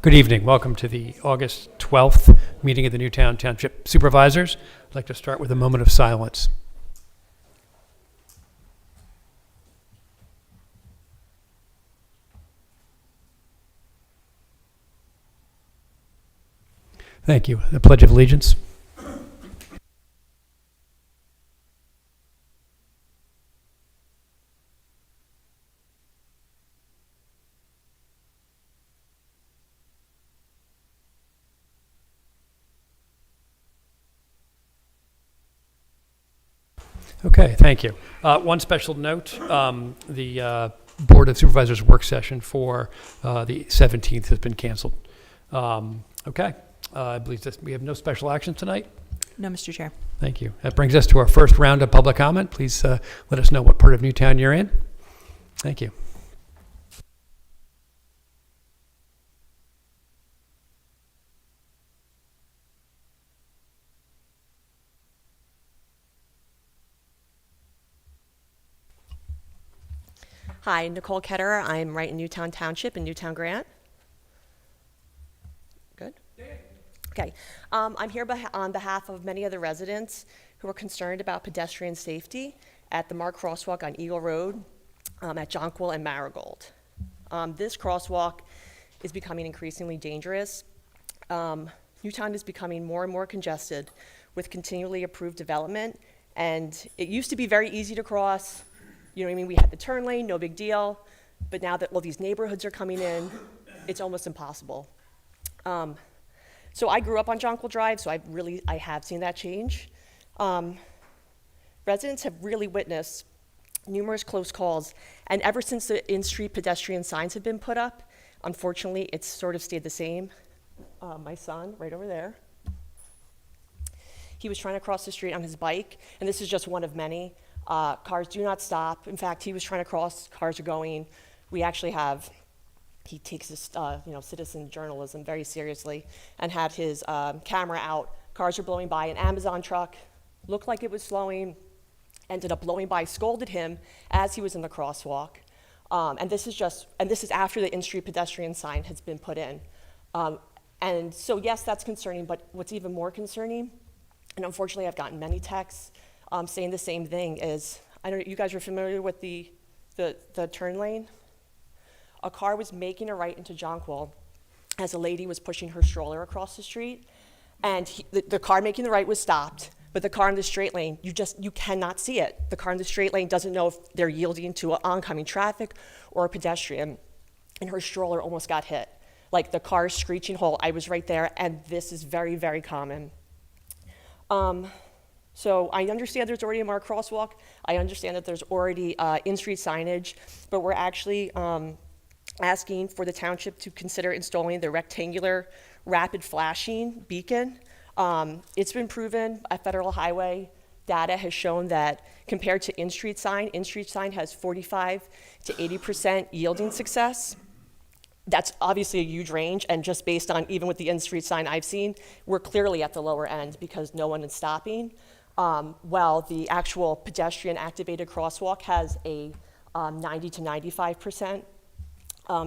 Good evening. Welcome to the August 12th meeting of the Newtown Township Supervisors. I'd like to start with a moment of silence. Thank you. The Pledge of Allegiance. Okay, thank you. One special note, the Board of Supervisors work session for the 17th has been canceled. Okay, I believe that we have no special action tonight. No, Mr. Chair. Thank you. That brings us to our first round of public comment. Please let us know what part of Newtown you're in. Thank you. Hi, Nicole Ketterer. I'm right in Newtown Township in Newtown Grant. Good? Okay. I'm here on behalf of many of the residents who are concerned about pedestrian safety at the Mark Crosswalk on Eagle Road at Jonquil and Marigold. This crosswalk is becoming increasingly dangerous. Newtown is becoming more and more congested with continually approved development, and it used to be very easy to cross. You know what I mean? We had the turn lane, no big deal. But now that all these neighborhoods are coming in, it's almost impossible. So I grew up on Jonquil Drive, so I have seen that change. Residents have really witnessed numerous close calls, and ever since the in-street pedestrian signs have been put up, unfortunately, it's sort of stayed the same. My son, right over there, he was trying to cross the street on his bike, and this is just one of many. Cars do not stop. In fact, he was trying to cross, cars are going. We actually have, he takes his citizen journalism very seriously and had his camera out. Cars are blowing by. An Amazon truck looked like it was slowing, ended up blowing by, scolded him as he was in the crosswalk. And this is after the in-street pedestrian sign has been put in. And so yes, that's concerning, but what's even more concerning, and unfortunately I've gotten many texts saying the same thing, is, I don't know, you guys are familiar with the turn lane? A car was making a right into Jonquil as a lady was pushing her stroller across the street, and the car making the right was stopped, but the car in the straight lane, you cannot see it. The car in the straight lane doesn't know if they're yielding to oncoming traffic or a pedestrian, and her stroller almost got hit. Like the car screeching whole. I was right there, and this is very, very common. So I understand there's already a marked crosswalk. I understand that there's already in-street signage, but we're actually asking for the township to consider installing the rectangular rapid flashing beacon. It's been proven at Federal Highway. Data has shown that compared to in-street sign has 45 to 80% yielding success. That's obviously a huge range, and just based on even with the in-street sign I've seen, we're clearly at the lower end because no one is stopping. While the actual pedestrian activated crosswalk has a 90 to 95%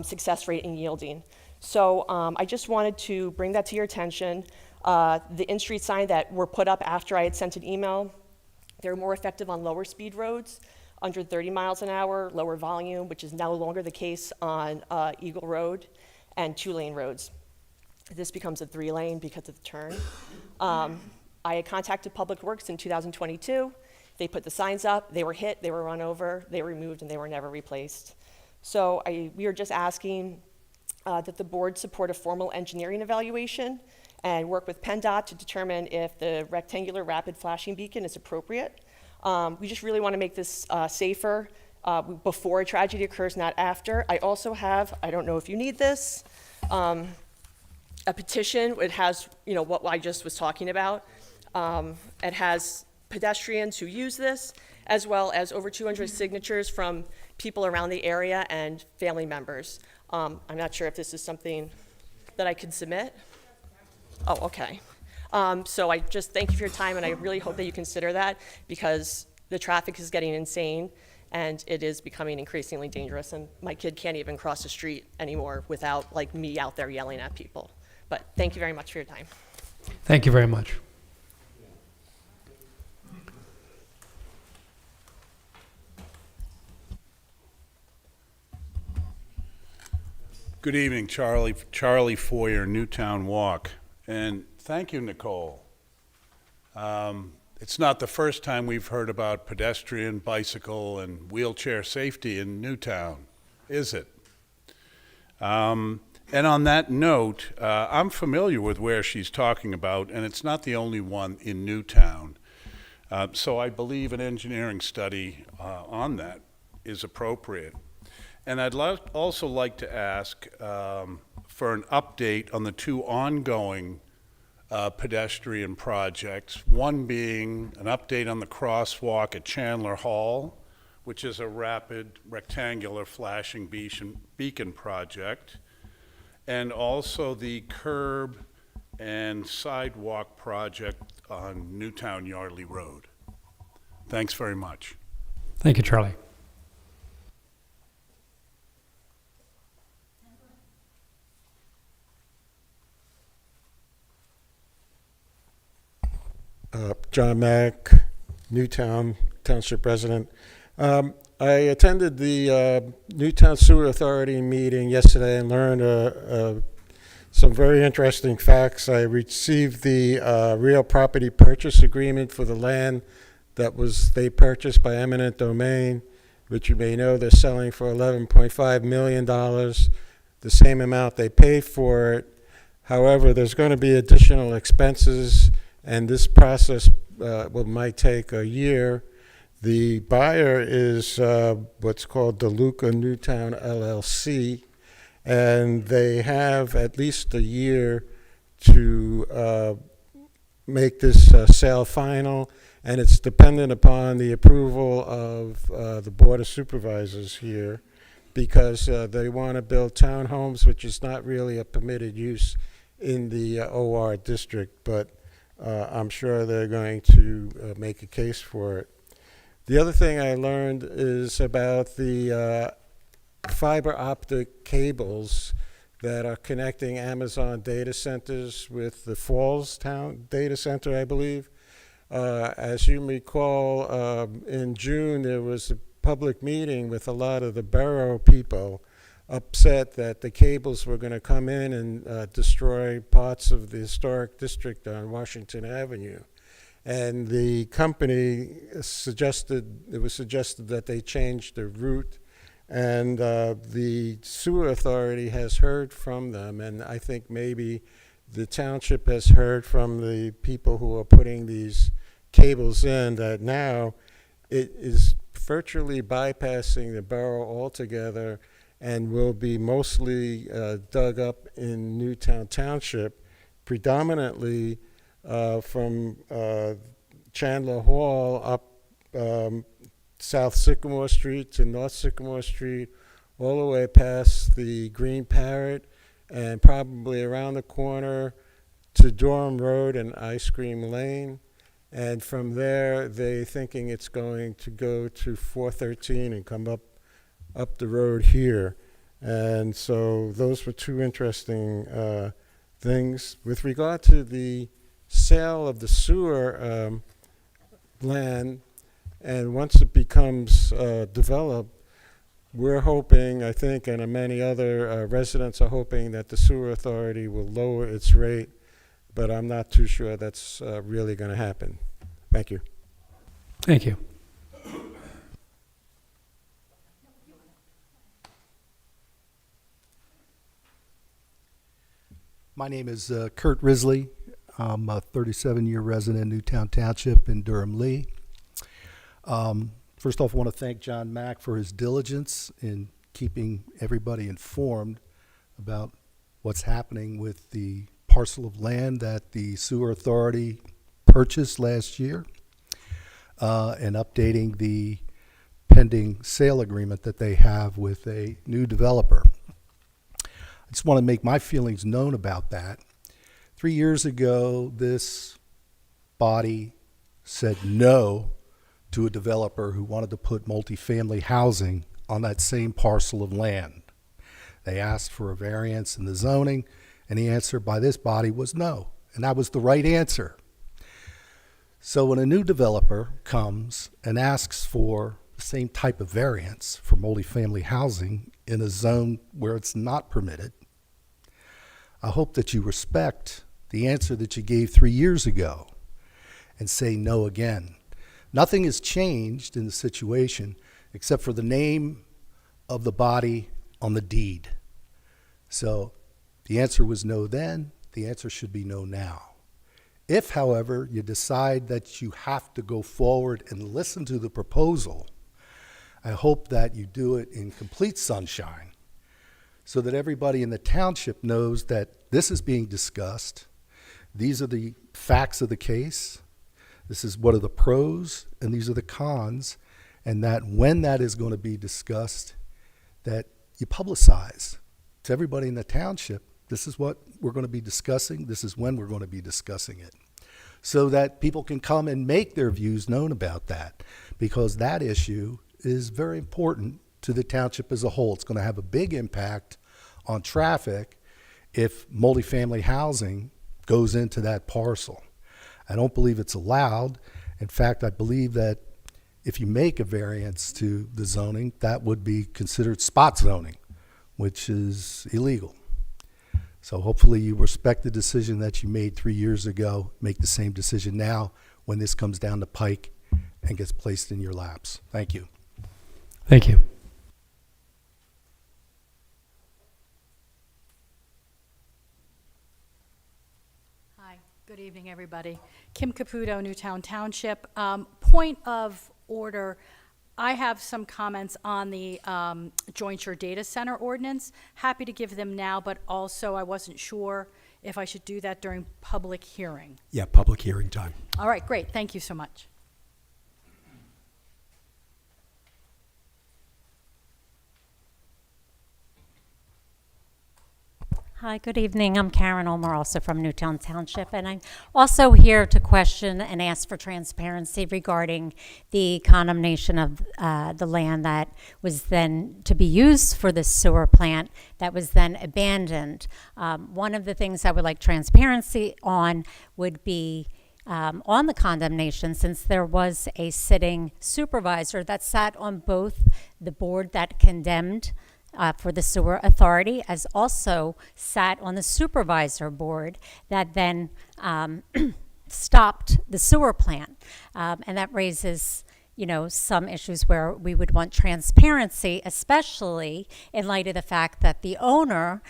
success rate in yielding. So I just wanted to bring that to your attention. The in-street sign that were put up after I had sent an email, they're more effective on lower speed roads, under 30 miles an hour, lower volume, which is no longer the case on Eagle Road and 2-lane roads. This becomes a 3-lane because of the turn. I had contacted Public Works in 2022. They put the signs up, they were hit, they were run over, they were removed, and they were never replaced. So we are just asking that the board support a formal engineering evaluation and work with PennDOT to determine if the rectangular rapid flashing beacon is appropriate. We just really want to make this safer before a tragedy occurs, not after. I also have, I don't know if you need this, a petition. It has, what I just was talking about. It has pedestrians who use this, as well as over 200 signatures from people around the area and family members. I'm not sure if this is something that I can submit. Oh, okay. So I just thank you for your time, and I really hope that you consider that, because the traffic is getting insane, and it is becoming increasingly dangerous, and my kid can't even cross the street anymore without like me out there yelling at people. But thank you very much for your time. Thank you very much. Good evening, Charlie Foyer, Newtown Walk. And thank you, Nicole. It's not the first time we've heard about pedestrian, bicycle, and wheelchair safety in Newtown, is it? And on that note, I'm familiar with where she's talking about, and it's not the only one in Newtown. So I believe an engineering study on that is appropriate. And I'd also like to ask for an update on the two ongoing pedestrian projects, one being an update on the crosswalk at Chandler Hall, which is a rapid rectangular flashing beacon project, and also the curb and sidewalk project on Newtown Yardley Road. Thanks very much. Thank you, Charlie. John Mack, Newtown Township resident. I attended the Newtown Sewer Authority meeting yesterday and learned some very interesting facts. I received the real property purchase agreement for the land that they purchased by eminent domain, which you may know they're selling for $11.5 million, the same amount they paid for it. However, there's going to be additional expenses, and this process might take a year. The buyer is what's called DeLuca Newtown LLC, and they have at least a year to make this sale final, and it's dependent upon the approval of the Board of Supervisors here, because they want to build townhomes, which is not really a permitted use in the OR district, but I'm sure they're going to make a case for it. The other thing I learned is about the fiber optic cables that are connecting Amazon data centers with the Falls Town data center, I believe. As you recall, in June there was a public meeting with a lot of the borough people upset that the cables were going to come in and destroy parts of the historic district on Washington Avenue. And the company it was suggested that they change the route, and the sewer authority has heard from them, and I think maybe the township has heard from the people who are putting these cables in that now it is virtually bypassing the borough altogether and will be mostly dug up in Newtown Township, predominantly from Chandler Hall up South Sycamore Street to North Sycamore Street, all the way past the Green Parrot, and probably around the corner to Durham Road and Ice Cream Lane. And from there, they're thinking it's going to go to 413 and come up the road here. And so those were two interesting things. With regard to the sale of the sewer land, and once it becomes developed, we're hoping, I think, and many other residents are hoping that the sewer authority will lower its rate, but I'm not too sure that's really going to happen. Thank you. Thank you. My name is Kurt Risley. I'm a 37-year resident in Newtown Township in Durham-Lee. First off, I want to thank John Mack for his diligence in keeping everybody informed about what's happening with the parcel of land that the sewer authority purchased last year, and updating the pending sale agreement that they have with a new developer. I just want to make my feelings known about that. 3 years ago, this body said no to a developer who wanted to put multifamily housing on that same parcel of land. They asked for a variance in the zoning, and the answer by this body was no, and that was the right answer. So when a new developer comes and asks for the same type of variance for multifamily housing in a zone where it's not permitted, I hope that you respect the answer that you gave 3 years ago and say no again. Nothing has changed in the situation except for the name of the body on the deed. So the answer was no then, the answer should be no now. If, however, you decide that you have to go forward and listen to the proposal, I hope that you do it in complete sunshine so that everybody in the township knows that this is being discussed. These are the facts of the case. This is what are the pros and these are the cons, and that when that is going to be discussed, that you publicize to everybody in the township, this is what we're going to be discussing, this is when we're going to be discussing it, so that people can come and make their views known about that, because that issue is very important to the township as a whole. It's going to have a big impact on traffic if multifamily housing goes into that parcel. I don't believe it's allowed. In fact, I believe that if you make a variance to the zoning, that would be considered spot zoning, which is illegal. So hopefully you respect the decision that you made 3 years ago, make the same decision now when this comes down the pike and gets placed in your laps. Thank you. Thank you. Hi, good evening, everybody. Kim Caputo, Newtown Township. Point of order, I have some comments on the Jointure Data Center ordinance. Happy to give them now, but also I wasn't sure if I should do that during public hearing. Yeah, public hearing time. All right, great, thank you so much. Hi, good evening. I'm Karen Ulmer, also from Newtown Township, and I'm also here to question and ask for transparency regarding the condemnation of the land that was then to be used for the sewer plant that was then abandoned. One of the things I would like transparency on would be on the condemnation, since there was a sitting supervisor that sat on both the board that condemned for the sewer authority, as also sat on the supervisor board that then stopped the sewer plant. And that raises, you know, some issues where we would want transparency, especially in light of the fact that the owner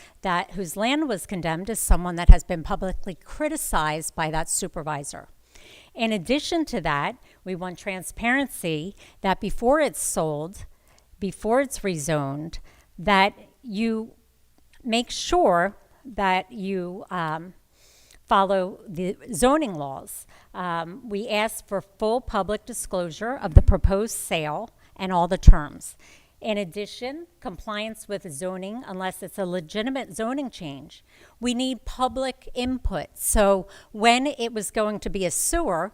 whose land was condemned is someone that has been publicly criticized by that supervisor. In addition to that, we want transparency that before it's sold, before it's rezoned, that you make sure that you follow the zoning laws. We ask for full public disclosure of the proposed sale and all the terms. In addition, compliance with zoning unless it's a legitimate zoning change. We need public input. So when it was going to be a sewer,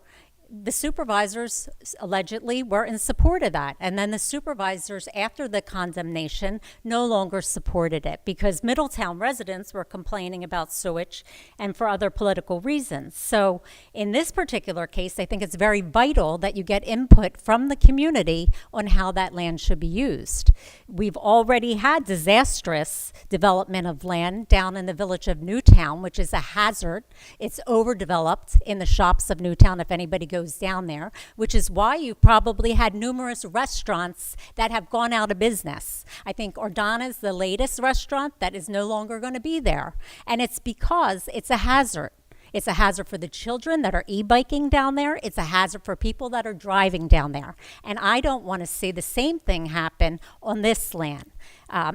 the supervisors allegedly were in support of that. And then the supervisors, after the condemnation, no longer supported it because Middletown residents were complaining about sewage and for other political reasons. So in this particular case, I think it's very vital that you get input from the community on how that land should be used. We've already had disastrous development of land down in the village of Newtown, which is a hazard. It's overdeveloped in the shops of Newtown, if anybody goes down there, which is why you probably had numerous restaurants that have gone out of business. I think Ordana's the latest restaurant that is no longer going to be there. And it's because it's a hazard. It's a hazard for the children that are e-biking down there. It's a hazard for people that are driving down there. And I don't want to see the same thing happen on this land.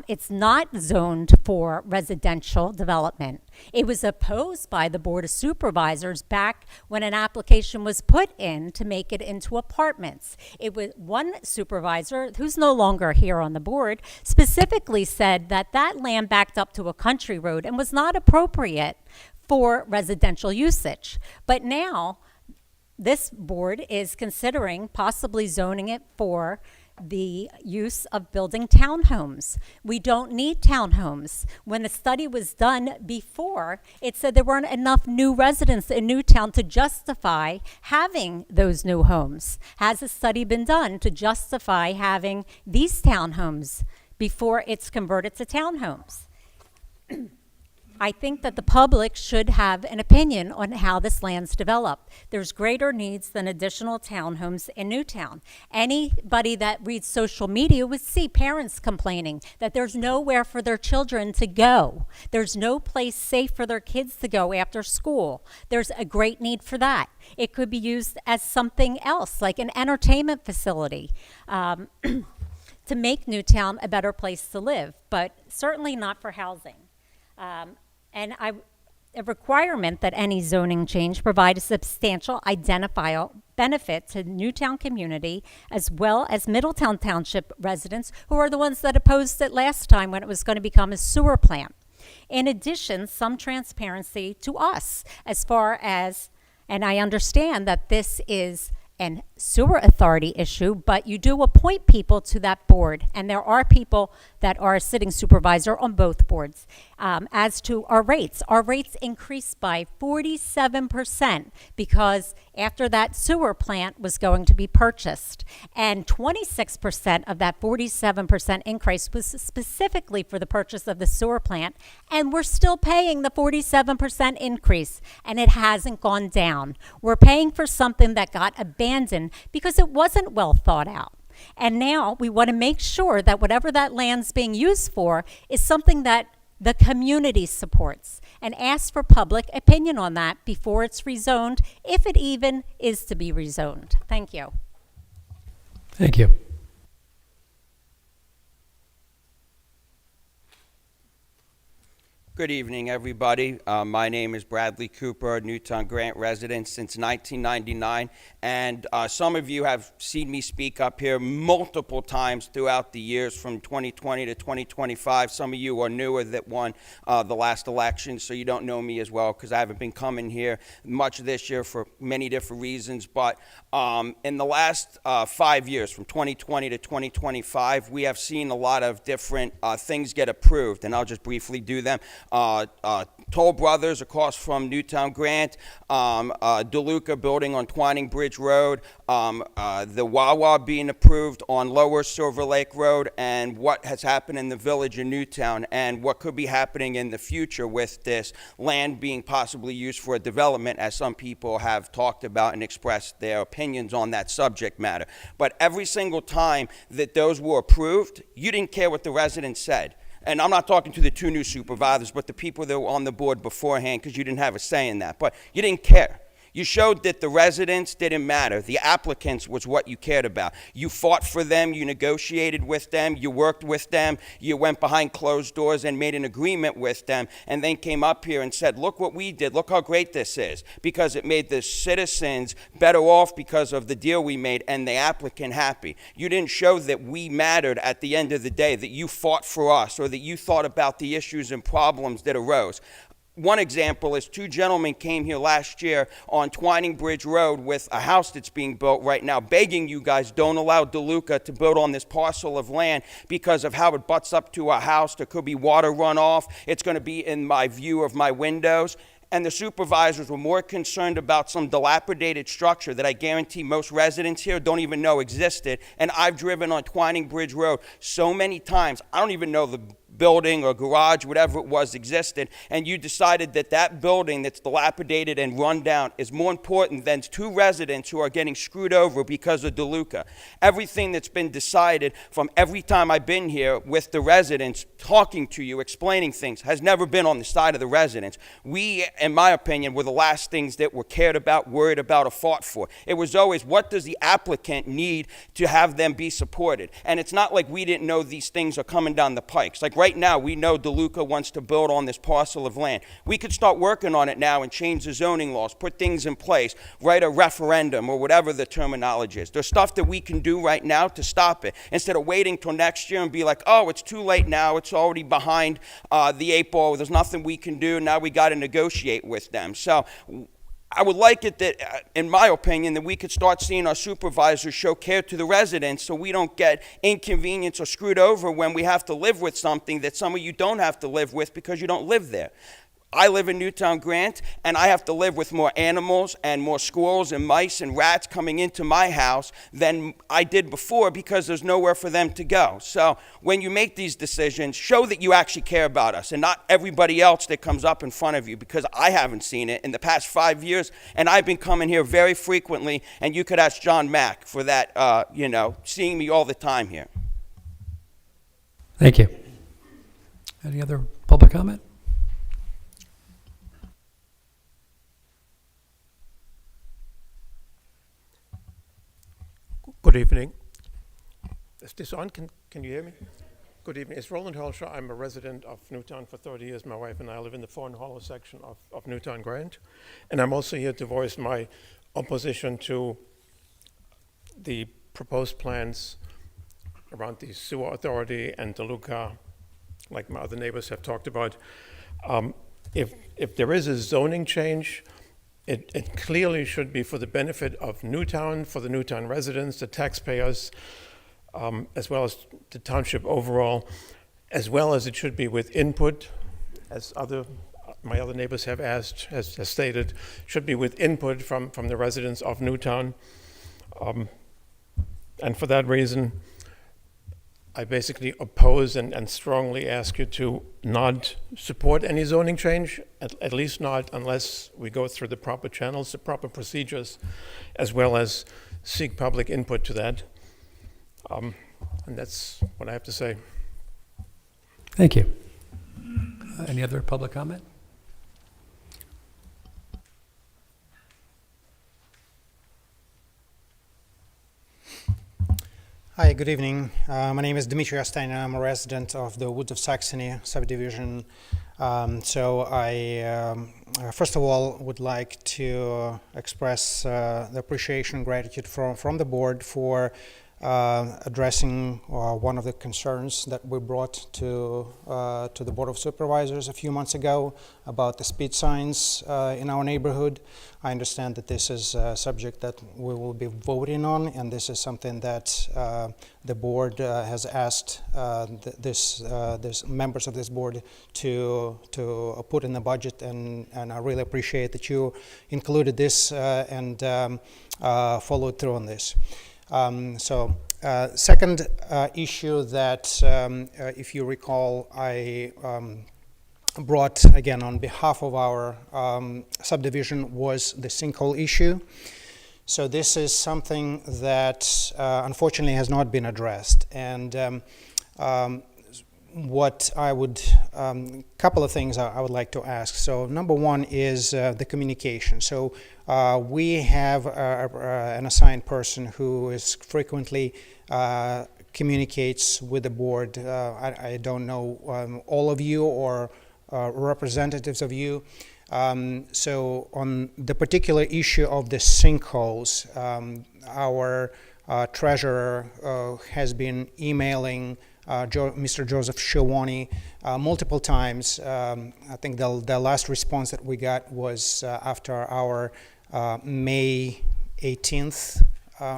It's not zoned for residential development. It was opposed by the Board of Supervisors back when an application was put in to make it into apartments. It was one supervisor, who's no longer here on the board, specifically said that that land backed up to a country road and was not appropriate for residential usage. But now this board is considering possibly zoning it for the use of building townhomes. We don't need townhomes. When the study was done before, it said there weren't enough new residents in Newtown to justify having those new homes. Has a study been done to justify having these townhomes before it's converted to townhomes? I think that the public should have an opinion on how this land's developed. There's greater needs than additional townhomes in Newtown. Anybody that reads social media would see parents complaining that there's nowhere for their children to go. There's no place safe for their kids to go after school. There's a great need for that. It could be used as something else, like an entertainment facility, to make Newtown a better place to live, but certainly not for housing. A requirement that any zoning change provide a substantial identifiable benefit to the Newtown community as well as Middletown Township residents who are the ones that opposed it last time when it was going to become a sewer plant. In addition, some transparency to us as far as, and I understand that this is an sewer authority issue, but you do appoint people to that board, and there are people that are a sitting supervisor on both boards. As to our rates increased by 47% because after that sewer plant was going to be purchased, and 26% of that 47% increase was specifically for the purchase of the sewer plant, and we're still paying the 47% increase, and it hasn't gone down. We're paying for something that got abandoned because it wasn't well thought out. And now we want to make sure that whatever that land's being used for is something that the community supports, and ask for public opinion on that before it's rezoned, if it even is to be rezoned. Thank you. Thank you. Good evening, everybody. My name is Bradley Cooper, a Newtown Grant resident since 1999, and some of you have seen me speak up here multiple times throughout the years from 2020 to 2025. Some of you are newer that won the last election, so you don't know me as well because I haven't been coming here much this year for many different reasons. But in the last 5 years, from 2020 to 2025, we have seen a lot of different things get approved, and I'll just briefly do them. Toll Brothers across from Newtown Grant, DeLuca building on Twining Bridge Road, the Wawa being approved on Lower Silver Lake Road, and what has happened in the village of Newtown, and what could be happening in the future with this land being possibly used for a development, as some people have talked about and expressed their opinions on that subject matter. But every single time that those were approved, you didn't care what the residents said. And I'm not talking to the two new supervisors, but the people that were on the board beforehand, because you didn't have a say in that. But you didn't care. You showed that the residents didn't matter. The applicants was what you cared about. You fought for them. You negotiated with them. You worked with them. You went behind closed doors and made an agreement with them, and then came up here and said, look what we did. Look how great this is, because it made the citizens better off because of the deal we made and the applicant happy. You didn't show that we mattered at the end of the day, that you fought for us, or that you thought about the issues and problems that arose. One example is two gentlemen came here last year on Twining Bridge Road with a house that's being built right now, begging you guys don't allow DeLuca to build on this parcel of land because of how it butts up to a house. There could be water runoff. It's going to be in my view of my windows. And the supervisors were more concerned about some dilapidated structure that I guarantee most residents here don't even know existed. And I've driven on Twining Bridge Road so many times, I don't even know the building or garage, whatever it was, existed, and you decided that that building that's dilapidated and run down is more important than two residents who are getting screwed over because of DeLuca. Everything that's been decided from every time I've been here with the residents, talking to you, explaining things, has never been on the side of the residents. We, in my opinion, were the last things that were cared about, worried about, or fought for. It was always, what does the applicant need to have them be supported? And it's not like we didn't know these things are coming down the pipes. Like right now, we know DeLuca wants to build on this parcel of land. We could start working on it now and change the zoning laws, put things in place, write a referendum or whatever the terminology is. There's stuff that we can do right now to stop it, instead of waiting till next year and be like, oh, it's too late now, it's already behind the 8 ball, there's nothing we can do, now we got to negotiate with them. So I would like it that, in my opinion, that we could start seeing our supervisors show care to the residents so we don't get inconvenienced or screwed over when we have to live with something that some of you don't have to live with because you don't live there. I live in Newtown Grant, and I have to live with more animals and more squirrels and mice and rats coming into my house than I did before because there's nowhere for them to go. So when you make these decisions, show that you actually care about us and not everybody else that comes up in front of you, because I haven't seen it in the past 5 years, and I've been coming here very frequently, and you could ask John Mack for that, seeing me all the time here. Thank you. Any other public comment? Good evening. Is this on? Can you hear me? Good evening. It's Roland Holscher. I'm a resident of Newtown for 30 years. My wife and I live in the Fawn Hollow section of Newtown Grant. And I'm also here to voice my opposition to the proposed plans around the sewer authority and DeLuca, like my other neighbors have talked about. If there is a zoning change, it clearly should be for the benefit of Newtown, for the Newtown residents, the taxpayers, as well as the township overall, as well as it should be with input, as my other neighbors have asked, has stated, should be with input from the residents of Newtown. And for that reason, I basically oppose and strongly ask you to not support any zoning change, at least not unless we go through the proper channels, the proper procedures, as well as seek public input to that. And that's what I have to say. Thank you. Any other public comment? Hi, good evening. My name is Dmitry Ostein, and I'm a resident of the Woods of Saxony subdivision. So I, first of all, would like to express the appreciation and gratitude from the board for addressing one of the concerns that we brought to the Board of Supervisors a few months ago about the speed signs in our neighborhood. I understand that this is a subject that we will be voting on, and this is something that the board has asked this members of this board to put in the budget, and I really appreciate that you included this and followed through on this. Second issue that, if you recall, I brought again on behalf of our subdivision was the sinkhole issue. So this is something that unfortunately has not been addressed. And what I would, couple of things I would like to ask. So number one is the communication. So we have an assigned person who is frequently communicates with the board. I don't know all of you or representatives of you. So on the particular issue of the sinkholes, our treasurer has been emailing Mr. Joseph Shawani multiple times. I think the last response that we got was after our May 18th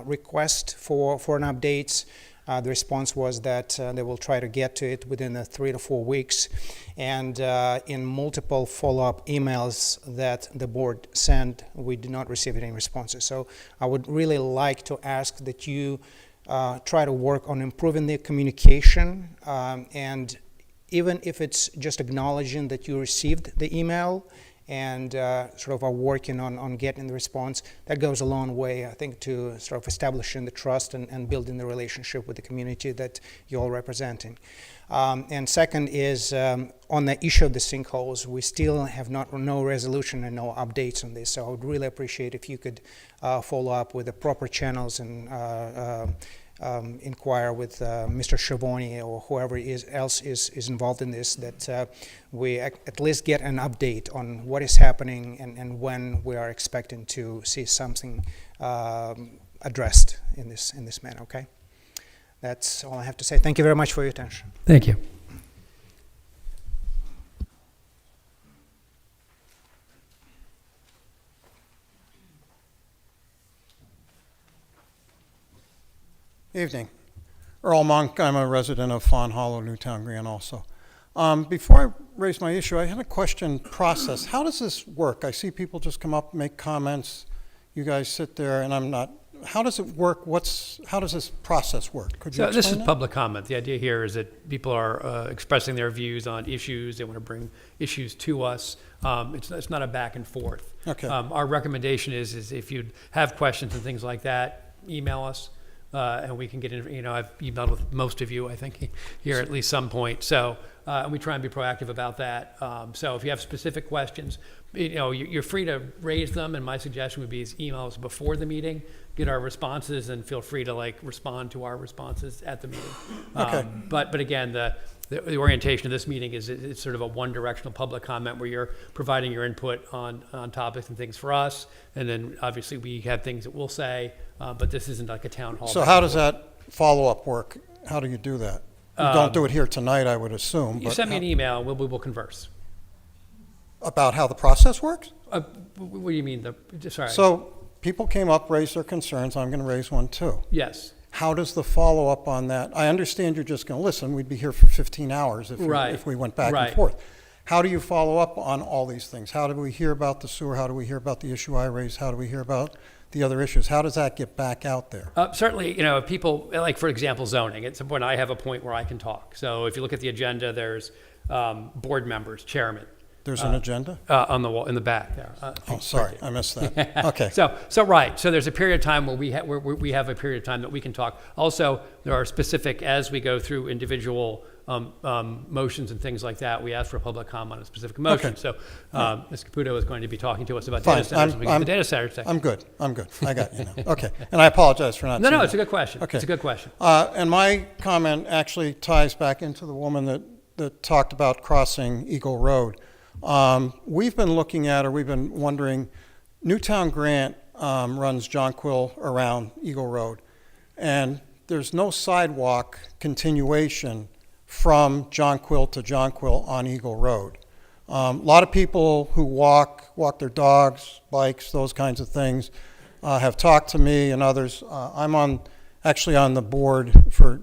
request for an update. The response was that they will try to get to it within 3 to 4 weeks. And in multiple follow-up emails that the board sent, we did not receive any responses. So I would really like to ask that you try to work on improving the communication, and even if it's just acknowledging that you received the email and sort of are working on getting the response, that goes a long way, I think, to sort of establishing the trust and building the relationship with the community that you're all representing. And second is on the issue of the sinkholes, we still have no resolution and no updates on this. So I would really appreciate if you could follow up with the proper channels and inquire with Mr. Schiavone or whoever else is involved in this, that we at least get an update on what is happening and when we are expecting to see something addressed in this manner. Okay, that's all I have to say. Thank you very much for your attention. Thank you. Evening. Earl Monk, I'm a resident of Fawn Hollow, Newtown Grant also. Before I raise my issue, I had a question process. How does this work? I see people just come up, make comments. You guys sit there and I'm not, how does it work? How does this process work? Could you So explain this is that? public comment. The idea here is that people are expressing their views on issues. They want to bring issues to us. It's not a back and forth. Okay. Our recommendation is if you have questions and things like that, email us. And we can get in, I've emailed with most of you, I think, here at least some point. So, and we try and be proactive about that. So if you have specific questions, you're free to raise them. And my suggestion would be is email us before the meeting, get our responses, and feel free to respond to our responses at the meeting. Okay. But again, the orientation of this meeting is it's sort of a one-directional public comment where you're providing your input on topics and things for us. And then obviously we have things that we'll say, but this isn't like a town hall. So how does that follow-up work? How do you do that? You don't do it here tonight, I would assume. You but send me an email, we will converse. About how the process works? What do you mean? Sorry. So people came up, raised their concerns. I'm going to raise one too. Yes. How does the follow-up on that? I understand you're just going to listen. We'd be here for 15 hours if we went back Right. and forth. How do you follow up on all these things? How do we hear about the sewer? How do we hear about the issue I raised? How do we hear about the other issues? How does that get back out there? Certainly, if people, like for example, zoning, at some point I have a point where I can talk. So if you look at the agenda, there's board members, chairman. There's an agenda? On the wall, in the back there. Oh, sorry, I missed that. Okay. So right. So there's a period of time where we have a period of time that we can talk. Also, there are specific, as we go through individual motions and things like that, we ask for a public comment on a specific motion. Okay. So Ms. Caputo is going to be talking to us about Fine. data centers when we get to the data center section. I'm good. I got you now. Okay. And I apologize for not No, saying it's a that. good question. Okay. It's a good question. And my comment actually ties back into the woman that talked about crossing Eagle Road. We've been wondering, Newtown Grant runs Jonquil around Eagle Road, and there's no sidewalk continuation from Jonquil to Jonquil on Eagle Road. A lot of people who walk their dogs, bikes, those kinds of things, have talked to me and others. I'm actually on the board for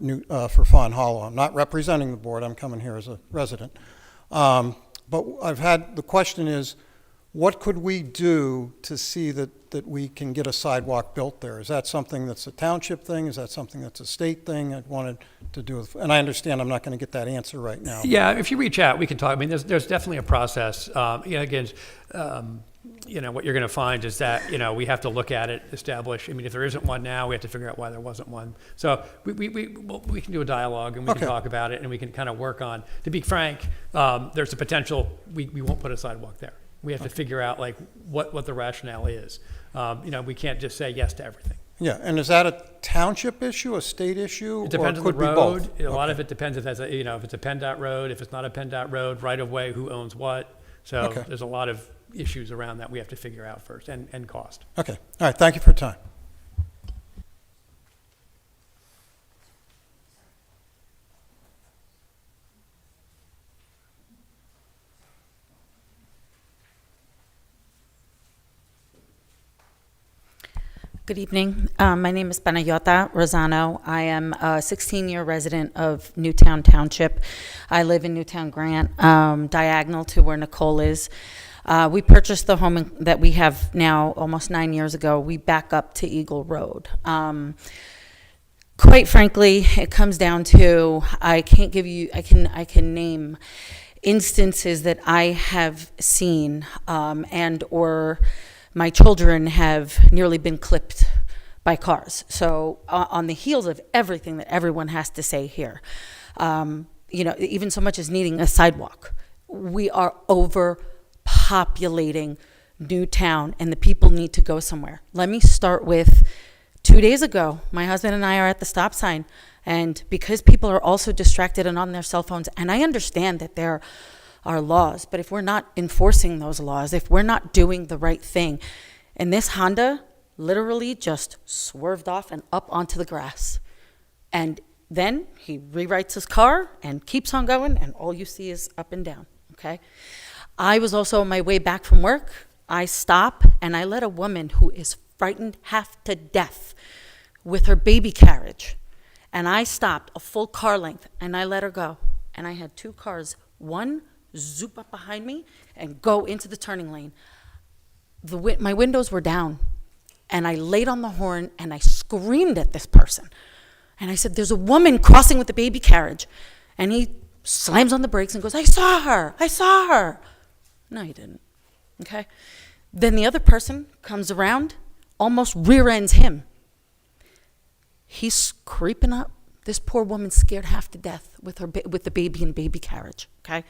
Fawn Hollow. I'm not representing the board. I'm coming here as a resident. But the question is, what could we do to see that we can get a sidewalk built there? Is that something that's a township thing? Is that something that's a state thing? I wanted to do, and I understand I'm not going to get that answer right now. Yeah, if you reach out, we can talk. I mean, there's definitely a process. Again, what you're going to find is that, we have to look at it, establish. I mean, if there isn't one now, we have to figure out why there wasn't one. So we can do a dialogue and we Okay. can talk about it and we can kind of work on. To be frank, there's a potential we won't put a sidewalk there. We have to figure out what the rationale is. We can't just say yes to everything. Yeah, and is that a township issue, a state issue, It depends or on the could be road. both? A lot of it depends if if it's a PennDOT road, if it's not a PennDOT road, right of way, who owns what. So Okay. there's a lot of issues around that we have to figure out first, and cost. Okay, all right, thank you for your time. Good evening. My name is Panayota Rosano. I am a 16-year resident of Newtown Township. I live in Newtown Grant, diagonal to where Nicole is. We purchased the home that we have now almost 9 years ago. We back up to Eagle Road. Quite frankly, it comes down to, I can name instances that I have seen and or my children have nearly been clipped by cars. So on the heels of everything that everyone has to say here, even so much as needing a sidewalk, we are overpopulating Newtown and the people need to go somewhere. Let me start with 2 days ago, my husband and I are at the stop sign, and because people are also distracted and on their cell phones, and I understand that there are laws, but if we're not enforcing those laws, if we're not doing the right thing, and this Honda literally just swerved off and up onto the grass, and then he rewrites his car and keeps on going, and all you see is up and down, okay? I was also on my way back from work. I stop, and I let a woman who is frightened half to death with her baby carriage And I stopped a full car length, and I let her go. And I had 2 cars, one zoop up behind me and go into the turning lane. My windows were down, and I laid on the horn, and I screamed at this person. And I said, there's a woman crossing with the baby carriage. And he slams on the brakes and goes, I saw her. No, you didn't, okay? Then the other person comes around, almost rear ends him. He's creeping up. This poor woman's scared half to death with the baby in baby carriage, okay?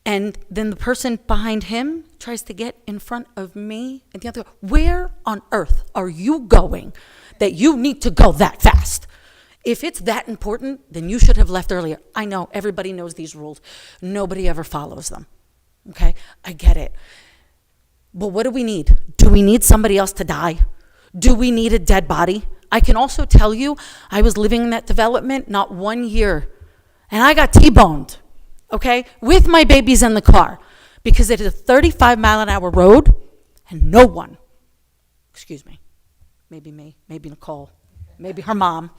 And then the person behind him tries to get in front of me and the other. Where on earth are you going that you need to go that fast? If it's that important, then you should have left earlier. I know, everybody knows these rules. Nobody ever follows them, okay? I get it. But what do we need? Do we need somebody else to die? Do we need a dead body? I can also tell you, I was living in that development not 1 year, and I got T-boned, okay, with my babies in the car, because it is a 35-mile-an-hour road, and no one, excuse me, maybe me, maybe Nicole, maybe her mom,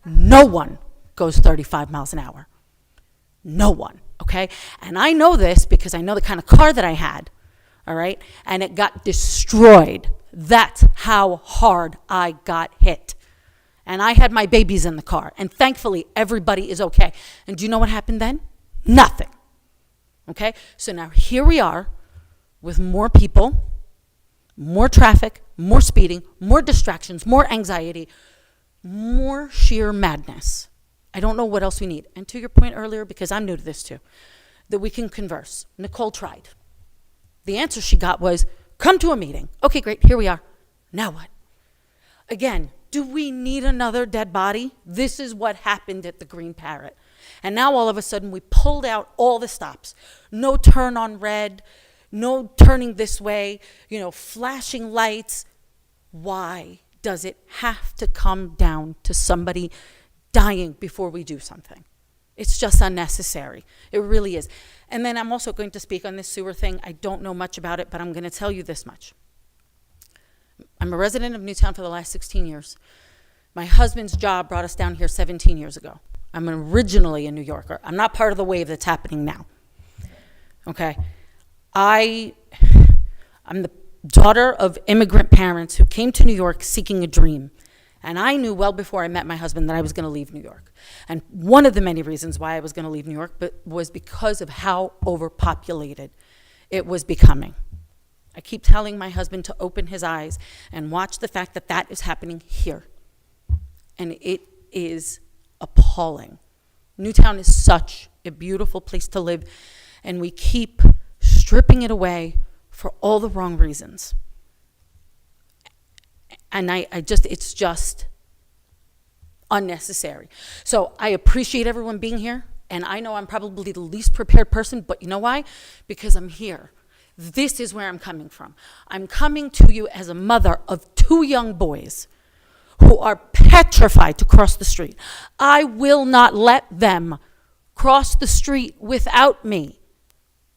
no one goes 35 miles an hour. No one, okay? And I know this because I know the kind of car that I had, all right? And it got destroyed. That's how hard I got hit. And I had my babies in the car. And thankfully, everybody is okay. And do you know what happened then? Nothing. Okay? So now here we are with more people, more traffic, more speeding, more distractions, more anxiety, more sheer madness. I don't know what else we need. And to your point earlier, because I'm new to this too, that we can converse. Nicole tried. The answer she got was, come to a meeting. Okay, great, here we are. Now what? Again, do we need another dead body? This is what happened at the Green Parrot. And now all of a sudden we pulled out all the stops. No turn on red, no turning this way, flashing lights. Why does it have to come down to somebody dying before we do something? It's just unnecessary. It really is. And then I'm also going to speak on this sewer thing. I don't know much about it, but I'm going to tell you this much. I'm a resident of Newtown for the last 16 years. My husband's job brought us down here 17 years ago. I'm originally a New Yorker. I'm not part of the wave that's happening now. Okay? I'm the daughter of immigrant parents who came to New York seeking a dream. And I knew well before I met my husband that I was going to leave New York. And one of the many reasons why I was going to leave New York was because of how overpopulated it was becoming. I keep telling my husband to open his eyes and watch the fact that that is happening here. And it is appalling. Newtown is such a beautiful place to live, and we keep stripping it away for all the wrong reasons. And it's just unnecessary. So I appreciate everyone being here, and I know I'm probably the least prepared person, but you know why? Because I'm here. This is where I'm coming from. I'm coming to you as a mother of 2 young boys who are petrified to cross the street. I will not let them cross the street without me.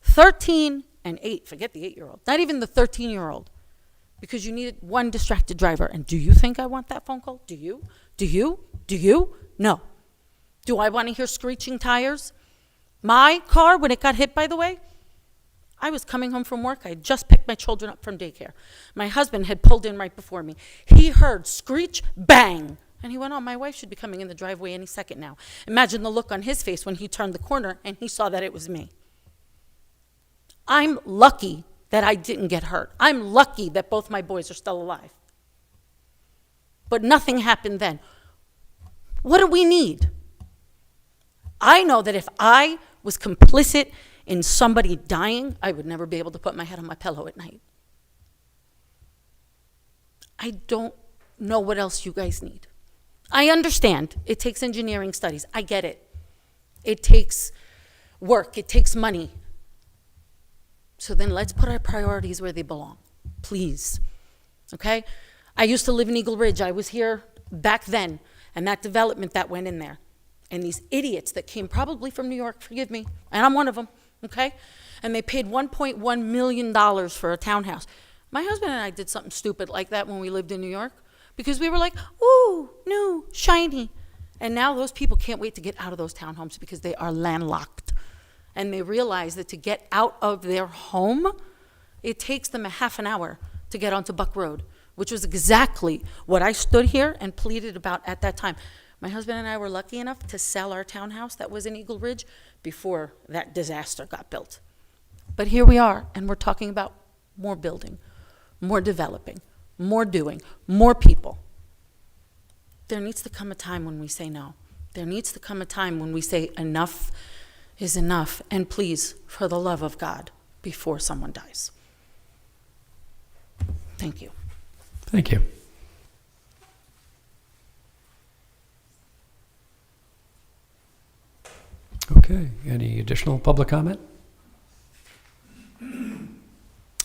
13 and 8, forget the 8-year-old, not even the 13-year-old. Because you needed one distracted driver. And do you think I want that phone call? Do you? Do you? Do you? No. Do I want to hear screeching tires? My car, when it got hit, by the way, I was coming home from work. I had just picked my children up from daycare. My husband had pulled in right before me. He heard screech, bang. And he went, oh, my wife should be coming in the driveway any second now. Imagine the look on his face when he turned the corner and he saw that it was me. I'm lucky that I didn't get hurt. I'm lucky that both my boys are still alive. But nothing happened then. What do we need? I know that if I was complicit in somebody dying, I would never be able to put my head on my pillow at night. I don't know what else you guys need. I understand it takes engineering studies. I get it. It takes work. It takes money. So then let's put our priorities where they belong, please, okay? I used to live in Eagle Ridge. I was here back then, and that development that went in there. And these idiots that came probably from New York, forgive me, and I'm one of them, okay? And they paid $1.1 million for a townhouse. My husband and I did something stupid like that when we lived in New York, because we were like, ooh, new, shiny. And now those people can't wait to get out of those townhomes because they are landlocked. And they realize that to get out of their home, it takes them a half an hour to get onto Buck Road, which was exactly what I stood here and pleaded about at that time. My husband and I were lucky enough to sell our townhouse that was in Eagle Ridge before that disaster got built. But here we are, and we're talking about more building, more developing, more doing, more people. There needs to come a time when we say no. There needs to come a time when we say enough is enough, and please, for the love of God, before someone dies. Thank you. Thank you. Okay, any additional public comment?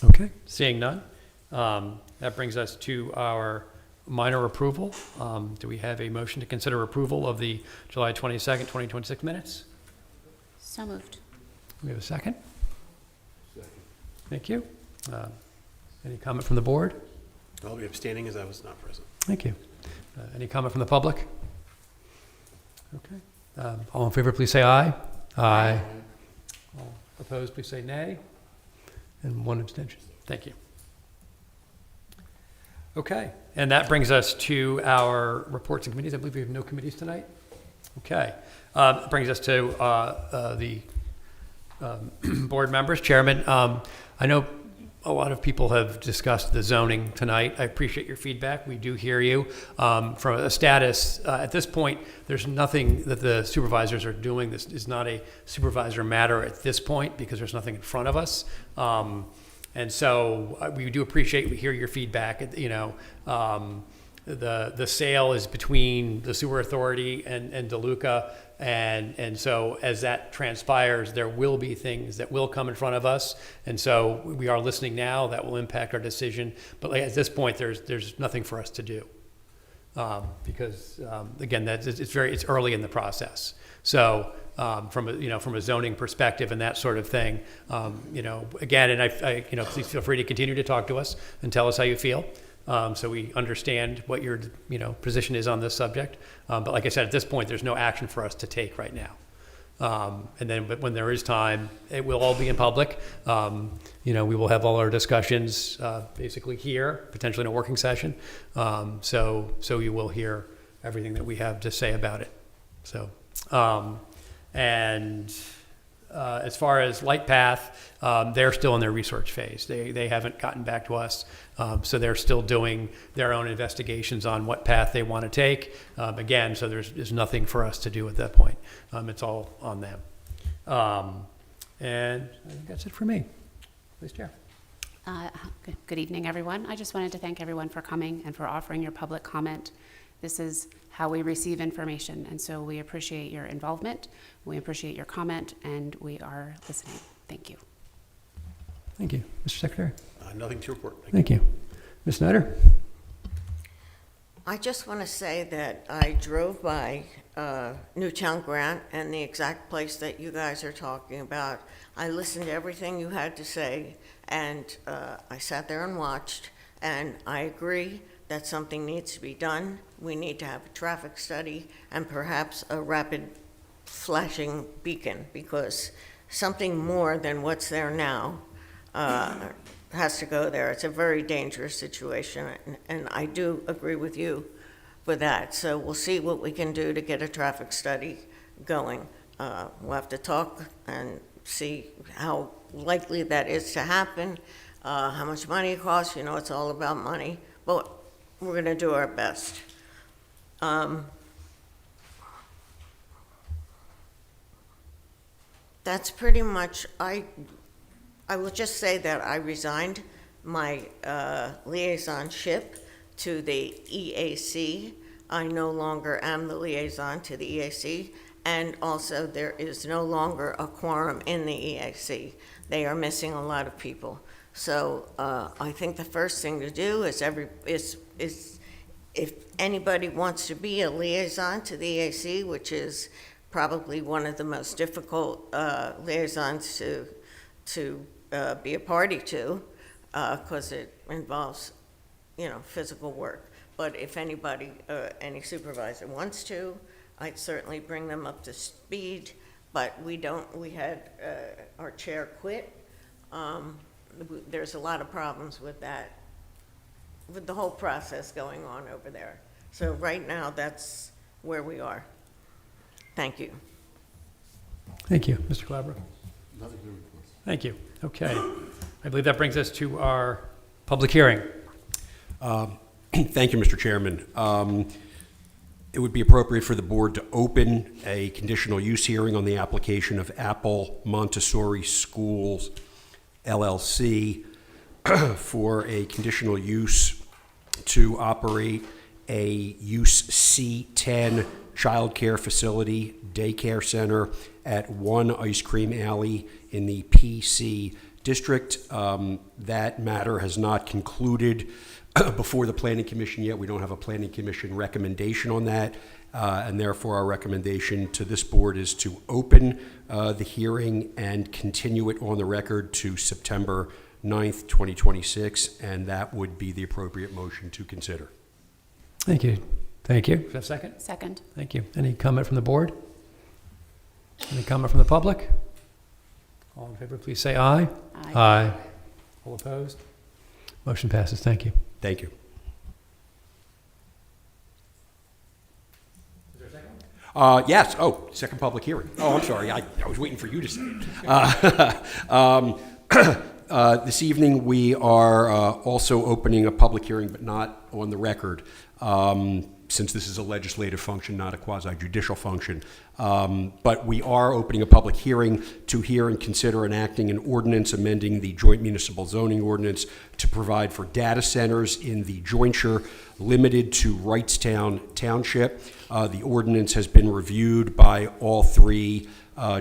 Okay, seeing none. That brings us to our minor approval. Do we have a motion to consider approval of the July 22nd, 2026 minutes? So moved. We have a second? Second. Thank you. Any comment from the board? I'll be abstaining as I was not present. Thank you. Any comment from the public? Okay. All in favor, please say aye. Aye. All opposed, please say nay. And one abstention. Thank you. Okay, and that brings us to our reports and committees. I believe we have no committees tonight. Okay, brings us to the board members. Chairman, I know a lot of people have discussed the zoning tonight. I appreciate your feedback. We do hear you. From a status, at this point, there's nothing that the supervisors are doing. This is not a supervisor matter at this point because there's nothing in front of us. And so we do appreciate, we hear your feedback. You know, the sale is between the sewer authority and DeLuca. And so as that transpires, there will be things that will come in front of us. And so we are listening now. That will impact our decision. But like, at this point, there's nothing for us to do. Because again, it's early in the process. So from a zoning perspective and that sort of thing, again, and I please feel free to continue to talk to us and tell us how you feel. So we understand what your position is on this subject. But like I said, at this point, there's no action for us to take right now. But when there is time, it will all be in public. We will have all our discussions basically here, potentially in a working session. So you will hear everything that we have to say about it. So, as far as Light Path, they're still in their research phase. They haven't gotten back to us. So they're still doing their own investigations on what path they want to take. Again, so there's nothing for us to do at that point. It's all on them. And I think that's it for me. Please, Chair. Good evening, everyone. I just wanted to thank everyone for coming and for offering your public comment. This is how we receive information, and so we appreciate your involvement, we appreciate your comment, and we are listening. Thank you. Thank you. Mr. Secretary? Nothing to report. Thank you. Ms. Snyder? I just want to say that I drove by Newtown Grant and the exact place that you guys are talking about. I listened to everything you had to say, and I sat there and watched, and I agree that something needs to be done. We need to have a traffic study and perhaps a rapid flashing beacon, because something more than what's there now has to go there. It's a very dangerous situation, and I do agree with you for that. So we'll see what we can do to get a traffic study going. We'll have to talk and see how likely that is to happen, how much money it costs. It's all about money, but we're going to do our best. That's pretty much, I will just say that I resigned my liaisonship to the EAC. I no longer am the liaison to the EAC, and also there is no longer a quorum in the EAC. They are missing a lot of people. So I think the first thing to do is if anybody wants to be a liaison to the EAC, which is probably one of the most difficult liaisons to be a party to, because it involves, physical work. But if anybody, any supervisor wants to, I'd certainly bring them up to speed, but we had our chair quit. There's a lot of problems with that, with the whole process going on over there. So right now, that's where we are. Thank you. Thank you. Mr. Calabro? Thank you. Okay. I believe that brings us to our public hearing. Thank you, Mr. Chairman. It would be appropriate for the board to open a conditional use hearing on the application of Apple Montessori Schools LLC for a conditional use to operate a use C10 childcare facility, daycare center at 1 Ice Cream Alley in the PC district. That matter has not concluded before the Planning Commission yet. We don't have a Planning Commission recommendation on that, and therefore our recommendation to this board is to open the hearing and continue it on the record to September 9th, 2026, and that would be the appropriate motion to consider. Thank you. Thank you. Is that a second? Second. Thank you. Any comment from the board? Any comment from the public? All in favor, please say aye. Aye. Aye. All opposed? Motion passes. Thank you. Thank you. Is there a second? Yes. Oh, second public hearing. Oh, I'm sorry. I was waiting for you to say it. This evening, we are also opening a public hearing, but not on the record, since this is a legislative function, not a quasi-judicial function. But we are opening a public hearing to hear and consider enacting an ordinance amending the joint municipal zoning ordinance to provide for data centers in the Jointure limited to Wrightstown Township. The ordinance has been reviewed by all three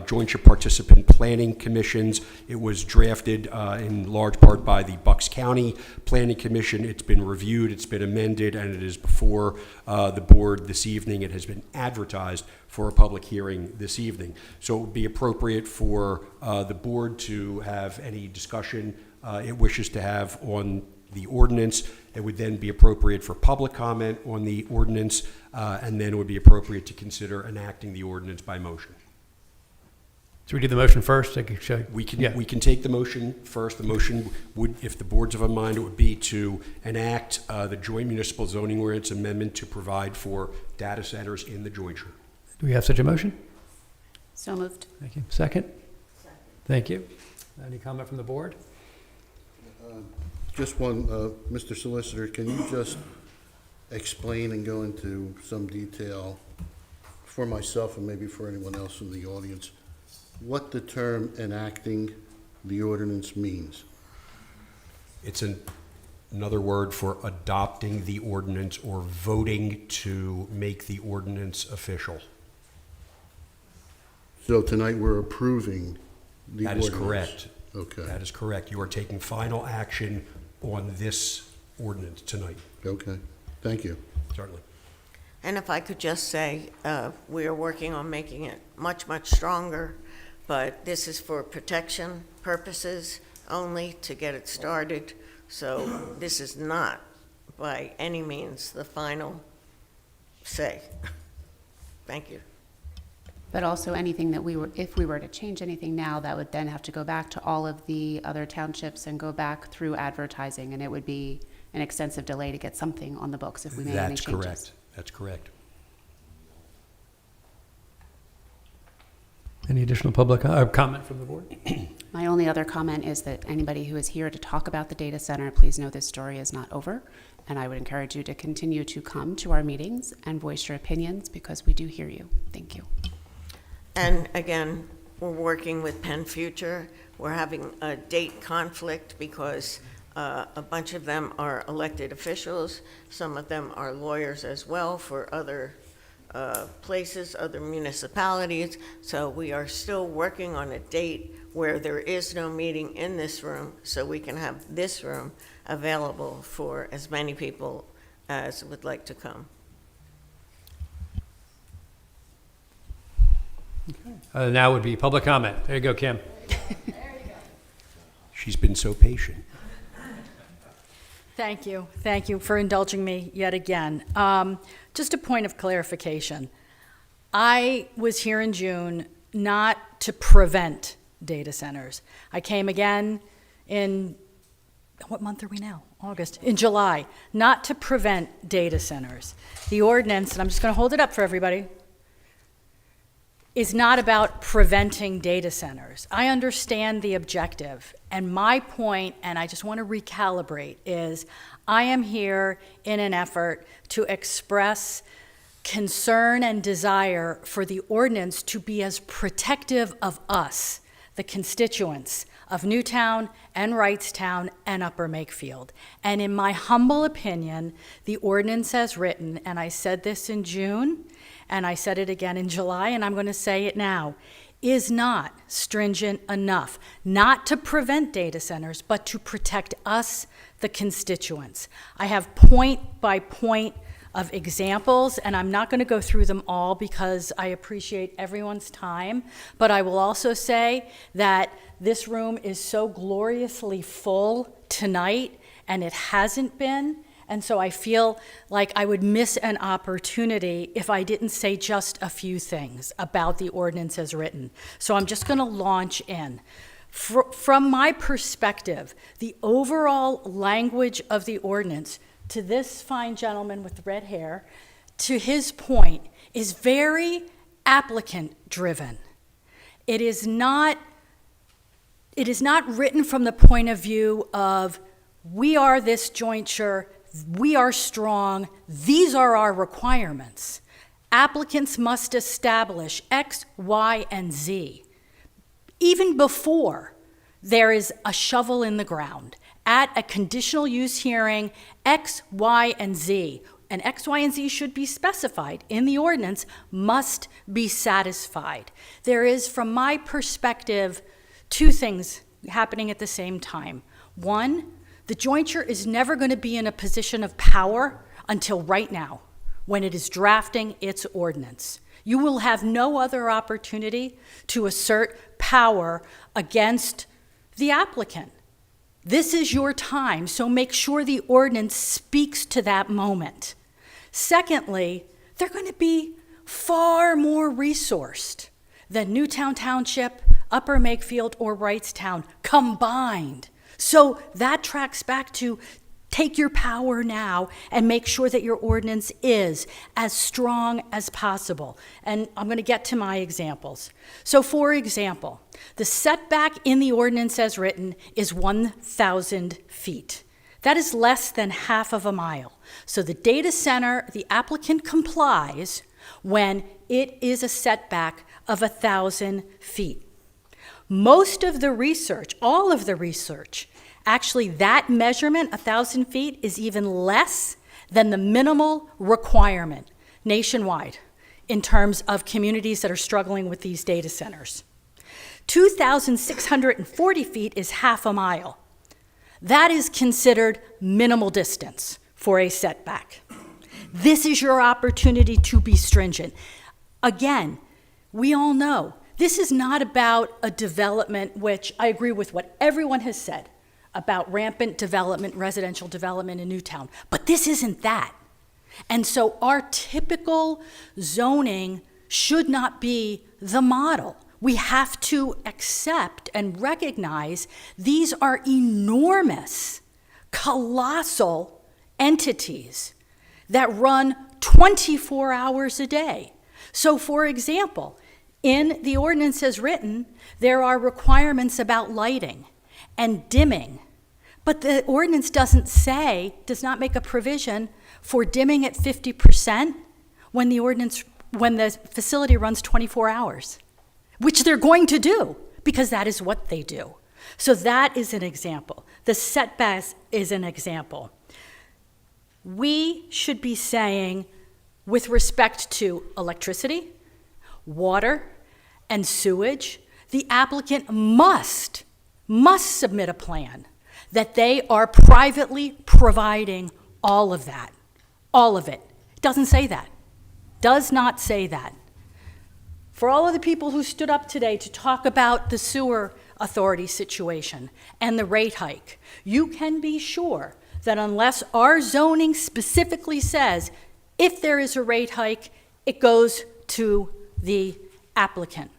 Jointure participant planning commissions. It was drafted in large part by the Bucks County Planning Commission. It's been reviewed, it's been amended, and it is before the board this evening. It has been advertised for a public hearing this evening. So it would be appropriate for the board to have any discussion it wishes to have on the ordinance. It would then be appropriate for public comment on the ordinance, and then it would be appropriate to consider enacting the ordinance by motion. Should we do the motion first? We can take the motion first. The motion would, if the board's of a mind, it would be to enact the joint municipal zoning ordinance amendment to provide for data centers in the jointure. Do we have such a motion? So moved. Thank you. Second? Thank you. Any comment from the board? Just one, Mr. Solicitor, can you just explain and go into some detail for myself and maybe for anyone else in the audience what the term enacting the ordinance means? It's another word for adopting the ordinance or voting to make the ordinance official. So tonight we're approving the That ordinance? is correct. Okay. That is correct. You are taking final action on this ordinance tonight. Okay. Thank you. Certainly. And if I could just say, we are working on making it much, much stronger, but this is for protection purposes only to get it started. So this is not by any means the final say. Thank you. But also anything that if we were to change anything now, that would then have to go back to all of the other townships and go back through advertising, and it would be an extensive delay to get something on the books if we made any That's changes. correct. That's correct. Any additional public comment from the board? My only other comment is that anybody who is here to talk about the data center, please know this story is not over. And I would encourage you to continue to come to our meetings and voice your opinions because we do hear you. Thank you. And again, we're working with Penn Future. We're having a date conflict because a bunch of them are elected officials. Some of them are lawyers as well for other places, other municipalities. So we are still working on a date where there is no meeting in this room, so we can have this room available for as many people as would like to come. Now would be public comment. There you go, Kim. She's been so patient. Thank you. Thank you for indulging me yet again. Just a point of clarification. I was here in June not to prevent data centers. I came again in, what month are we now? August, in July, not to prevent data centers. The ordinance, and I'm just going to hold it up for everybody, is not about preventing data centers. I understand the objective, and my point, and I just want to recalibrate, is I am here in an effort to express concern and desire for the ordinance to be as protective of us, the constituents of Newtown and Wrightstown and Upper Makefield. And in my humble opinion, the ordinance as written, and I said this in June, and I said it again in July, and I'm going to say it now, is not stringent enough, not to prevent data centers, but to protect us, the constituents. I have point by point of examples, and I'm not going to go through them all because I appreciate everyone's time, but I will also say that this room is so gloriously full tonight, and it hasn't been, and so I feel like I would miss an opportunity if I didn't say just a few things about the ordinance as written. So I'm just going to launch in. From my perspective, the overall language of the ordinance, to this fine gentleman with red hair, to his point, is very applicant-driven. It is not written from the point of view of, we are this jointure, we are strong, these are our requirements. Applicants must establish X, Y, and Z, even before there is a shovel in the ground. At a conditional use hearing, X, Y, and Z, and X, Y, and Z should be specified in the ordinance, must be satisfied. There is, from my perspective, two things happening at the same time. One, the jointure is never going to be in a position of power until right now, when it is drafting its ordinance. You will have no other opportunity to assert power against the applicant. This is your time, so make sure the ordinance speaks to that moment. Secondly, they're going to be far more resourced than Newtown Township, Upper Makefield, or Wrightstown combined. So that tracks back to take your power now and make sure that your ordinance is as strong as possible. And I'm going to get to my examples. So for example, the setback in the ordinance as written is 1,000 feet. That is less than half of a mile. So the data center, the applicant complies when it is a setback of 1,000 feet. Most of the research, all of the research, actually that measurement, 1,000 feet, is even less than the minimal requirement nationwide in terms of communities that are struggling with these data centers. 2,640 feet is half a mile. That is considered minimal distance for a setback. This is your opportunity to be stringent. Again, we all know this is not about a development, which I agree with what everyone has said about rampant development, residential development in Newtown, but this isn't that. And so our typical zoning should not be the model. We have to accept and recognize these are enormous, colossal entities that run 24 hours a day. So for example, in the ordinance as written, there are requirements about lighting and dimming, but the ordinance does not make a provision for dimming at 50% when the facility runs 24 hours, which they're going to do because that is what they do. So that is an example. The setback is an example. We should be saying, with respect to electricity, water, and sewage, the applicant must submit a plan that they are privately providing all of that, all of it. It doesn't say that, does not say that. For all of the people who stood up today to talk about the sewer authority situation and the rate hike, you can be sure that unless our zoning specifically says if there is a rate hike, it goes to the applicant.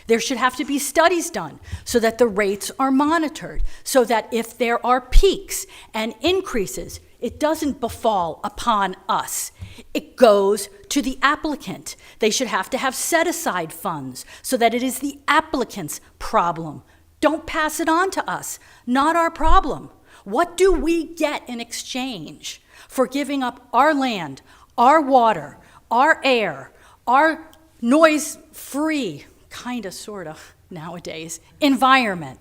There should have to be studies done so that the rates are monitored, so that if there are peaks and increases, it doesn't befall upon us. It goes to the applicant. They should have to have set-aside funds so that it is the applicant's problem. Don't pass it on to us. Not our problem. What do we get in exchange for giving up our land, our water, our air, our noise-free, kind of, sort of, nowadays, environment?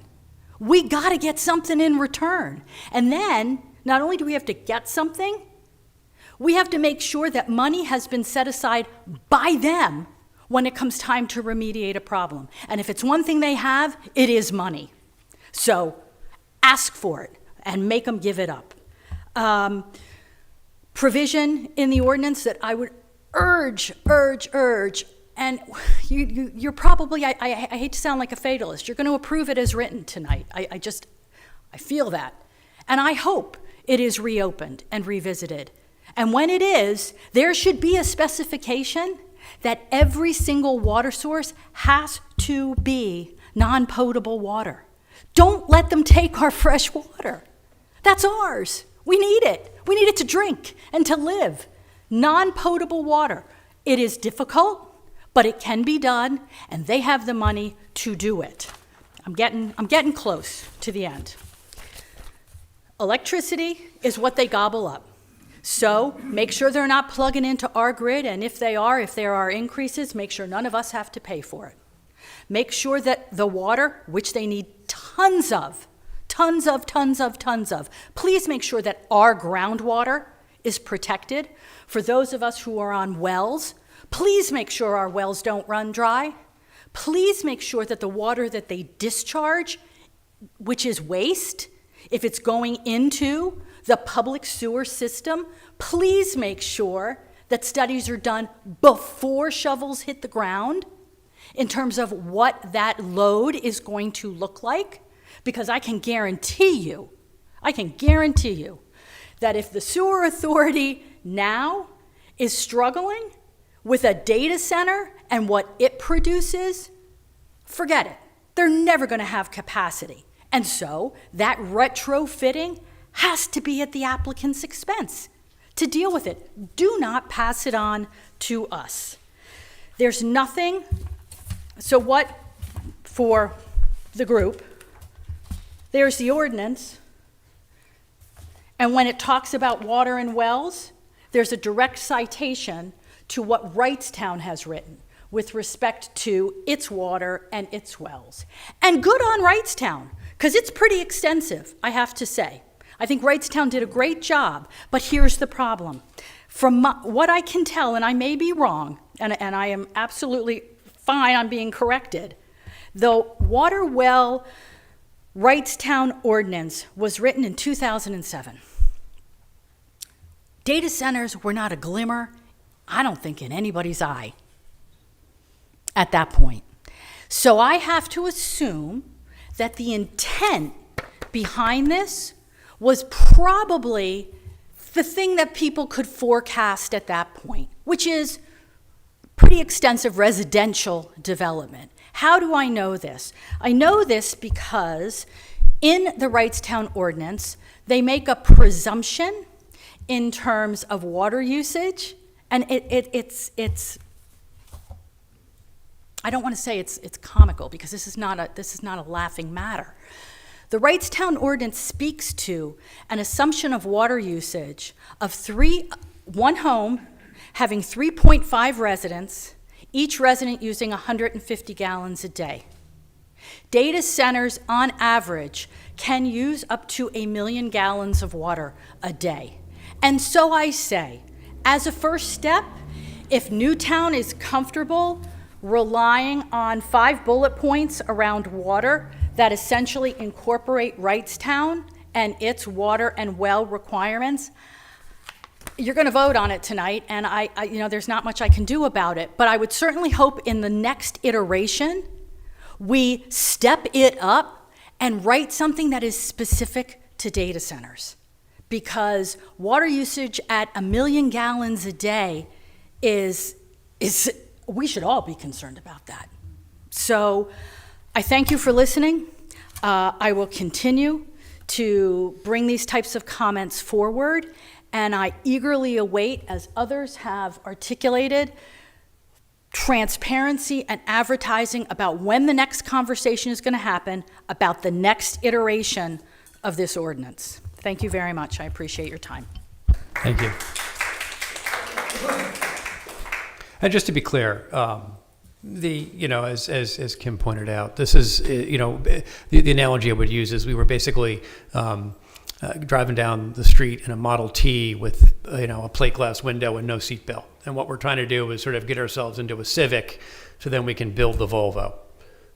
We got to get something in return. And then, not only do we have to get something, we have to make sure that money has been set aside by them when it comes time to remediate a problem. And if it's one thing they have, it is money. So ask for it and make them give it up. Provision in the ordinance that I would urge, and you're probably, I hate to sound like a fatalist, you're going to approve it as written tonight. I feel that. And I hope it is reopened and revisited. And when it is, there should be a specification that every single water source has to be non-potable water. Don't let them take our fresh water. That's ours. We need it. We need it to drink and to live. Non-potable water. It is difficult, but it can be done, and they have the money to do it. I'm getting close to the end. Electricity is what they gobble up. So make sure they're not plugging into our grid, and if there are increases, make sure none of us have to pay for it. Make sure that the water, which they need tons of, please make sure that our groundwater is protected. For those of us who are on wells, please make sure our wells don't run dry. Please make sure that the water that they discharge, which is waste, if it's going into the public sewer system, please make sure that studies are done before shovels hit the ground in terms of what that load is going to look like, because I can guarantee you that if the sewer authority now is struggling with a data center and what it produces, forget it. They're never going to have capacity. And so that retrofitting has to be at the applicant's expense to deal with it. Do not pass it on to us. There's nothing, so what for the group, there's the ordinance, and when it talks about water and wells, there's a direct citation to what Wrightstown has written with respect to its water and its wells. And good on Wrightstown, because it's pretty extensive, I have to say. I think Wrightstown did a great job, but here's the problem. From what I can tell, and I may be wrong, and I am absolutely fine on being corrected, the water well Wrightstown ordinance was written in 2007. Data centers were not a glimmer, I don't think, in anybody's eye at that point. So I have to assume that the intent behind this was probably the thing that people could forecast at that point, which is pretty extensive residential development. How do I know this? I know this because in the Wrightstown ordinance, they make a presumption in terms of water usage, and it's I don't want to say it's comical, because this is not a laughing matter. The Wrightstown ordinance speaks to an assumption of water usage of one home having 3.5 residents, each resident using 150 gallons a day. Data centers, on average, can use up to 1 million gallons of water a day. And so I say, as a first step, if Newtown is comfortable relying on 5 bullet points around water that essentially incorporate Wrightstown and its water and well requirements, you're going to vote on it tonight, and I there's not much I can do about it, but I would certainly hope in the next iteration we step it up and write something that is specific to data centers, because water usage at 1 million gallons a day is we should all be concerned about that. So I thank you for listening. I will continue to bring these types of comments forward, and I eagerly await, as others have articulated, transparency and advertising about when the next conversation is going to happen about the next iteration of this ordinance. Thank you very much. I appreciate your time. Thank you. And just to be clear, as Kim pointed out, this is, the analogy I would use is we were basically driving down the street in a Model T with, a plate glass window and no seatbelt. And what we're trying to do is sort of get ourselves into a Civic so then we can build the Volvo.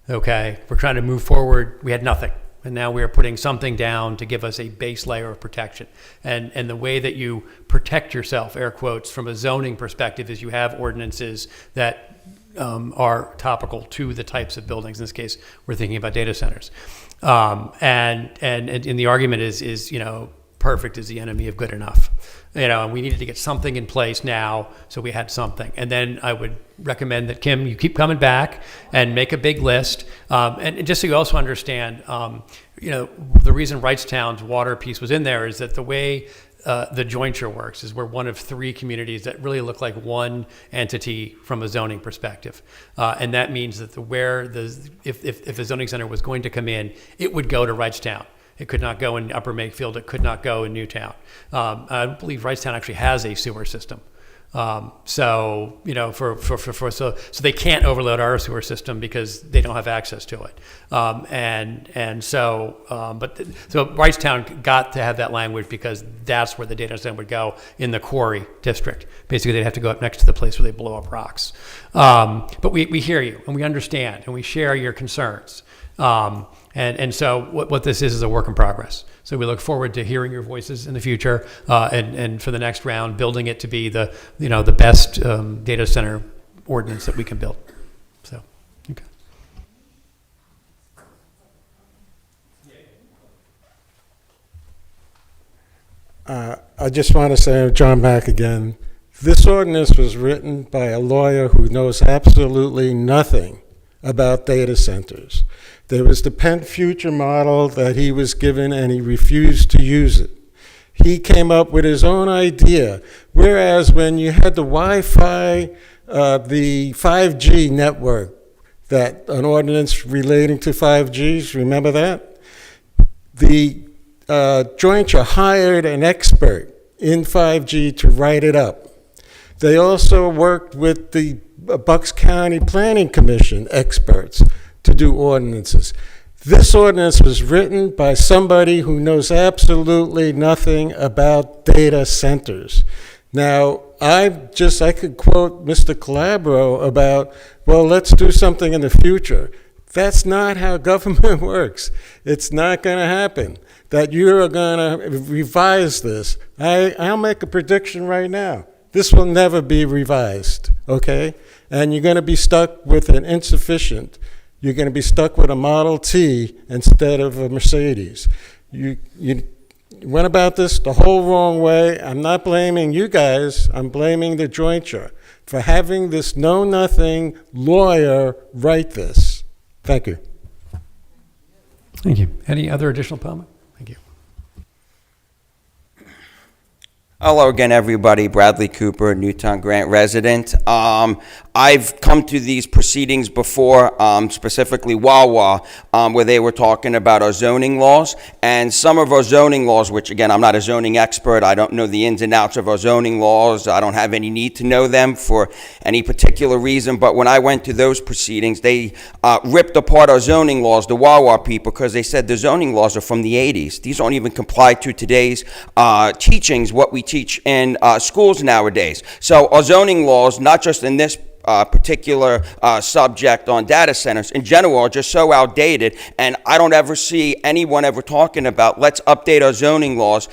Okay? We're trying to move forward. We had nothing. And now we are putting something down to give us a base layer of protection. And the way that you protect yourself, air quotes, from a zoning perspective is you have ordinances that are topical to the types of buildings. In this case, we're thinking about data centers. And the argument is perfect is the enemy of good enough. And we needed to get something in place now, so we had something. And then I would recommend that, Kim, you keep coming back and make a big list. And just so you also understand, the reason Wrightstown's water piece was in there is that the way the Jointure works is we're one of 3 communities that really look like one entity from a zoning perspective. And that means that if a zoning center was going to come in, it would go to Wrightstown. It could not go in Upper Makefield. It could not go in Newtown. I believe Wrightstown actually has a sewer system. So they can't overload our sewer system because they don't have access to it. So Wrightstown got to have that language because that's where the data center would go in the quarry district. Basically, they'd have to go up next to the place where they blow up rocks. But we hear you and we understand and we share your concerns. And so what this is a work in progress. So we look forward to hearing your voices in the future, and for the next round, building it to be the best data center ordinance that we can build. So, okay. I just want to say, John Mack again, this ordinance was written by a lawyer who knows absolutely nothing about data centers. There was the Penn Future model that he was given and he refused to use it. He came up with his own idea, whereas when you had the Wi-Fi, the 5G network, that an ordinance relating to 5Gs, remember that? The Jointure hired an expert in 5G to write it up. They also worked with the Bucks County Planning Commission experts to do ordinances. This ordinance was written by somebody who knows absolutely nothing about data centers. Now, I could quote Mr. Calabro about, well, let's do something in the future. That's not how government works. It's not going to happen. That you're going to revise this. I'll make a prediction right now. This will never be revised, okay? And you're going to be stuck with an insufficient. You're going to be stuck with a Model T instead of a Mercedes. You went about this the whole wrong way. I'm not blaming you guys. I'm blaming the Jointure for having this know-nothing lawyer write this. Thank you. Thank you. Any other additional comment? Thank you. Hello again, everybody. Bradley Cooper, Newtown Grant resident. I've come to these proceedings before, specifically Wawa, where they were talking about our zoning laws. And some of our zoning laws, which again, I'm not a zoning expert. I don't know the ins and outs of our zoning laws. I don't have any need to know them for any particular reason. But when I went to those proceedings, they ripped apart our zoning laws, the Wawa people, because they said the zoning laws are from the 80s. These don't even comply to today's teachings, what we teach in schools nowadays. So our zoning laws, not just in this particular subject on data centers in general, are just so outdated, and I don't ever see anyone ever talking about let's update our zoning laws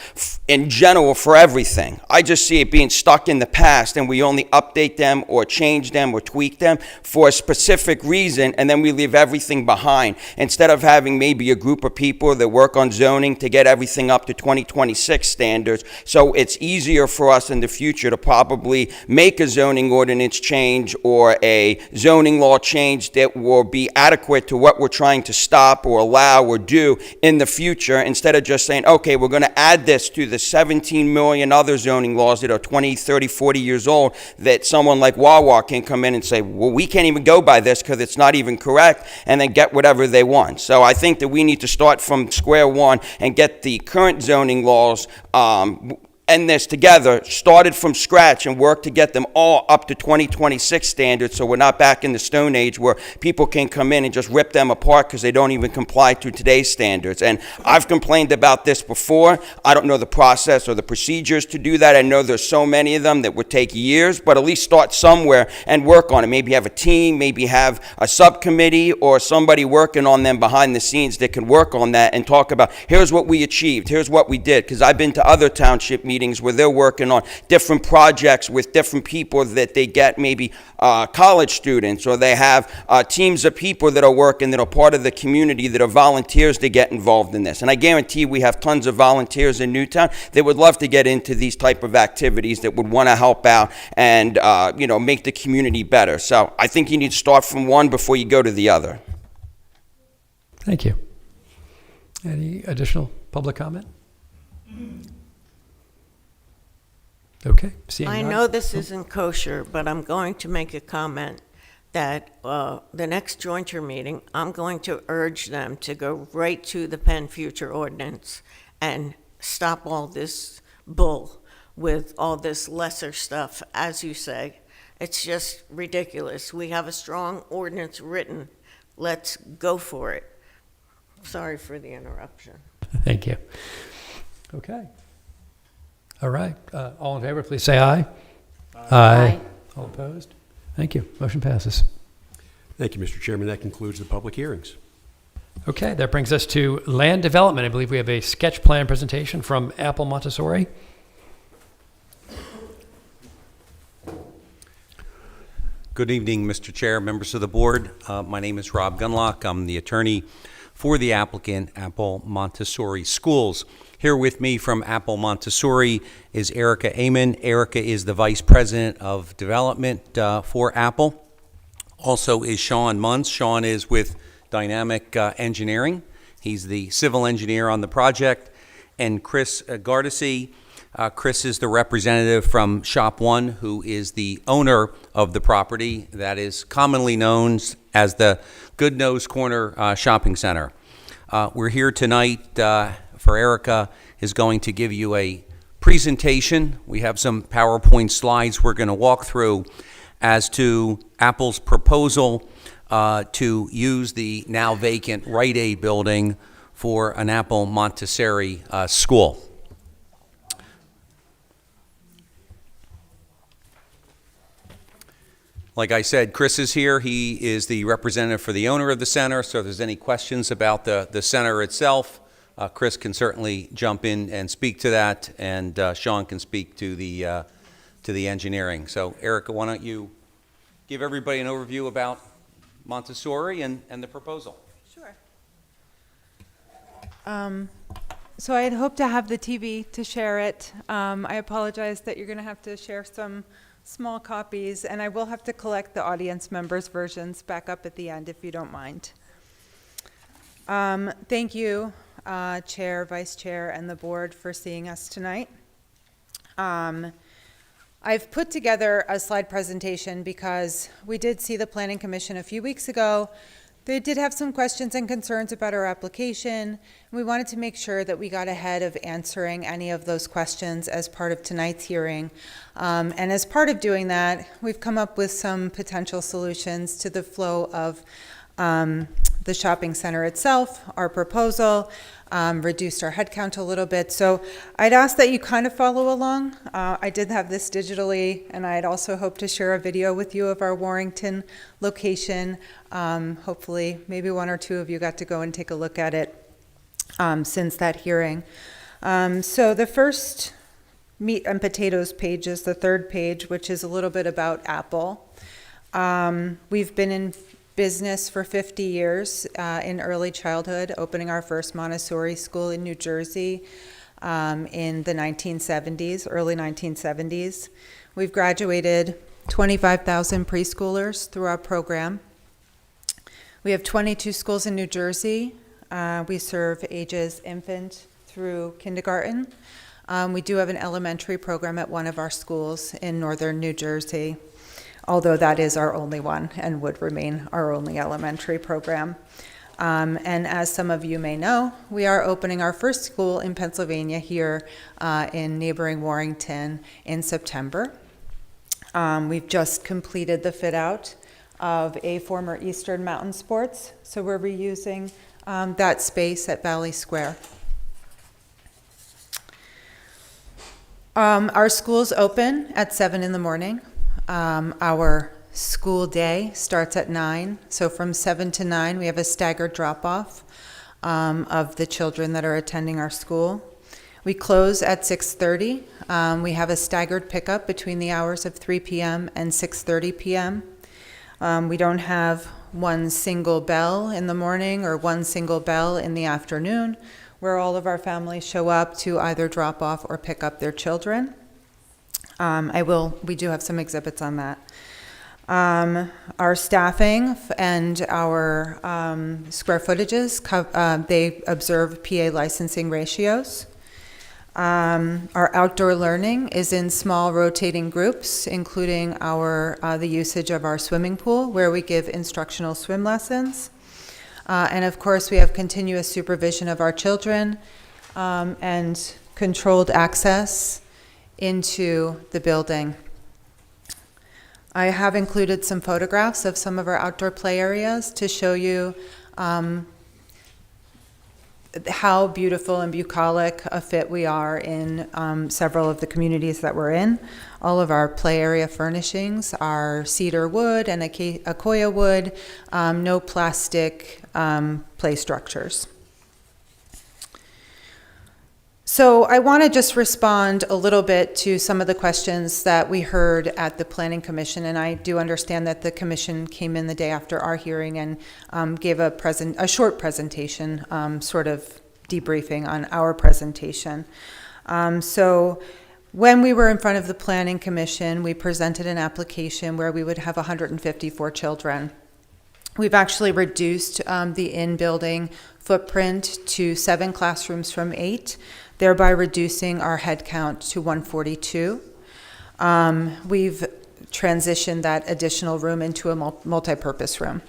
in general for everything. I just see it being stuck in the past, and we only update them or change them or tweak them for a specific reason, and then we leave everything behind. Instead of having maybe a group of people that work on zoning to get everything up to 2026 standards, so it's easier for us in the future to probably make a zoning ordinance change or a zoning law change that will be adequate to what we're trying to stop or allow or do in the future, instead of just saying, okay, we're going to add this to the 17 million other zoning laws that are 20, 30, 40 years old, that someone like Wawa can come in and say, well, we can't even go by this because it's not even correct, and then get whatever they want. So I think that we need to start from square one and get the current zoning laws and this together, started from scratch, and work to get them all up to 2026 standards, so we're not back in the Stone Age where people can come in and just rip them apart because they don't even comply to today's standards. And I've complained about this before. I don't know the process or the procedures to do that. I know there's so many of them that would take years, but at least start somewhere and work on it. Maybe have a team, maybe have a subcommittee or somebody working on them behind the scenes that can work on that and talk about, here's what we achieved, here's what we did. Because I've been to other township meetings where they're working on different projects with different people that they get, maybe college students, or they have teams of people that are working that are part of the community that are volunteers to get involved in this. And I guarantee we have tons of volunteers in Newtown that would love to get into these type of activities, that would want to help out and make the community better. So I think you need to start from one before you go to the other. Thank you. Any additional public comment? Okay. I know this isn't kosher, but I'm going to make a comment that the next Jointure meeting, I'm going to urge them to go right to the Penn Future Ordinance and stop all this bull with all this lesser stuff, as you say. It's just ridiculous. We have a strong ordinance written. Let's go for it. Sorry for the interruption. Thank you. Okay. All right. All in favor, please say aye. Aye. All opposed? Thank you. Motion passes. Thank you, Mr. Chairman. That concludes the public hearings. Okay, that brings us to land development. I believe we have a sketch plan presentation from Apple Montessori. Good evening, Mr. Chair, members of the board. My name is Rob Gunlock. I'm the attorney for the applicant, Apple Montessori Schools. Here with me from Apple Montessori is Erica Amon. Erica is the Vice President of Development for Apple. Also is Sean Munz. Sean is with Dynamic Engineering. He's the civil engineer on the project. And Chris Gardesi. Chris is the representative from Shop One, who is the owner of the property that is commonly known as the Good Nose Corner Shopping Center. We're here tonight for Erica is going to give you a presentation. We have some PowerPoint slides we're going to walk through as to Apple's proposal to use the now vacant Rite Aid building for an Apple Montessori school. Like I said, Chris is here. He is the representative for the owner of the center, so if there's any questions about the center itself, Chris can certainly jump in and speak to that, and Sean can speak to the engineering. So, Erica, why don't you give everybody an overview about Montessori and the proposal? Sure. So I had hoped to have the TV to share it. I apologize that you're going to have to share some small copies, and I will have to collect the audience members' versions back up at the end if you don't mind. Thank you, Chair, Vice Chair, and the board for seeing us tonight. I've put together a slide presentation because we did see the Planning Commission a few weeks ago. They did have some questions and concerns about our application, and we wanted to make sure that we got ahead of answering any of those questions as part of tonight's hearing. And as part of doing that, we've come up with some potential solutions to the flow of the shopping center itself, our proposal, reduced our headcount a little bit. So I'd ask that you kind of follow along. I did have this digitally, and I'd also hope to share a video with you of our Warrington location. Hopefully, maybe one or two of you got to go and take a look at it since that hearing. So the first meat and potatoes page is the third page, which is a little bit about Apple. We've been in business for 50 years in early childhood, opening our first Montessori school in New Jersey in the 1970s, early 1970s. We've graduated 25,000 preschoolers through our program. We have 22 schools in New Jersey. We serve ages infant through kindergarten. We do have an elementary program at one of our schools in northern New Jersey, although that is our only one and would remain our only elementary program. And as some of you may know, we are opening our first school in Pennsylvania here in neighboring Warrington in September. We've just completed the fit out of a former Eastern Mountain Sports, so we're reusing that space at Valley Square. Our schools open at 7 in the morning. Our school day starts at 9, so from 7 to 9 we have a staggered drop-off of the children that are attending our school. We close at 6:30. We have a staggered pickup between the hours of 3 p.m. and 6:30 p.m. We don't have one single bell in the morning or one single bell in the afternoon, where all of our families show up to either drop off or pick up their children. We do have some exhibits on that. Our staffing and our square footages, they observe PA licensing ratios. Our outdoor learning is in small rotating groups, including the usage of our swimming pool, where we give instructional swim lessons. And of course, we have continuous supervision of our children and controlled access into the building. I have included some photographs of some of our outdoor play areas to show you how beautiful and bucolic a fit we are in several of the communities that we're in. All of our play area furnishings are cedar wood and acacia wood, no plastic play structures. So I want to just respond a little bit to some of the questions that we heard at the Planning Commission, and I do understand that the Commission came in the day after our hearing and gave a short presentation, sort of debriefing on our presentation. So when we were in front of the Planning Commission, we presented an application where we would have 154 children. We've actually reduced the in-building footprint to 7 classrooms from 8, thereby reducing our head count to 142. We've transitioned that additional room into a multi-purpose room.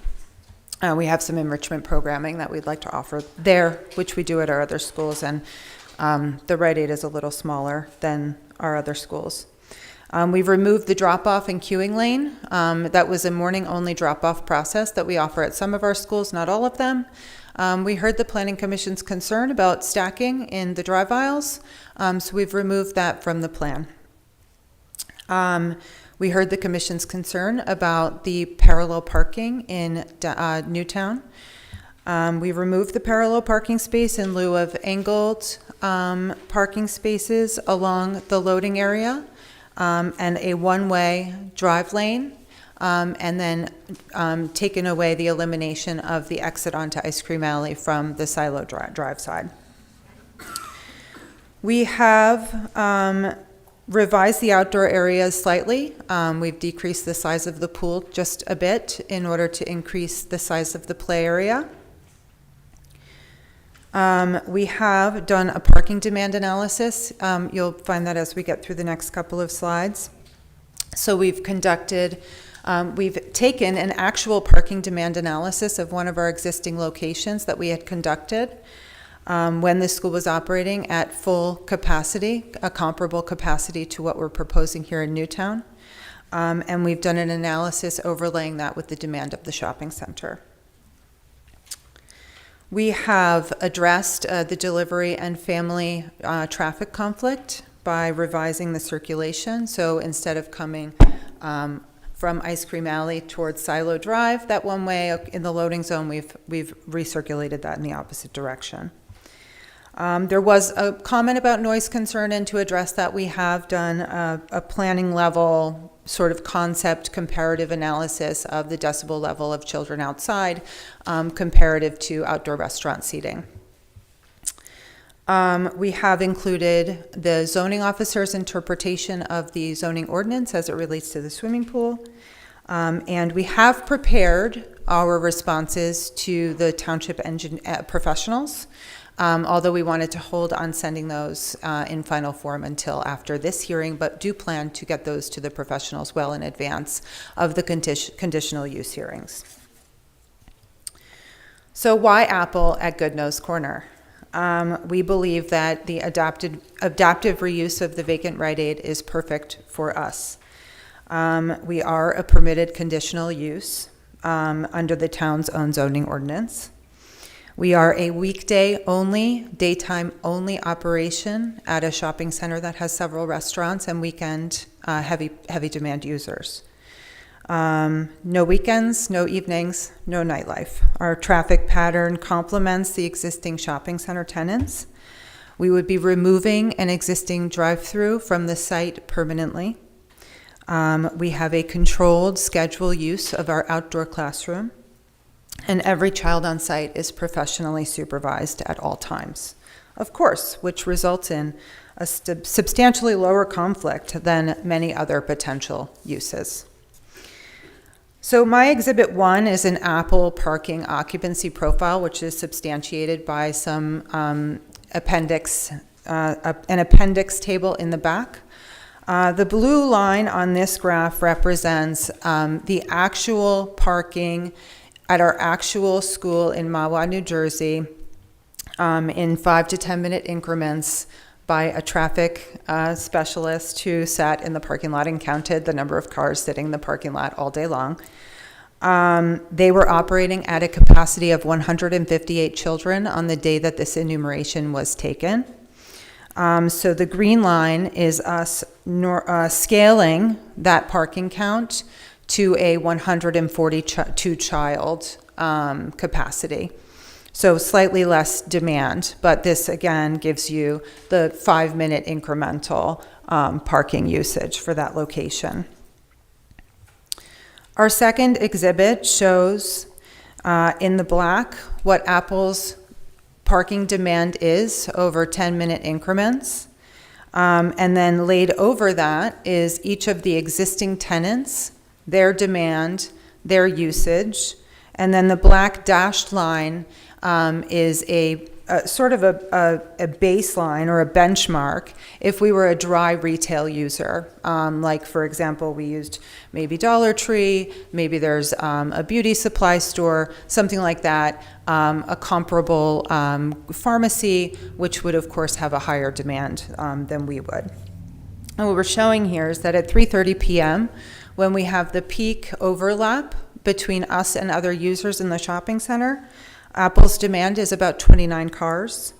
We have some enrichment programming that we'd like to offer there, which we do at our other schools, and the Rite Aid is a little smaller than our other schools. We've removed the drop-off and queuing lane. That was a morning-only drop-off process that we offer at some of our schools, not all of them. We heard the Planning Commission's concern about stacking in the drive aisles, so we've removed that from the plan. We heard the Commission's concern about the parallel parking in Newtown. We removed the parallel parking space in lieu of angled parking spaces along the loading area, and a one-way drive lane. And then taken away the elimination of the exit onto Ice Cream Alley from the Silo Drive side. We have revised the outdoor areas slightly. We've decreased the size of the pool just a bit in order to increase the size of the play area. We have done a parking demand analysis. You'll find that as we get through the next couple of slides. So we've taken an actual parking demand analysis of one of our existing locations that we had conducted when the school was operating at full capacity, a comparable capacity to what we're proposing here in Newtown. And we've done an analysis overlaying that with the demand of the shopping center. We have addressed the delivery and family traffic conflict by revising the circulation. So instead of coming from Ice Cream Alley towards Silo Drive, that one way in the loading zone, we've recirculated that in the opposite direction. There was a comment about noise concern, and to address that, we have done a planning level sort of concept comparative analysis of the decibel level of children outside comparative to outdoor restaurant seating. We have included the zoning officer's interpretation of the zoning ordinance as it relates to the swimming pool. And we have prepared our responses to the township professionals, although we wanted to hold on sending those in final form until after this hearing, but do plan to get those to the professionals well in advance of the conditional use hearings. So why Apple at Goodnose Corner? We believe that the adaptive reuse of the vacant Rite Aid is perfect for us. We are a permitted conditional use under the town's own zoning ordinance. We are a weekday only, daytime only operation at a shopping center that has several restaurants and weekend heavy demand users. No weekends, no evenings, no nightlife. Our traffic pattern complements the existing shopping center tenants. We would be removing an existing drive-through from the site permanently. We have a controlled schedule use of our outdoor classroom, and every child on site is professionally supervised at all times, of course, which results in a substantially lower conflict than many other potential uses. So my Exhibit 1 is an Apple parking occupancy profile, which is substantiated by some an appendix table in the back. The blue line on this graph represents the actual parking at our actual school in Mahwah, New Jersey, in 5 to 10 minute increments by a traffic specialist who sat in the parking lot and counted the number of cars sitting in the parking lot all day long. They were operating at a capacity of 158 children on the day that this enumeration was taken. So the green line is us scaling that parking count to a 142 child capacity. So slightly less demand, but this again gives you the 5 minute incremental parking usage for that location. Our second exhibit shows in the black what Apple's parking demand is over 10-minute increments. And then laid over that is each of the existing tenants, their demand, their usage. And then the black dashed line is a sort of a baseline or a benchmark if we were a dry retail user. Like, for example, we used maybe Dollar Tree, maybe there's a beauty supply store, something like that, a comparable pharmacy, which would, of course, have a higher demand than we would. And what we're showing here is that at 3:30 p.m., when we have the peak overlap between us and other users in the shopping center, Apple's demand is about 29 cars.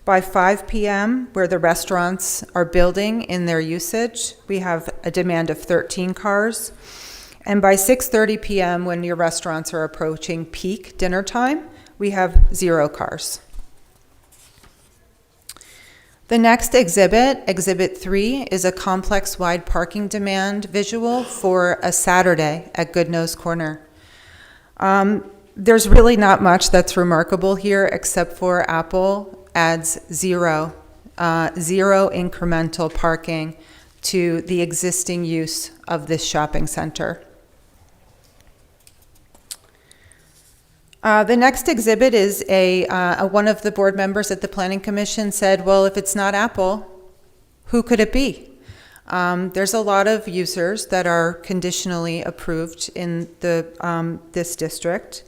By 5 p.m., where the restaurants are building in their usage, we have a demand of 13 cars. And by 6:30 p.m., when your restaurants are approaching peak dinner time, we have 0 cars. The next exhibit, Exhibit 3, is a complex-wide parking demand visual for a Saturday at Goodnose Corner. There's really not much that's remarkable here except for Apple adds zero incremental parking to the existing use of this shopping center. The next exhibit is one of the board members at the Planning Commission said, well, if it's not Apple, who could it be? There's a lot of users that are conditionally approved in this district.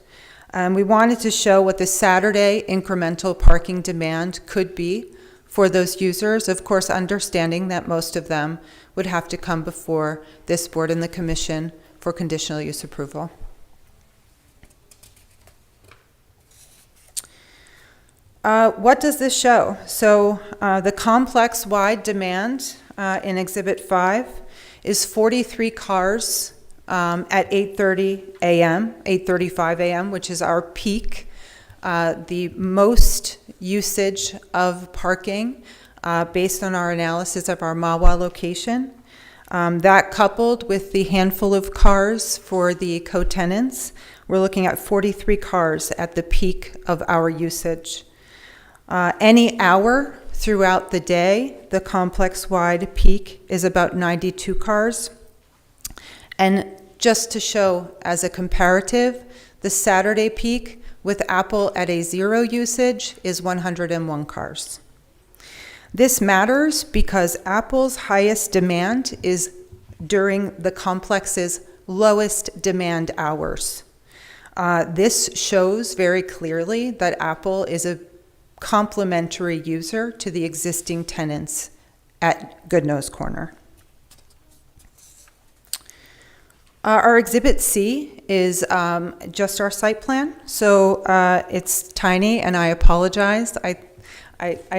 We wanted to show what the Saturday incremental parking demand could be for those users, of course, understanding that most of them would have to come before this board and the commission for conditional use approval. What does this show? So the complex-wide demand in Exhibit 5 is 43 cars at 8:30 a.m., 8:35 a.m., which is our peak, the most usage of parking based on our analysis of our Mahwah location. That coupled with the handful of cars for the co-tenants, we're looking at 43 cars at the peak of our usage. Any hour Throughout the day, the complex-wide peak is about 92 cars. And just to show as a comparative, the Saturday peak with Apple at a 0 usage is 101 cars. This matters because Apple's highest demand is during the complex's lowest demand hours. This shows very clearly that Apple is a complementary user to the existing tenants at Goodnose Corner. Our Exhibit C is just our site plan. So it's tiny, and I apologize.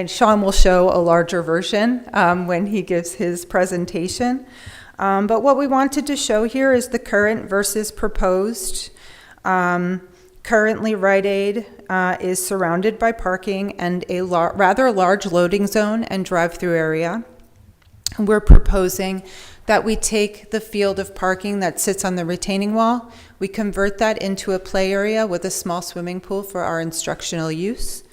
Sean will show a larger version when he gives his presentation. But what we wanted to show here is the current versus proposed. Currently, Rite Aid is surrounded by parking and a rather large loading zone and drive-through area. We're proposing that we take the field of parking that sits on the retaining wall, we convert that into a play area with a small swimming pool for our instructional use,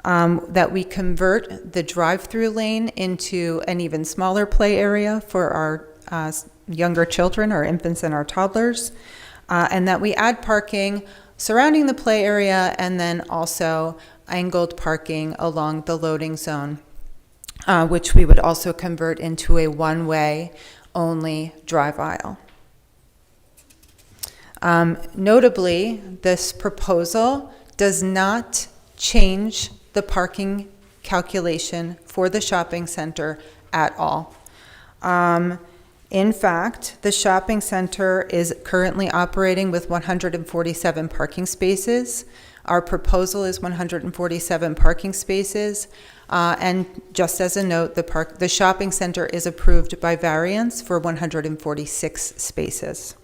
that we convert the drive-through lane into an even smaller play area for our younger children, our infants and our toddlers, and that we add parking surrounding the play area and then also angled parking along the loading zone, which we would also convert into a one-way only drive aisle. Notably, this proposal does not change the parking calculation for the shopping center at all. In fact, the shopping center is currently operating with 147 parking spaces. Our proposal is 147 parking spaces. And just as a note, the shopping center is approved by variance for 146 spaces.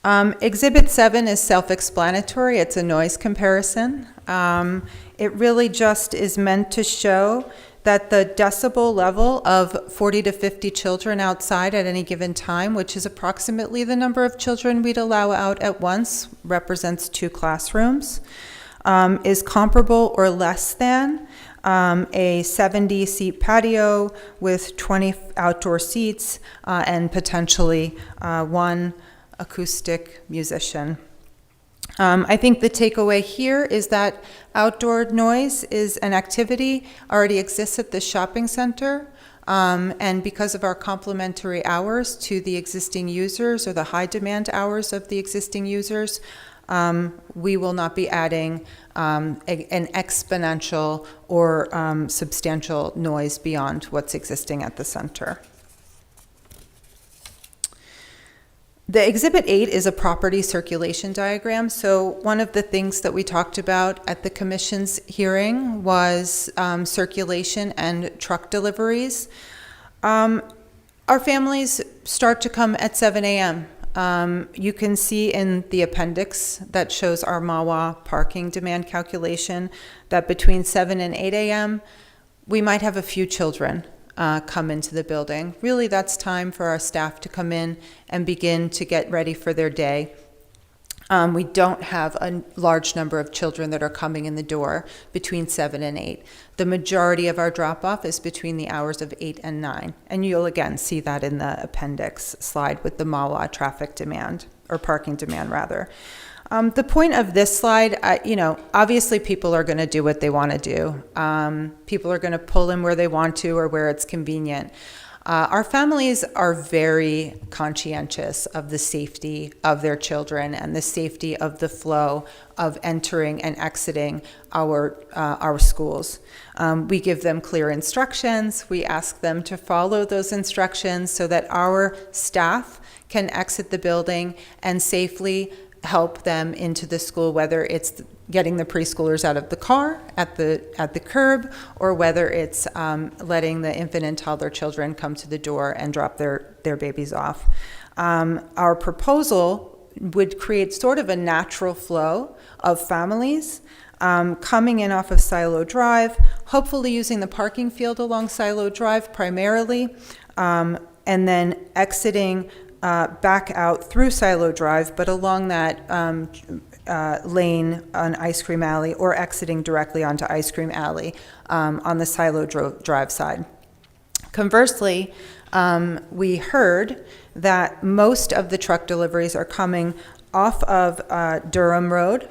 Exhibit 7 is self-explanatory. It's a noise comparison. It really just is meant to show that the decibel level of 40 to 50 children outside at any given time, which is approximately the number of children we'd allow out at once, represents 2 classrooms, is comparable or less than a 70-seat patio with 20 outdoor seats and potentially 1 acoustic musician. I think the takeaway here is that outdoor noise is an activity already exists at the shopping center, and because of our complementary hours to the existing users or the high demand hours of the existing users, we will not be adding an exponential or substantial noise beyond what's existing at the center. The Exhibit 8 is a property circulation diagram. So one of the things that we talked about at the Commission's hearing was circulation and truck deliveries. Our families start to come at 7 a.m. You can see in the appendix that shows our MAWA parking demand calculation that between 7 and 8 a.m., we might have a few children come into the building. Really, that's time for our staff to come in and begin to get ready for their day. We don't have a large number of children that are coming in the door between 7 and 8. The majority of our drop-off is between the hours of 8 and 9. And you'll again see that in the appendix slide with the MAWA traffic demand, or parking demand rather. The point of this slide, obviously people are going to do what they want to do. People are going to pull in where they want to or where it's convenient. Our families are very conscientious of the safety of their children and the safety of the flow of entering and exiting our schools. We give them clear instructions. We ask them to follow those instructions so that our staff can exit the building and safely help them into the school, whether it's getting the preschoolers out of the car at the curb, or whether it's letting the infant and toddler children come to the door and drop their babies off. Our proposal would create sort of a natural flow of families coming in off of Silo Drive, hopefully using the parking field along Silo Drive primarily, and then exiting back out through Silo Drive, but along that lane on Ice Cream Alley or exiting directly onto Ice Cream Alley on the Silo Drive side. Conversely, we heard that most of the truck deliveries are coming off of Durham Road,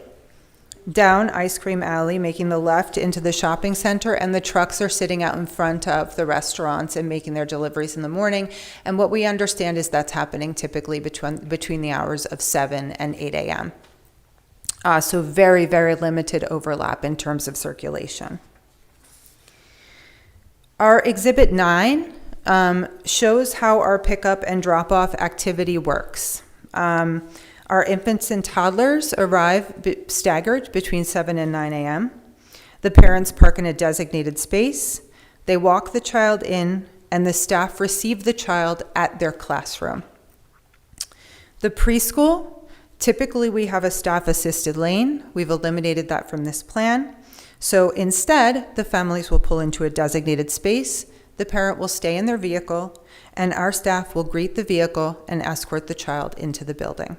down Ice Cream Alley, making the left into the shopping center, and the trucks are sitting out in front of the restaurants and making their deliveries in the morning. And what we understand is that's happening typically between the hours of 7 and 8 a.m. So very, very limited overlap in terms of circulation. Our Exhibit 9 shows how our pickup and drop-off activity works. Our infants and toddlers arrive staggered between 7 and 9 a.m. The parents park in a designated space. They walk the child in, and the staff receive the child at their classroom. The preschool, typically we have a staff-assisted lane. We've eliminated that from this plan. So instead, the families will pull into a designated space. The parent will stay in their vehicle, and our staff will greet the vehicle and escort the child into the building.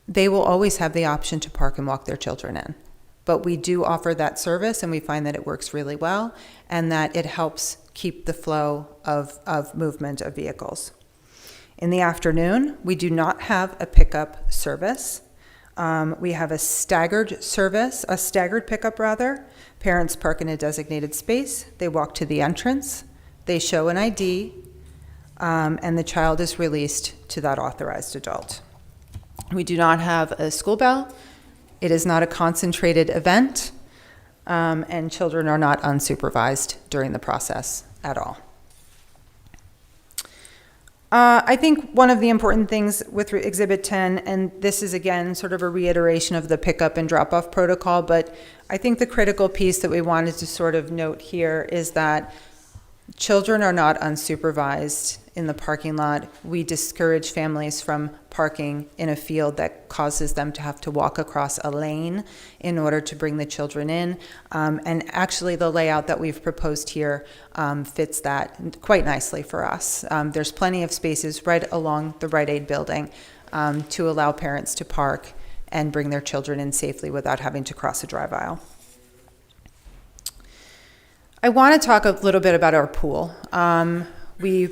They will always have the option to park and walk their children in. But we do offer that service, and we find that it works really well and that it helps keep the flow of movement of vehicles. In the afternoon, we do not have a pickup service. We have a staggered pickup rather. Parents park in a designated space. They walk to the entrance. They show an ID, and the child is released to that authorized adult. We do not have a school bell. It is not a concentrated event, and children are not unsupervised during the process at all. I think one of the important things with Exhibit 10, and this is again sort of a reiteration of the pickup and drop-off protocol, but I think the critical piece that we wanted to sort of note here is that children are not unsupervised in the parking lot. We discourage families from parking in a field that causes them to have to walk across a lane in order to bring the children in. And actually the layout that we've proposed here fits that quite nicely for us. There's plenty of spaces right along the Rite Aid building to allow parents to park and bring their children in safely without having to cross a drive aisle. I want to talk a little bit about our pool. We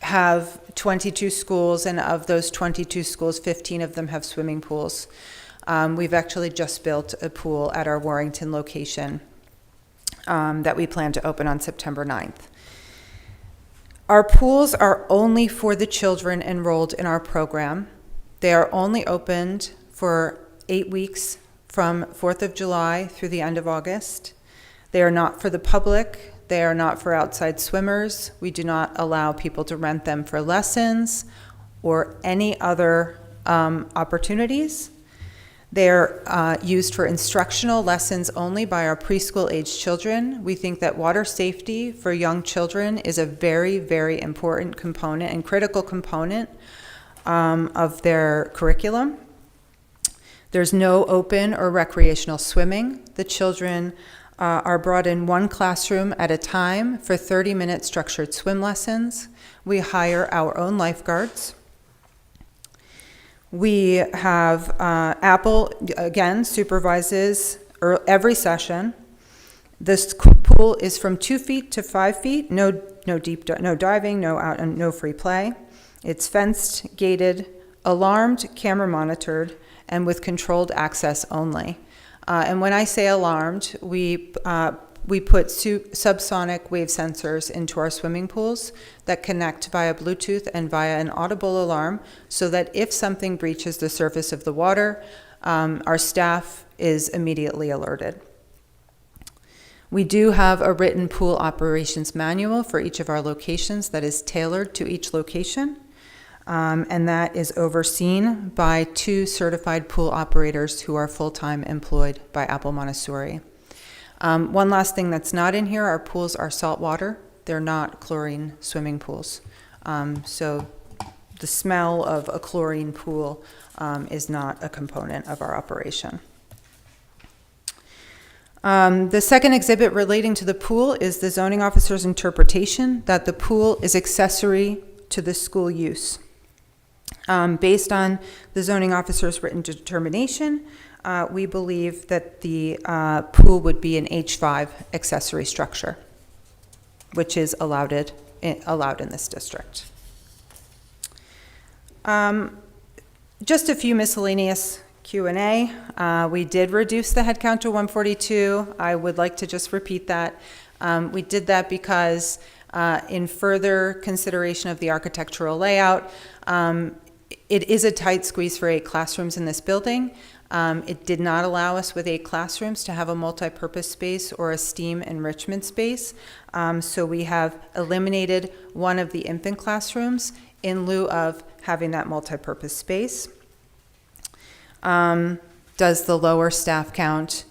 have 22 schools, and of those 22 schools, 15 of them have swimming pools. We've actually just built a pool at our Warrington location that we plan to open on September 9th. Our pools are only for the children enrolled in our program. They are only opened for 8 weeks from 4th of July through the end of August. They are not for the public. They are not for outside swimmers. We do not allow people to rent them for lessons or any other opportunities. They're used for instructional lessons only by our preschool-aged children. We think that water safety for young children is a very, very important component and critical component of their curriculum. There's no open or recreational swimming. The children are brought in one classroom at a time for 30-minute structured swim lessons. We hire our own lifeguards. We have Apple, again, supervises every session. This pool is from 2 feet to 5 feet, no diving, no free play. It's fenced, gated, alarmed, camera monitored, and with controlled access only. And when I say alarmed, we put subsonic wave sensors into our swimming pools that connect via Bluetooth and via an audible alarm so that if something breaches the surface of the water, our staff is immediately alerted. We do have a written pool operations manual for each of our locations that is tailored to each location. And that is overseen by 2 certified pool operators who are full-time employed by Apple Montessori. One last thing that's not in here, our pools are saltwater. They're not chlorine swimming pools. So the smell of a chlorine pool is not a component of our operation. The second exhibit relating to the pool is the zoning officer's interpretation that the pool is accessory to the school use. Based on the zoning officer's written determination, we believe that the pool would be an H5 accessory structure, which is allowed in this district. Just a few miscellaneous Q&A. We did reduce the head count to 142. I would like to just repeat that. We did that because in further consideration of the architectural layout, it is a tight squeeze for 8 classrooms in this building. It did not allow us with 8 classrooms to have a multi-purpose space or a STEAM enrichment space. So we have eliminated one of the infant classrooms in lieu of having that multi-purpose space. Does the lower staff count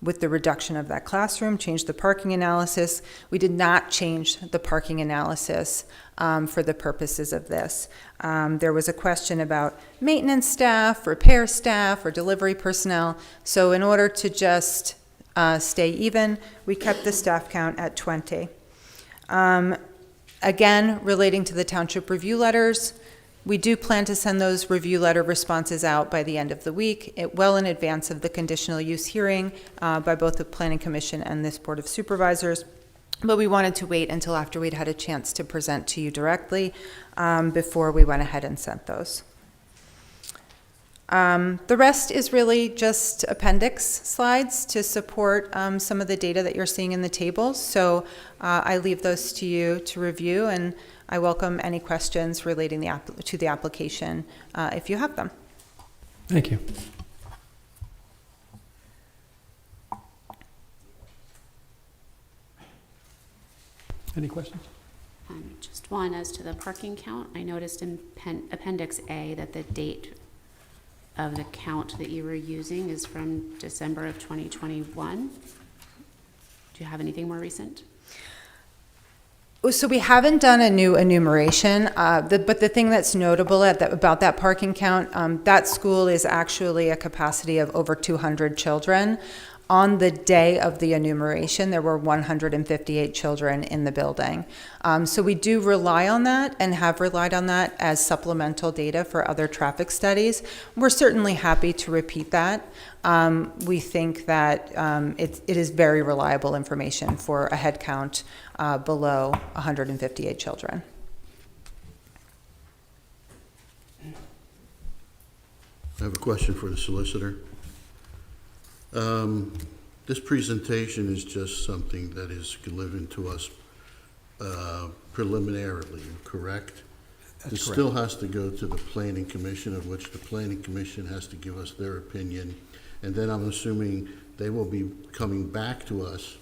with the reduction of that classroom change the parking analysis? We did not change the parking analysis for the purposes of this. There was a question about maintenance staff, repair staff, or delivery personnel. So in order to just stay even, we kept the staff count at 20. Again, relating to the township review letters, we do plan to send those review letter responses out by the end of the week, well in advance of the conditional use hearing by both the Planning Commission and this Board of Supervisors. But we wanted to wait until after we'd had a chance to present to you directly before we went ahead and sent those. The rest is really just appendix slides to support some of the data that you're seeing in the tables. So I leave those to you to review, and I welcome any questions relating to the application if you have them. Thank you. Any questions? Just one as to the parking count. I noticed in Appendix A that the date of the count that you were using is from December of 2021. Do you have anything more recent? So we haven't done a new enumeration, but the thing that's notable about that parking count, that school is actually a capacity of over 200 children. On the day of the enumeration, there were 158 children in the building. So we do rely on that and have relied on that as supplemental data for other traffic studies. We're certainly happy to repeat that. We think that it is very reliable information for a head count below 158 children. I have a question for the solicitor. This presentation is just something that is given to us preliminarily, correct? That's It correct. still has to go to the Planning Commission, of which the Planning Commission has to give us their opinion. And then I'm assuming they will be coming back to us,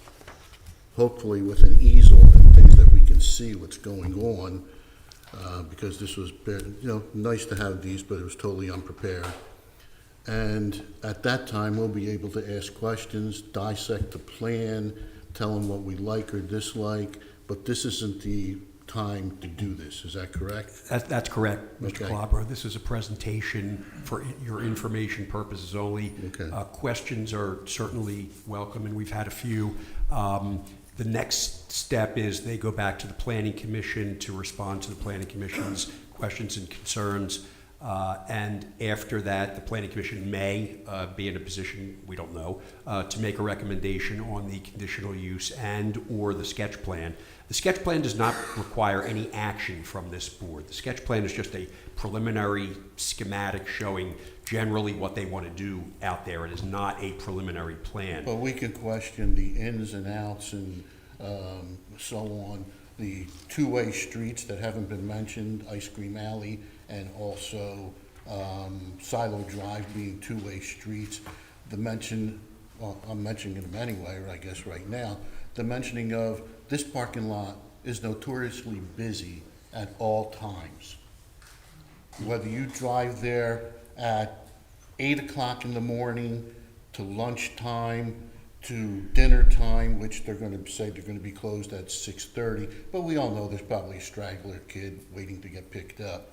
hopefully with an easel and things that we can see what's going on, because this was, nice to have these, but it was totally unprepared. And at that time, we'll be able to ask questions, dissect the plan, tell them what we like or dislike, but this isn't the time to do this. Is that correct? That's correct, Mr. Okay. Calabro. This is a presentation for your information purposes only. Okay. Questions are certainly welcome, and we've had a few. The next step is they go back to the Planning Commission to respond to the Planning Commission's questions and concerns. And after that, the Planning Commission may be in a position, we don't know, to make a recommendation on the conditional use and or the sketch plan. The sketch plan does not require any action from this board. The sketch plan is just a preliminary schematic showing generally what they want to do out there. It is not a preliminary plan. But we can question the ins and outs and so on, the two-way streets that haven't been mentioned, Ice Cream Alley, and also Silo Drive being two-way streets. The mention, well, I'm mentioning them anyway, I guess right now, the mentioning of this parking lot is notoriously busy at all times. Whether you drive there at 8 o'clock in the morning to lunchtime to dinner time, which they're going to say they're going to be closed at 6:30, but we all know there's probably a straggler kid waiting to get picked up.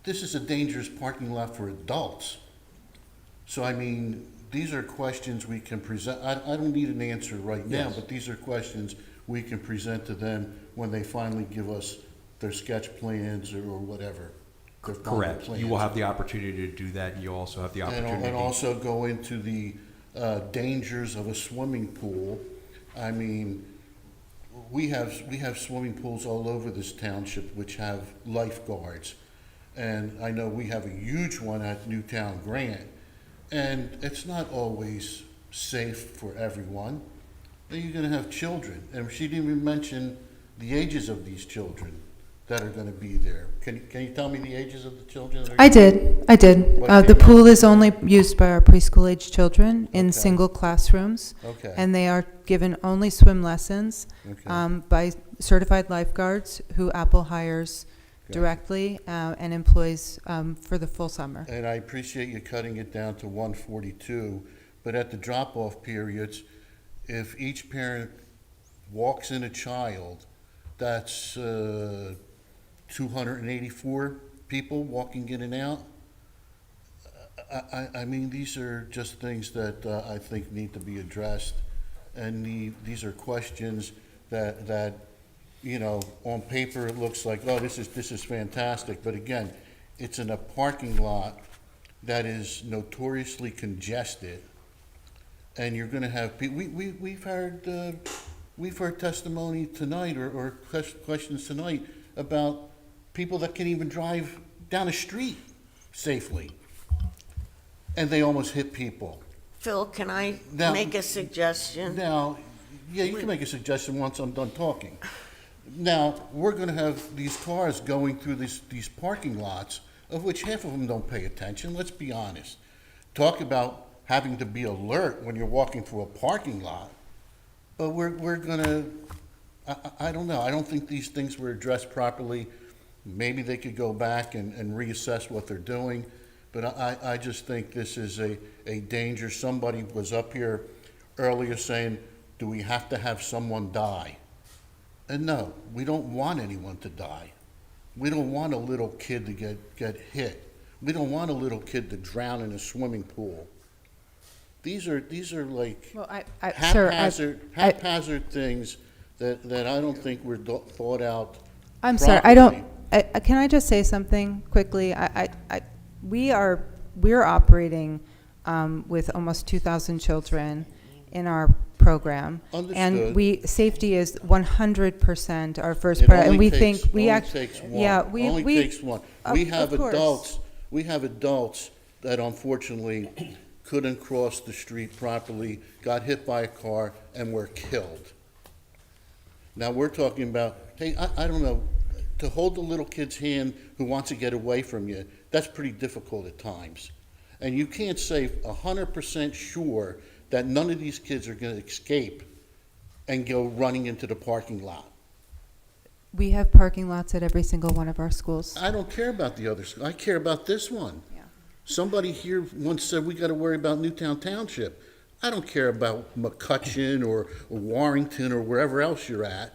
This is a dangerous parking lot for adults. So, I mean, these are questions we can present. I don't need an answer right now, Yes. but these are questions we can present to them when they finally give us their sketch plans or whatever. their final Correct. plans. You will have the opportunity to do that, and you also have the opportunity. And also go into the dangers of a swimming pool. I mean, we have swimming pools all over this township which have lifeguards. And I know we have a huge one at Newtown Grant. And it's not always safe for everyone. Then you're gonna have children. And she didn't even mention the ages of these children that are gonna be there. Can you tell me the ages of the children? that are I gonna be- did, I did. What The they- pool is only used by our preschool-age children in Okay. single classrooms. Okay. And they are given only swim lessons Okay. by certified lifeguards who Apple hires directly and employs for the full summer. And I appreciate you cutting it down to 142, but at the drop-off periods, if each parent walks in a child, that's 284 people walking in and out. I mean, these are just things that I think need to be addressed, and these are questions that you know, on paper it looks like, oh, this is fantastic, but again, it's in a parking lot that is notoriously congested, and you're going to have people. We've heard testimony tonight or questions tonight about people that can't even drive down a street safely, and they almost hit people. Phil, can I Now- make a suggestion? Now, yeah, you can make a suggestion once I'm done talking. Now, we're going to have these cars going through these parking lots, of which half of them don't pay attention. Let's be honest. Talk about having to be alert when you're walking through a parking lot. But we're going to, I don't know. I don't think these things were addressed properly. Maybe they could go back and reassess what they're doing. But I just think this is a danger. Somebody was up here earlier saying, do we have to have someone die? And no, we don't want anyone to die. We don't want a little kid to get hit. We don't want a little kid to drown in a swimming pool. These are like Well, haphazard things that I don't think were thought out. I'm sorry, I don't, can I just say something quickly? We're operating with almost 2,000 children in our program. Understood. And safety is 100% our first It priority. And only we think, takes- we only actually, takes one. yeah, Only we. takes one. We have of course. adults that unfortunately couldn't cross the street properly, got hit by a car, and were killed. Now, we're talking about, hey, I don't know, to hold the little kid's hand who wants to get away from you, that's pretty difficult at times. And you can't say 100% sure that none of these kids are going to escape and go running into the parking lot. We have parking lots at every single one of our schools. I don't care about the others. I care about this one. Yeah. Somebody here once said we got to worry about Newtown Township. I don't care about McCutcheon or Warrington or wherever else you're at.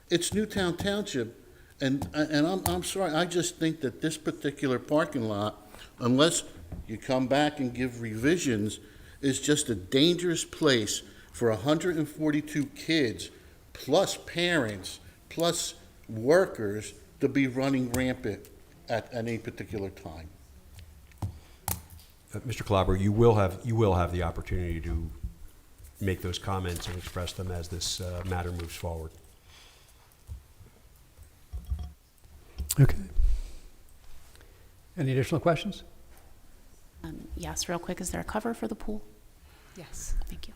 It's Newtown Township, and I'm sorry. I just think that this particular parking lot, unless you come back and give revisions, is just a dangerous place for 142 kids, plus parents, plus workers to be running rampant at any particular time. Mr. Calabro, you will have the opportunity to make those comments and express them as this matter moves forward. Okay. Any additional questions? Yes, real quick, is there a cover for the pool? Yes. Thank you.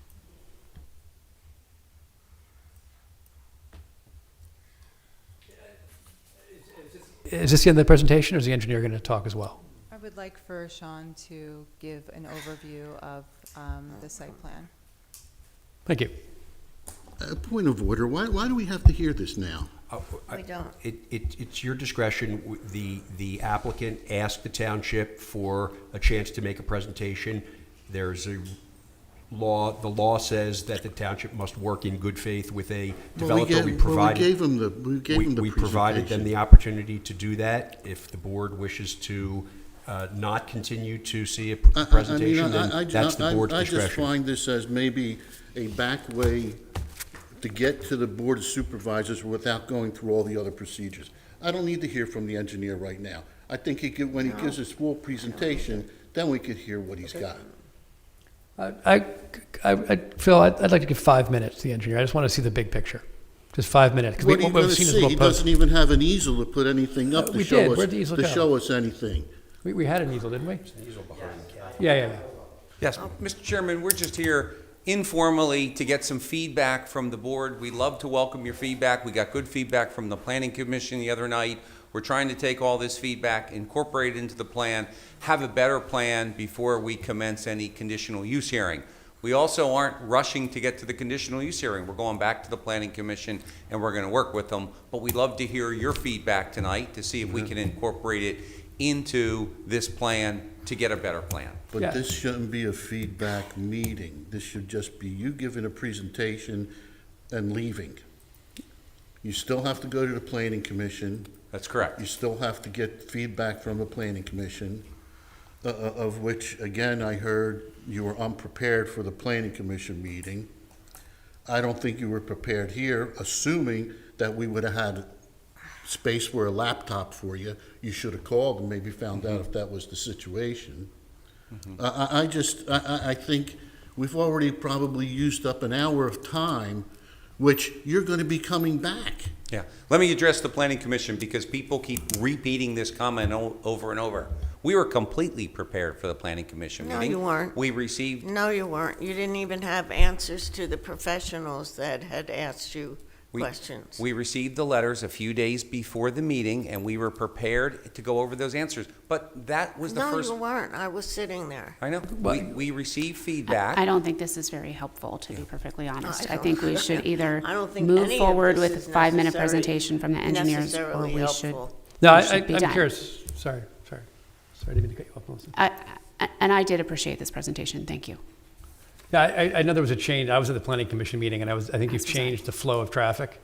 Is this the end of the presentation, or is the engineer going to talk as well? I would like for Sean to give an overview of the site plan. Thank you. A point of order, why do we have to hear this now? We don't. It's your discretion. The applicant asked the township for a chance to make a presentation. There's a law, the law says that the township must work in good faith with a developer. We gave them the we provided them presentation. the opportunity to do that. If the board wishes to not continue to see a presentation, then that's the board's I discretion. just find this as maybe a back way to get to the Board of Supervisors without going through all the other procedures. I don't need to hear from the engineer right now. I think when he gives his full presentation, then we could hear what he's got. Phil, I'd like to give 5 minutes to the engineer. I just want to see the big picture. Just 5 minutes. 'Cause What are you what going to we've seen is see? what He post- doesn't even have an easel to put anything up We did. Where'd the easel to go? show us anything. We had an easel, didn't we? Yeah. Yes, Mr. Chairman, we're just here informally to get some feedback from the board. We love to welcome your feedback. We got good feedback from the Planning Commission the other night. We're trying to take all this feedback, incorporate it into the plan, have a better plan before we commence any conditional use hearing. We also aren't rushing to get to the conditional use hearing. We're going back to the Planning Commission and we're going to work with them. But we'd love to hear your feedback tonight to see if we can incorporate it into this plan to get a better plan. But this shouldn't be a feedback meeting. This should just be you giving a presentation and leaving. You still have to go to the Planning Commission. That's correct. You still have to get feedback from the Planning Commission, of which, again, I heard you were unprepared for the Planning Commission meeting. I don't think you were prepared here, assuming that we would have had space for a laptop for you. You should have called and maybe found out if that was the situation. I think we've already probably used up an hour of time, which you're going to be coming back. Yeah. Let me address the Planning Commission because people keep repeating this comment over and over. We were completely prepared for the Planning Commission No, meeting. you weren't. We received... No, you weren't. You didn't even have answers to the professionals that had asked you questions. We received the letters a few days before the meeting, and we were prepared to go over those answers. But that was the first... No, you weren't. I was sitting there. I know. We received feedback. I don't think this is very helpful, to be perfectly honest. I I think we should either I don't think move any of forward this with is a 5-minute necessary- presentation from the engineers, or necessarily we should helpful. No, we should be I'm done. curious. Sorry, I didn't mean to cut you off, Melissa. And I did appreciate this presentation. Thank you. Yeah, I know there was a change. I was at the Planning Commission meeting, and I think you've changed the flow of traffic.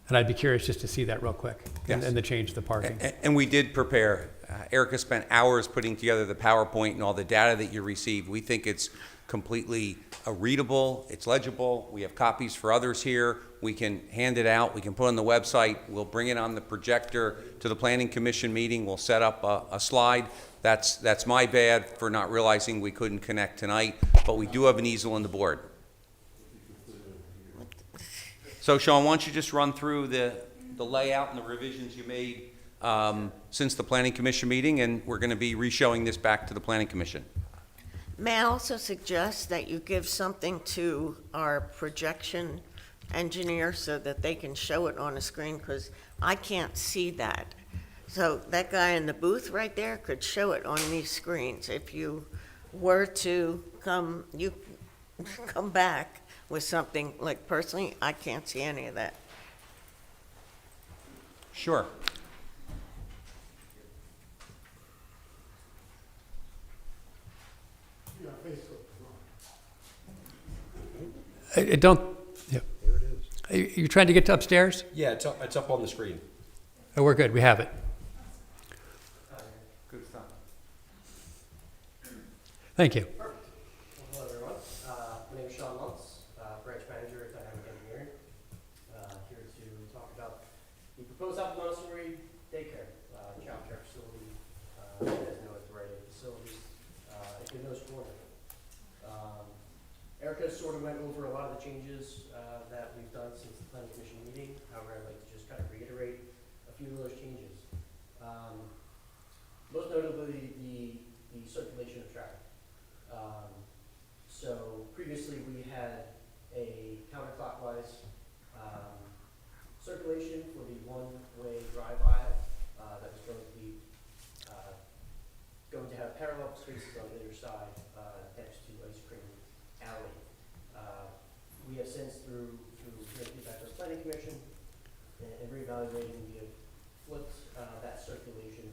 And I'd be curious just to see that real quick, Yes. and the change to the parking. And we did prepare. Erica spent hours putting together the PowerPoint and all the data that you received. We think it's completely readable, it's legible. We have copies for others here. We can hand it out. We can put it on the website. We'll bring it on the projector to the Planning Commission meeting. We'll set up a slide. That's my bad for not realizing we couldn't connect tonight, but we do have an easel on the board. So, Sean, why don't you just run through the layout and the revisions you made since the Planning Commission meeting, and we're going to be re-showing this back to the Planning Commission. May I also suggest that you give something to our projection engineer so that they can show it on the screen, because I can't see that. So that guy in the booth right there could show it on these screens. If you were to come back with something, like personally, I can't see any of that. Sure. I don't, yeah. Are you trying to get to upstairs? Yeah, it's up on the screen. Oh, we're good, we have it. Good stuff. Thank you. Hello, everyone. My name is Sean Lutz, branch manager at Dynamic Engineering. Here to talk about the proposed Montessori daycare, child care facility, as known as the Rite Aid facilities, in those corners. Erica sort of went over a lot of the changes that we've done since the Planning Commission meeting. However, I'd like to just kind of reiterate a few of those changes. Most notably, the circulation of traffic. So previously we had a counterclockwise circulation for the one-way drive aisle that was going to have parallel spaces on either side next to Ice Cream Alley. We have since, through feedback from the Planning Commission and reevaluating, we have flipped that circulation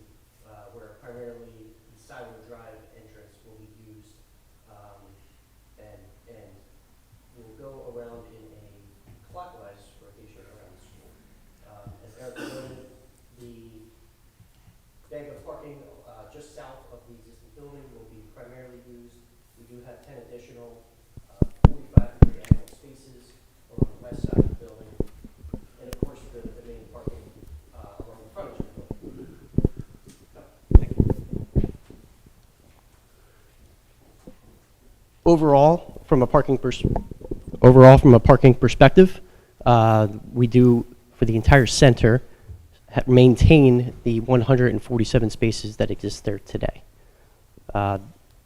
where primarily the Siler Drive entrance will be used, and we'll go around in a clockwise rotation around the school. As Eric noted, the bank of parking just south of the existing building will be primarily used. We do have 10 additional 45-degree angle spaces along the west side of the building, and of course the main parking along the front of the building. overall, from a parking perspective, we do, for the entire center, maintain the 147 spaces that exist there today.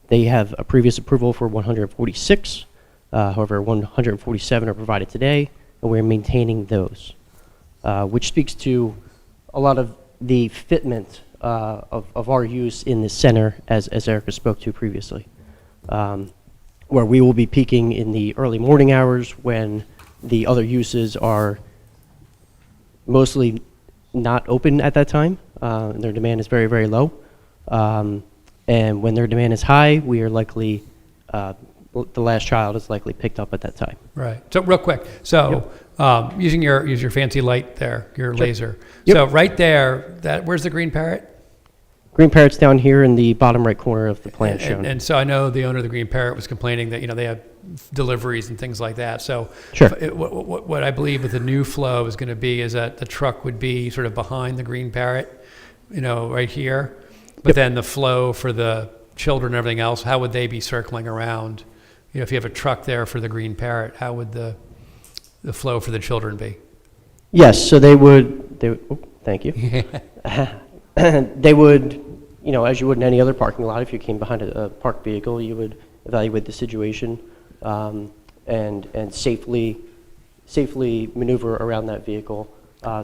They have a previous approval for 146. However, 147 are provided today, and we're maintaining those, which speaks to a lot of the fitment of our use in the center, as Erica spoke to previously, where we will be peaking in the early morning hours when the other uses are mostly not open at that time. And their demand is very, very low. And when their demand is high, we are likely, the last child is likely picked up at that time. Right. So real quick, so using your fancy light there, your Sure. laser. Yep. So right there, where's the green parrot? Green parrot's down here in the bottom right corner of the plan shown. And so I know the owner of the green parrot was complaining that, they have deliveries and things like that. So Sure. What I believe with the new flow is going to be is that the truck would be sort of behind the green parrot, right here. But then the flow for the children and everything else, how would they be circling around? If you have a truck there for the green parrot, how would the flow for the children be? Yes, so they would, thank you. They would, as you would in any other parking lot, if you came behind a parked vehicle, you would evaluate the situation and safely maneuver around that vehicle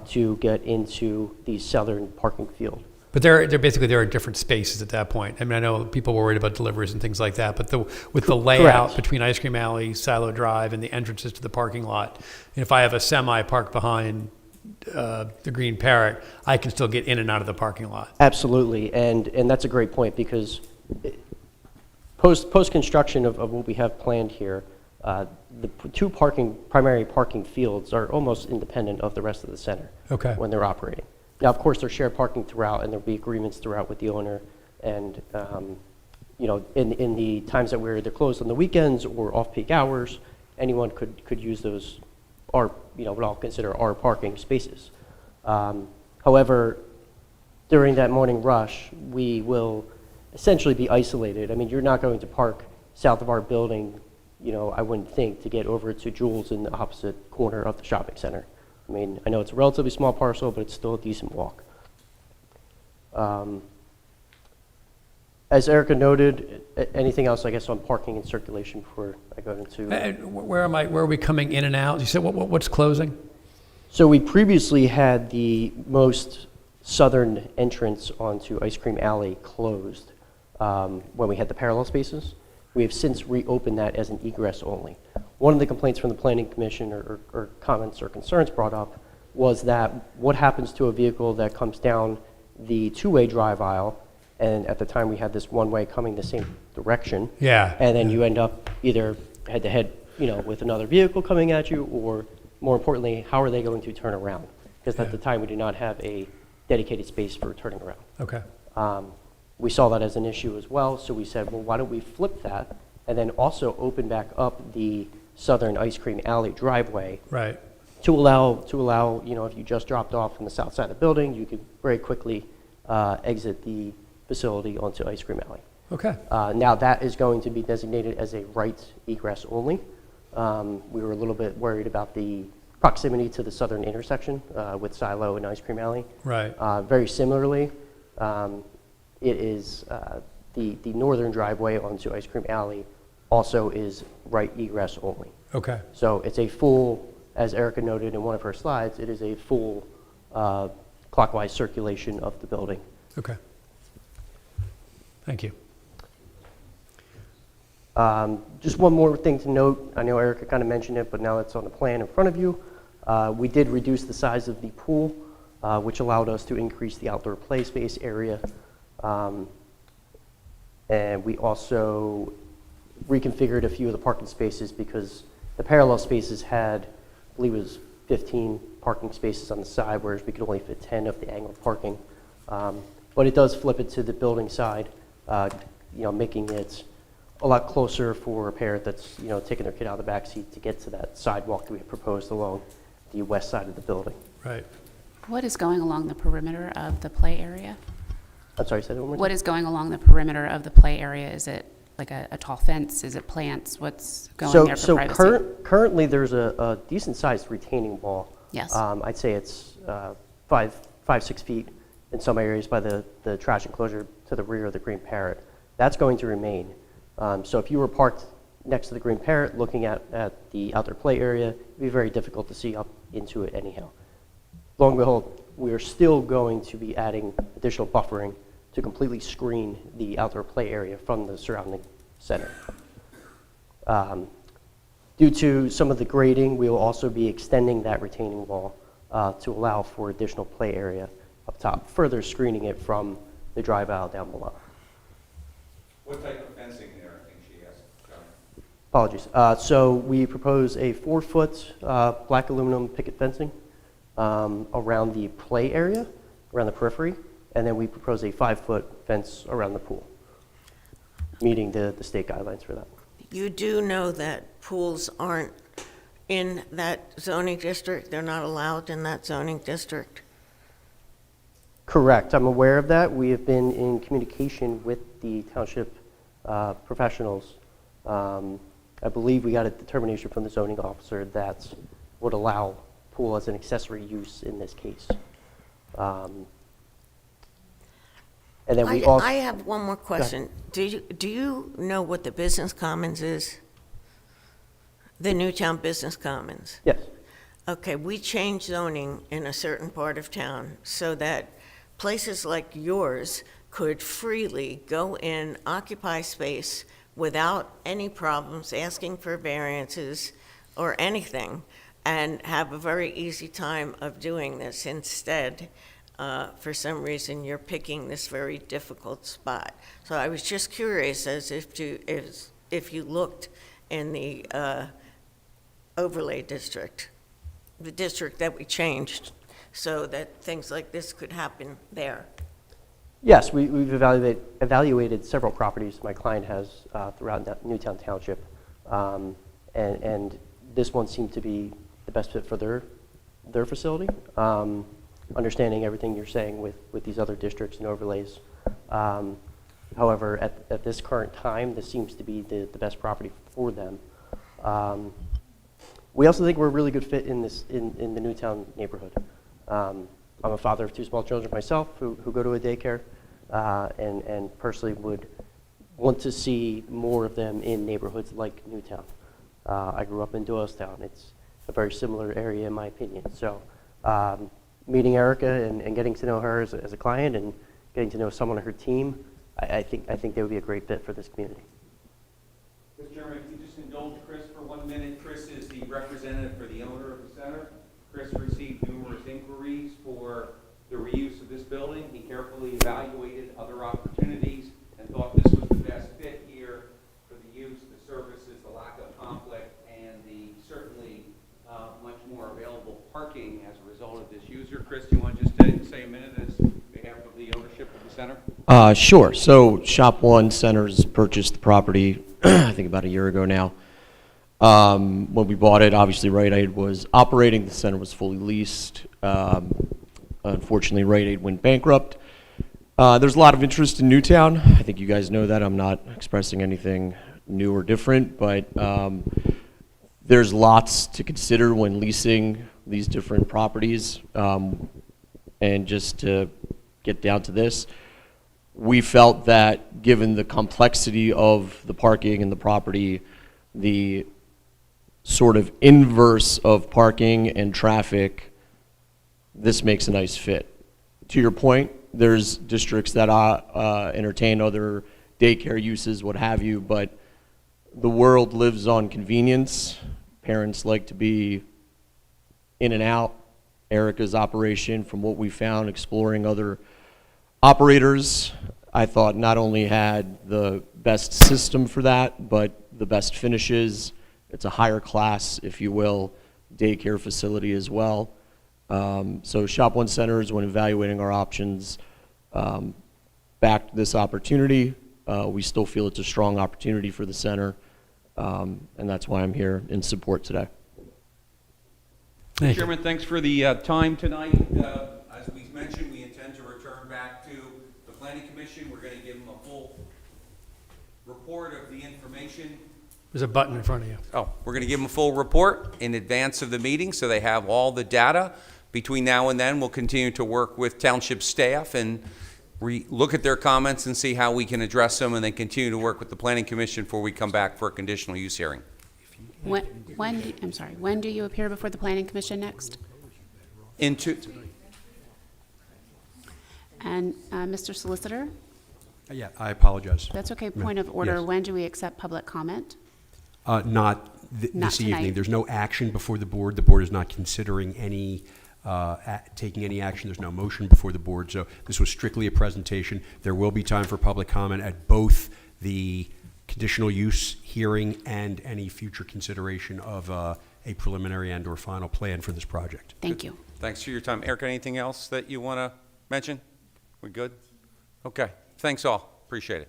to get into the southern parking field. But they're in different spaces at that point. I mean, I know people were worried about deliveries and things like that, but with the layout Correct. between Ice Cream Alley, Silo Drive, and the entrances to the parking lot, if I have a semi parked behind the green parrot, I can still get in and out of the parking lot. Absolutely, and that's a great point, because post construction of what we have planned here, the two primary parking fields are almost independent of the rest of the center. Okay. When they're operating. Now, of course, they're shared parking throughout, and there'll be agreements throughout with the owner. And in the times that we're either closed on the weekends or off-peak hours, anyone could use those, what I'll consider our parking spaces. However, during that morning rush, we will essentially be isolated. I mean, you're not going to park south of our building, I wouldn't think, to get over to Jules in the opposite corner of the shopping center. I mean, I know it's a relatively small parcel, but it's still a decent walk. As Erica noted, anything else, I guess, on parking and circulation before I go into... Where are we coming in and out? You said what's closing? So we previously had the most southern entrance onto Ice Cream Alley closed when we had the parallel spaces. We have since reopened that as an egress only. One of the complaints from the Planning Commission or comments or concerns brought up was that what happens to a vehicle that comes down the two-way drive aisle, and at the time we had this one-way coming the same direction. Yeah. And then you end up either head-to-head, with another vehicle coming at you, or more importantly, how are they going to turn around? Because at the time we did not have a dedicated space for turning around. Okay. We saw that as an issue as well, so we said, well, why don't we flip that and then also open back up the southern Ice Cream Alley driveway. Right. To allow, if you just dropped off on the south side of the building, you could very quickly exit the facility onto Ice Cream Alley. Okay. Now that is going to be designated as a right egress only. We were a little bit worried about the proximity to the southern intersection with Silo and Ice Cream Alley. Right. Very similarly, it is the northern driveway onto Ice Cream Alley also is right egress only. Okay. So it's a full, as Erica noted in one of her slides, it is a full clockwise circulation of the building. Okay. Thank you. Just one more thing to note. I know Erica kind of mentioned it, but now it's on the plan in front of you. We did reduce the size of the pool, which allowed us to increase the outdoor play space area. And we also reconfigured a few of the parking spaces because the parallel spaces had, I believe it was 15 parking spaces on the side, whereas we could only fit 10 of the angled parking. But it does flip it to the building side, making it a lot closer for a parent that's, taking their kid out of the back seat to get to that sidewalk that we had proposed along the west side of the building. Right. What is going along the perimeter of the play area? I'm sorry, say that one more time? What is going along the perimeter of the play area? Is it like a tall fence? Is it plants? What's going there for privacy? Currently, there's a decent-sized retaining wall. Yes. I'd say it's 5-6 feet in some areas by the trash enclosure to the rear of the Green Parrot. That's going to remain. So if you were parked next to the Green Parrot looking at the outdoor play area, it'd be very difficult to see up into it anyhow. Lo and behold, we are still going to be adding additional buffering to completely screen the outdoor play area from the surrounding center. Due to some of the grading, we will also be extending that retaining wall to allow for additional play area up top, further screening it from the drive aisle down below. What type of fencing there, I think she asked, John? Apologies. So we propose a 4-foot black aluminum picket fencing around the play area, around the periphery, and then we propose a 5-foot fence around the pool, meeting the state guidelines for that. You do know that pools aren't in that zoning district? They're not allowed in that zoning district? Correct. I'm aware of that. We have been in communication with the township professionals. I believe we got a determination from the zoning officer that would allow pool as an accessory use in this case. And then we also... I have one more question. Do you know what the business commons is? The Newtown Business Commons? Yes. Okay, we changed zoning in a certain part of town so that places like yours could freely go in, occupy space without any problems, asking for variances or anything, and have a very easy time of doing this. Instead, for some reason, you're picking this very difficult spot. So I was just curious as if you looked in the overlay district, the district that we changed, so that things like this could happen there. Yes, we've evaluated several properties my client has throughout Newtown Township, and this one seemed to be the best fit for their facility. Understanding everything you're saying with these other districts and overlays. However, at this current time, this seems to be the best property for them. We also think we're a really good fit in the Newtown neighborhood. I'm a father of 2 small children myself who go to a daycare, and personally would want to see more of them in neighborhoods like Newtown. I grew up in Doylestown. It's a very similar area in my opinion. So meeting Erica and getting to know her as a client and getting to know someone on her team, I think they would be a great fit for this community. Mr. Chairman, if you just indulge Chris for 1 minute. Chris is the representative for the owner of the center. Chris received numerous inquiries for the reuse of this building. He carefully evaluated other opportunities and thought this was the best fit here for the use, the services, the lack of conflict, and the certainly much more available parking as a result of this user. Chris, do you want to just say a minute as behalf of the ownership of the center? Sure. So Shop One Centers purchased the property, I think about a year ago now. When we bought it, obviously Rite Aid was operating. The center was fully leased. Unfortunately, Rite Aid went bankrupt. There's a lot of interest in Newtown. I think you guys know that. I'm not expressing anything new or different, but there's lots to consider when leasing these different properties. And just to get down to this, we felt that given the complexity of the parking and the property, the sort of inverse of parking and traffic, this makes a nice fit. To your point, there's districts that entertain other daycare uses, what have you, but the world lives on convenience. Parents like to be in and out. Erica's operation, from what we found exploring other operators, I thought not only had the best system for that, but the best finishes. It's a higher class, if you will, daycare facility as well. So Shop One Centers, when evaluating our options, backed this opportunity. We still feel it's a strong opportunity for the center, and that's why I'm here in support today. Mr. Chairman, thanks for the time tonight. As we mentioned, we intend to return back to the Planning Commission. We're going to give them a full report of the the information. There's a button in front of you. Oh, we're going to give them a full report in advance of the meeting, so they have all the data. Between now and then, we'll continue to work with township staff and look at their comments and see how we can address them, and then continue to work with the Planning Commission before we come back for a conditional use hearing. When do you appear before the Planning Commission next? And Mr. Solicitor? Yeah, I apologize. That's okay. Point of order. Yes. When do we accept public comment? Not Not this evening. tonight. There's no action before the board. The board is not considering any, taking any action. There's no motion before the board. So this was strictly a presentation. There will be time for public comment at both the conditional use hearing and any future consideration of a preliminary and/or final plan for this project. Thank you. Thanks for your time. Eric, anything else that you want to mention? We good? Okay. Thanks all. Appreciate it.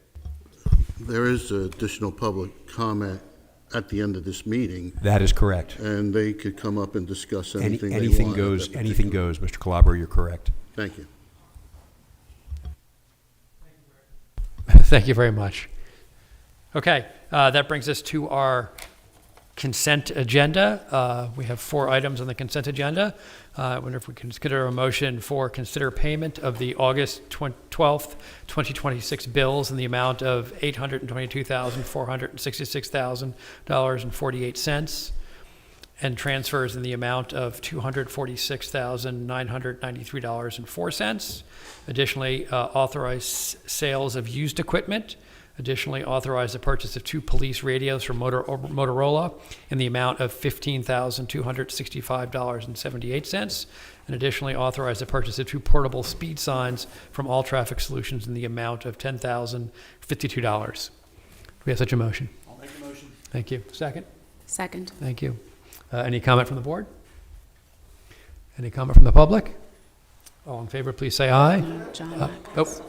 There is additional public comment at the end of this meeting. That is correct. And they could come up and discuss anything they Anything want. goes, anything goes. Mr. Calabro, you're correct. Thank you. Thank you very much. Okay, that brings us to our consent agenda. We have 4 items on the consent agenda. I wonder if we can consider a motion for consider payment of the August 12th, 2026 bills in the amount of $822,466,000.48 and transfers in the amount of $246,993.04. Additionally, authorize sales of used equipment. Additionally, authorize the purchase of 2 police radios from Motorola in the amount of $15,265.78. And additionally, authorize the purchase of 2 portable speed signs from All Traffic Solutions in the amount of $10,052. Do we have such a motion? I'll make a motion. Thank you. Second? Second. Thank you. Any comment from the board? Any comment from the public? All in favor, please say aye. John. Oh.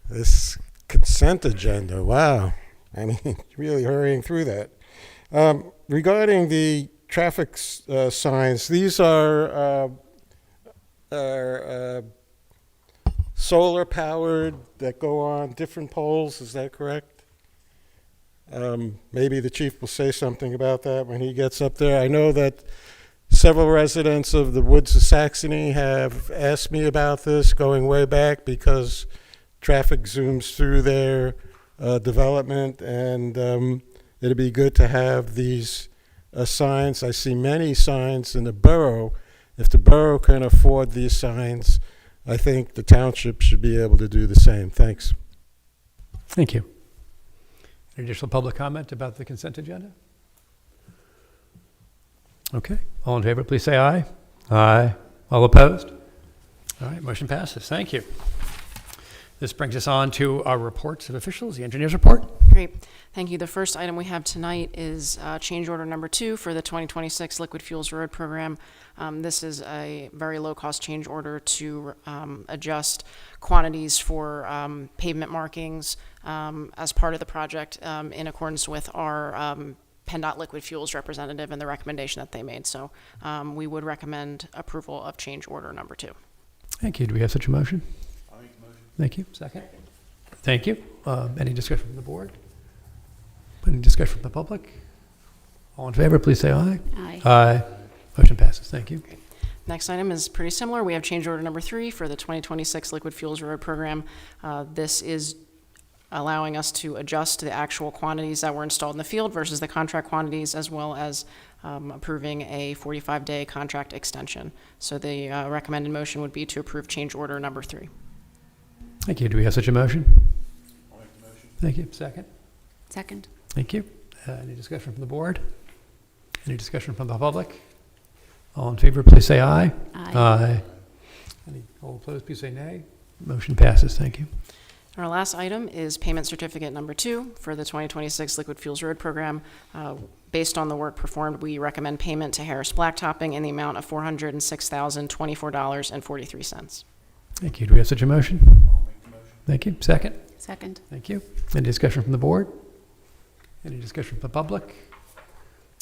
This consent agenda, wow. I mean, really hurrying through that. Regarding the traffic signs, these are solar powered that go on different poles, is that correct? Maybe the chief will say something about that when he gets up there. I know that several residents of the woods of Saxony have asked me about this going way back because traffic zooms through their development, and it'd be good to have these signs. I see many signs in the borough. If the borough can afford these signs, I think the township should be able to do the same. Thanks. Thank you. Any additional public comment about the consent agenda? Okay. All in favor, please say aye. Aye. All opposed? All right, motion passes. Thank you. This brings us on to our reports of officials, the engineer's report. Great. Thank you. The first item we have tonight is change order number 2 for the 2026 Liquid Fuels Road Program. This is a very low-cost change order to adjust quantities for pavement markings as part of the project in accordance with our PennDOT Liquid Fuels representative and the recommendation that they made. So we would recommend approval of change order number 2. Thank you. Do we have such a motion? Thank you. Second. Thank you. Any discussion from the board? Any discussion from the public? All in favor, please say aye. Aye. Aye. Motion passes. Thank you. Next item is pretty similar. We have change order number 3 for the 2026 Liquid Fuels Road Program. This is allowing us to adjust the actual quantities that were installed in the field versus the contract quantities, as well as approving a 45-day contract extension. So the recommended motion would be to approve change order number 3. Thank you. Do we have such a motion? I'll make the motion. Thank you. Second. Second. Thank you. Any discussion from the board? Any discussion from the public? All in favor, please say aye. Aye. Aye. Any all opposed, please say nay. Motion passes. Thank you. Our last item is payment certificate number 2 for the 2026 Liquid Fuels Road Program. Based on the work performed, we recommend payment to Harris Blacktopping in the amount of $406,024.43. Thank you. Do we have such a motion? I'll make the motion. Thank you. Second. Second. Thank you. Any discussion from the board? Any discussion from the public?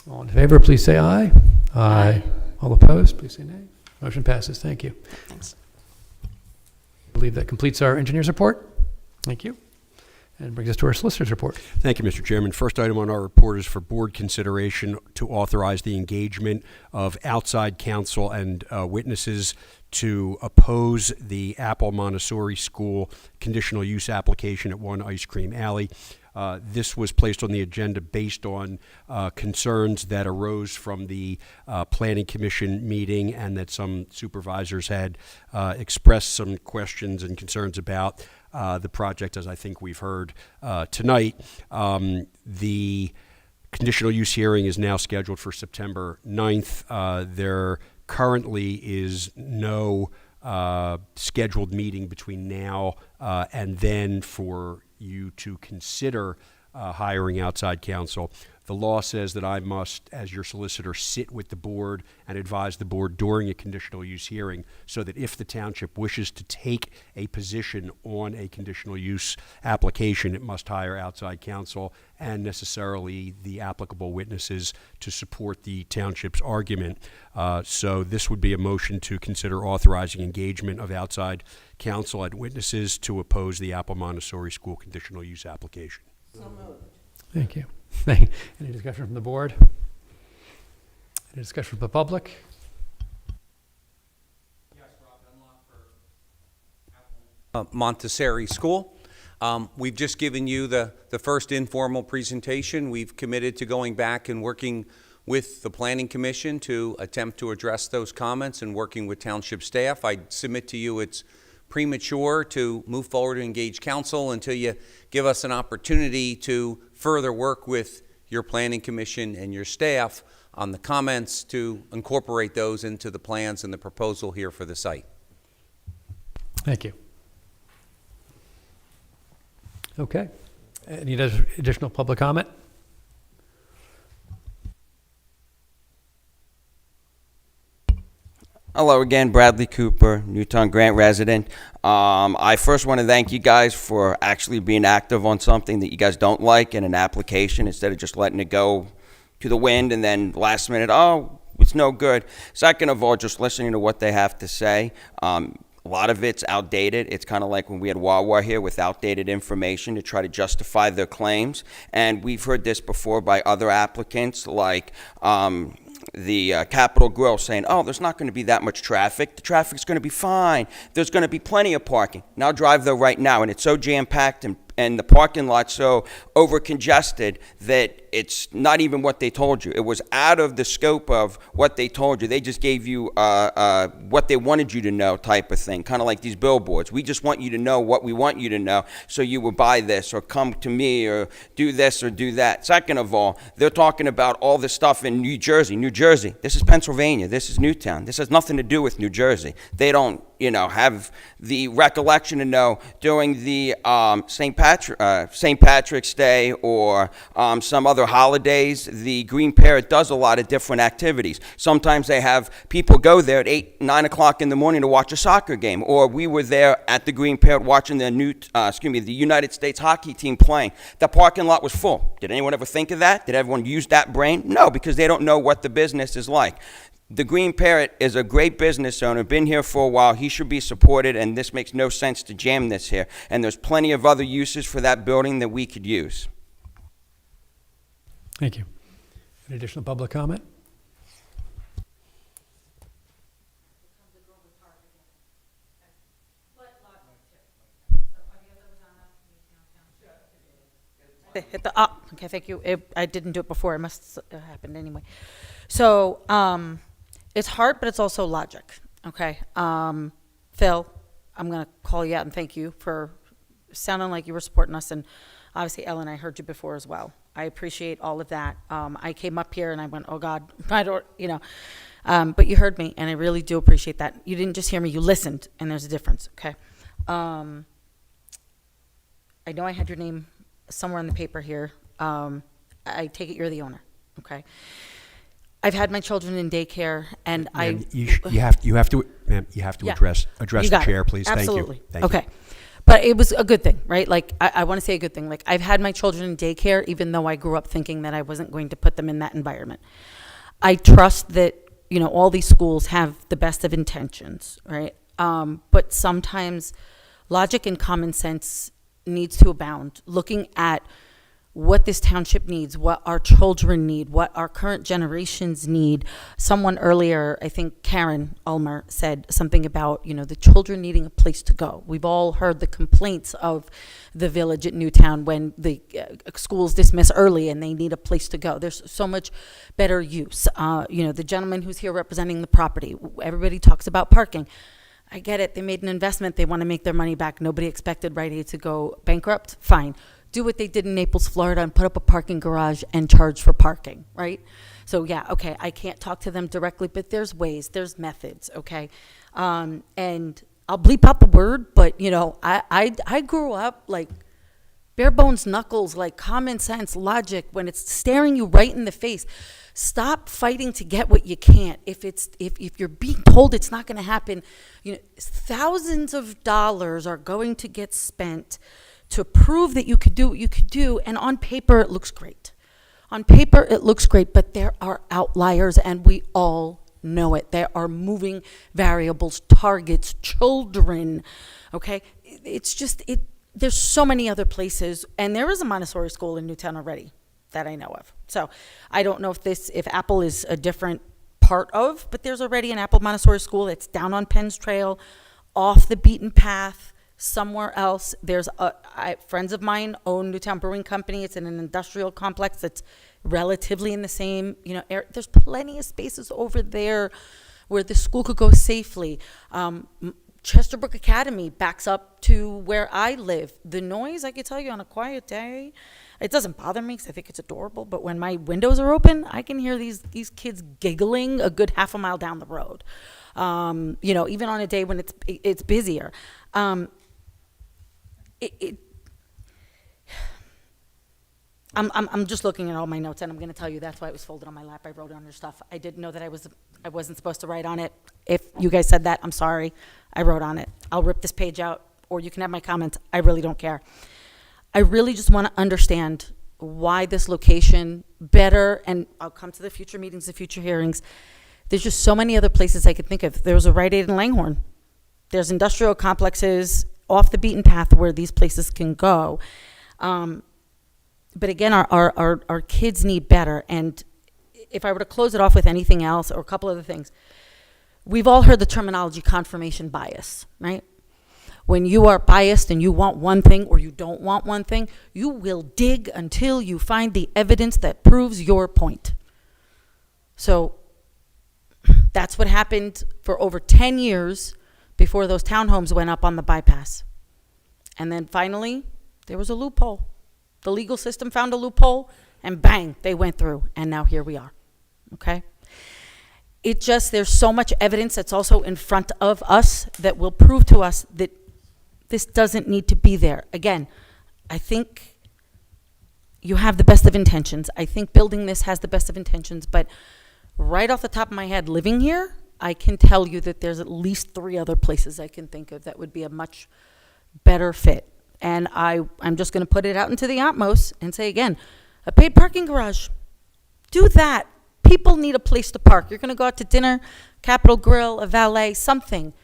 All in favor, please say aye. Aye. All opposed, please say nay. Motion passes. Thank you. Thanks. believe that completes our engineer's report. Thank you. And brings us to our solicitor's report. Thank you, Mr. Chairman. First item on our report is for board consideration to authorize the engagement of outside counsel and witnesses to oppose the Apple Montessori School conditional use application at 1 Ice Cream Alley. This was placed on the agenda based on concerns that arose from the Planning Commission meeting, and that some supervisors had expressed some questions and concerns about the project, as I think we've heard tonight. The conditional use hearing is now scheduled for September 9th. There currently is no scheduled meeting between now and then for you to consider hiring outside counsel. The law says that I must, as your solicitor, sit with the board and advise the board during a conditional use hearing, so that if the township wishes to take a position on a conditional use application, it must hire outside counsel and necessarily the applicable witnesses to support the township's argument. So this would be a motion to consider authorizing engagement of outside counsel and witnesses to oppose the Apple Montessori School conditional use application. So moved. Thank you. Any discussion from the board? Any discussion from the public? Montessori School. We've just given you the first informal presentation. We've committed to going back and working with the Planning Commission to attempt to address those comments and working with township staff. I submit to you it's premature to move forward and engage counsel until you give us an opportunity to further work with your Planning Commission and your staff on the comments to incorporate those into the plans and the proposal here for the site. Thank you. Okay. Any additional public comment? Hello again, Bradley Cooper, Newtown Grant resident. I first want to thank you guys for actually being active on something that you guys don't like in an application, instead of just letting it go to the wind and then last minute, oh, it's no good. Second of all, just listening to what they have to say. A lot of it's outdated. It's kind of like when we had Wawa here with outdated information to try to justify their claims. And we've heard this before by other applicants, like the Capitol Grill saying, oh, there's not going to be that much traffic. The traffic's going to be fine. There's going to be plenty of parking. Now drive there right now, and it's so jam-packed and the parking lot's so over-congested that it's not even what they told you. It was out of the scope of what they told you. They just gave you what they wanted you to know type of thing, kind of like these billboards. We just want you to know what we want you to know, so you will buy this or come to me or do this or do that. Second of all, they're talking about all this stuff in New Jersey. New Jersey, this is Pennsylvania, this is Newtown. This has nothing to do with New Jersey. They don't, have the recollection to know during the St. Patrick's Day or some other holidays, the Green Parrot does a lot of different activities. Sometimes they have people go there at 8, 9 o'clock in the morning to watch a soccer game. Or we were there at the Green Parrot watching the United States hockey team playing. The parking lot was full. Did anyone ever think of that? Did everyone use that brain? No, because they don't know what the business is like. The Green Parrot is a great business owner, been here for a while. He should be supported, and this makes no sense to jam this here. And there's plenty of other uses for that building that we could use. Thank you. Any additional public comment? Hit the okay, thank you. I didn't do it before. It must have happened anyway. So it's hard, but it's also logic. Okay, Phil, I'm gonna call you out and thank you for sounding like you were supporting us, and obviously Ellen, I heard you before as well. I appreciate all of that. I came up here and I went, oh God, I don't, but you heard me, and I really do appreciate that. You didn't just hear me; you listened, and there's a difference. Okay, I know I had your name somewhere in the paper here. I take it you're the owner, okay? I've had my children in daycare, and you have to Yeah. address You the got chair, it. please. Absolutely. Thank you. Okay. But it was a good thing, right? Like, I want to say a good thing. Like, I've had my children in daycare, even though I grew up thinking that I wasn't going to put them in that environment. I trust that, all these schools have the best of intentions, right? But sometimes logic and common sense needs to abound, looking at what this township needs, what our children need, what our current generations need. Someone earlier, I think Karen Ulmer, said something about, the children needing a place to go. We've all heard the complaints of the village at Newtown when the schools dismiss early and they need a place to go. There's so much better use. The gentleman who's here representing the property, everybody talks about parking. I get it. They made an investment. They want to make their money back. Nobody expected Rite Aid to go bankrupt. Fine. Do what they did in Naples, Florida, and put up a parking garage and charge for parking, right? So yeah, okay, I can't talk to them directly, but there's ways, there's methods, okay? And I'll bleep out the word, but I grew up like bare bones knuckles, like common sense, logic, when it's staring you right in the face. Stop fighting to get what you can't. If you're being told it's not gonna happen, thousands of dollars are going to get spent to prove that you could do what you could do, and on paper it looks great. On paper it looks great, but there are outliers, and we all know it. There are moving variables, targets, children, okay? It's just, there's so many other places, and there is a Montessori school in Newtown already that I know of. So I don't know if Apple is a different part of, but there's already an Apple Montessori school that's down on Penn's Trail, off the beaten path, somewhere else. There's friends of mine own Newtown Brewing Company. It's in an industrial complex that's relatively in the same area. There's plenty of spaces over there where the school could go safely. Chesterbrook Academy backs up to where I live. The noise, I can tell you, on a quiet day, it doesn't bother me because I think it's adorable, but when my windows are open, I can hear these kids giggling a good half a mile down the road. Even on a day when it's busier. I'm just looking at all my notes, and I'm going to tell you that's why it was folded on my lap. I wrote under stuff. I didn't know that I wasn't supposed to write on it. If you guys said that, I'm sorry. I wrote on it. I'll rip this page out, or you can have my comments. I really don't care. I really just want to understand why this location better, and I'll come to the future meetings, the future hearings. There's just so many other places I could think of. There was a Rite Aid in Langhorne. There's industrial complexes off the beaten path where these places can go. But again, our kids need better. And if I were to close it off with anything else, or a couple other things, we've all heard the terminology confirmation bias, right? When you are biased and you want one thing or you don't want one thing, you will dig until you find the evidence that proves your point. So that's what happened for over 10 years before those townhomes went up on the bypass. And then finally, there was a loophole. The legal system found a loophole, and bang, they went through, and now here we are, okay? There's so much evidence that's also in front of us that will prove to us that this doesn't need to be there. Again, I think you have the best of intentions. I think building this has the best of intentions, but right off the top of my head, living here, I can tell you that there's at least 3 other places I can think of that would be a much better fit. And I'm just going to put it out into the utmost and say again, a paid parking garage. Do that. People need a place to park. You're going to go out to dinner, Capitol Grill, a valet, something.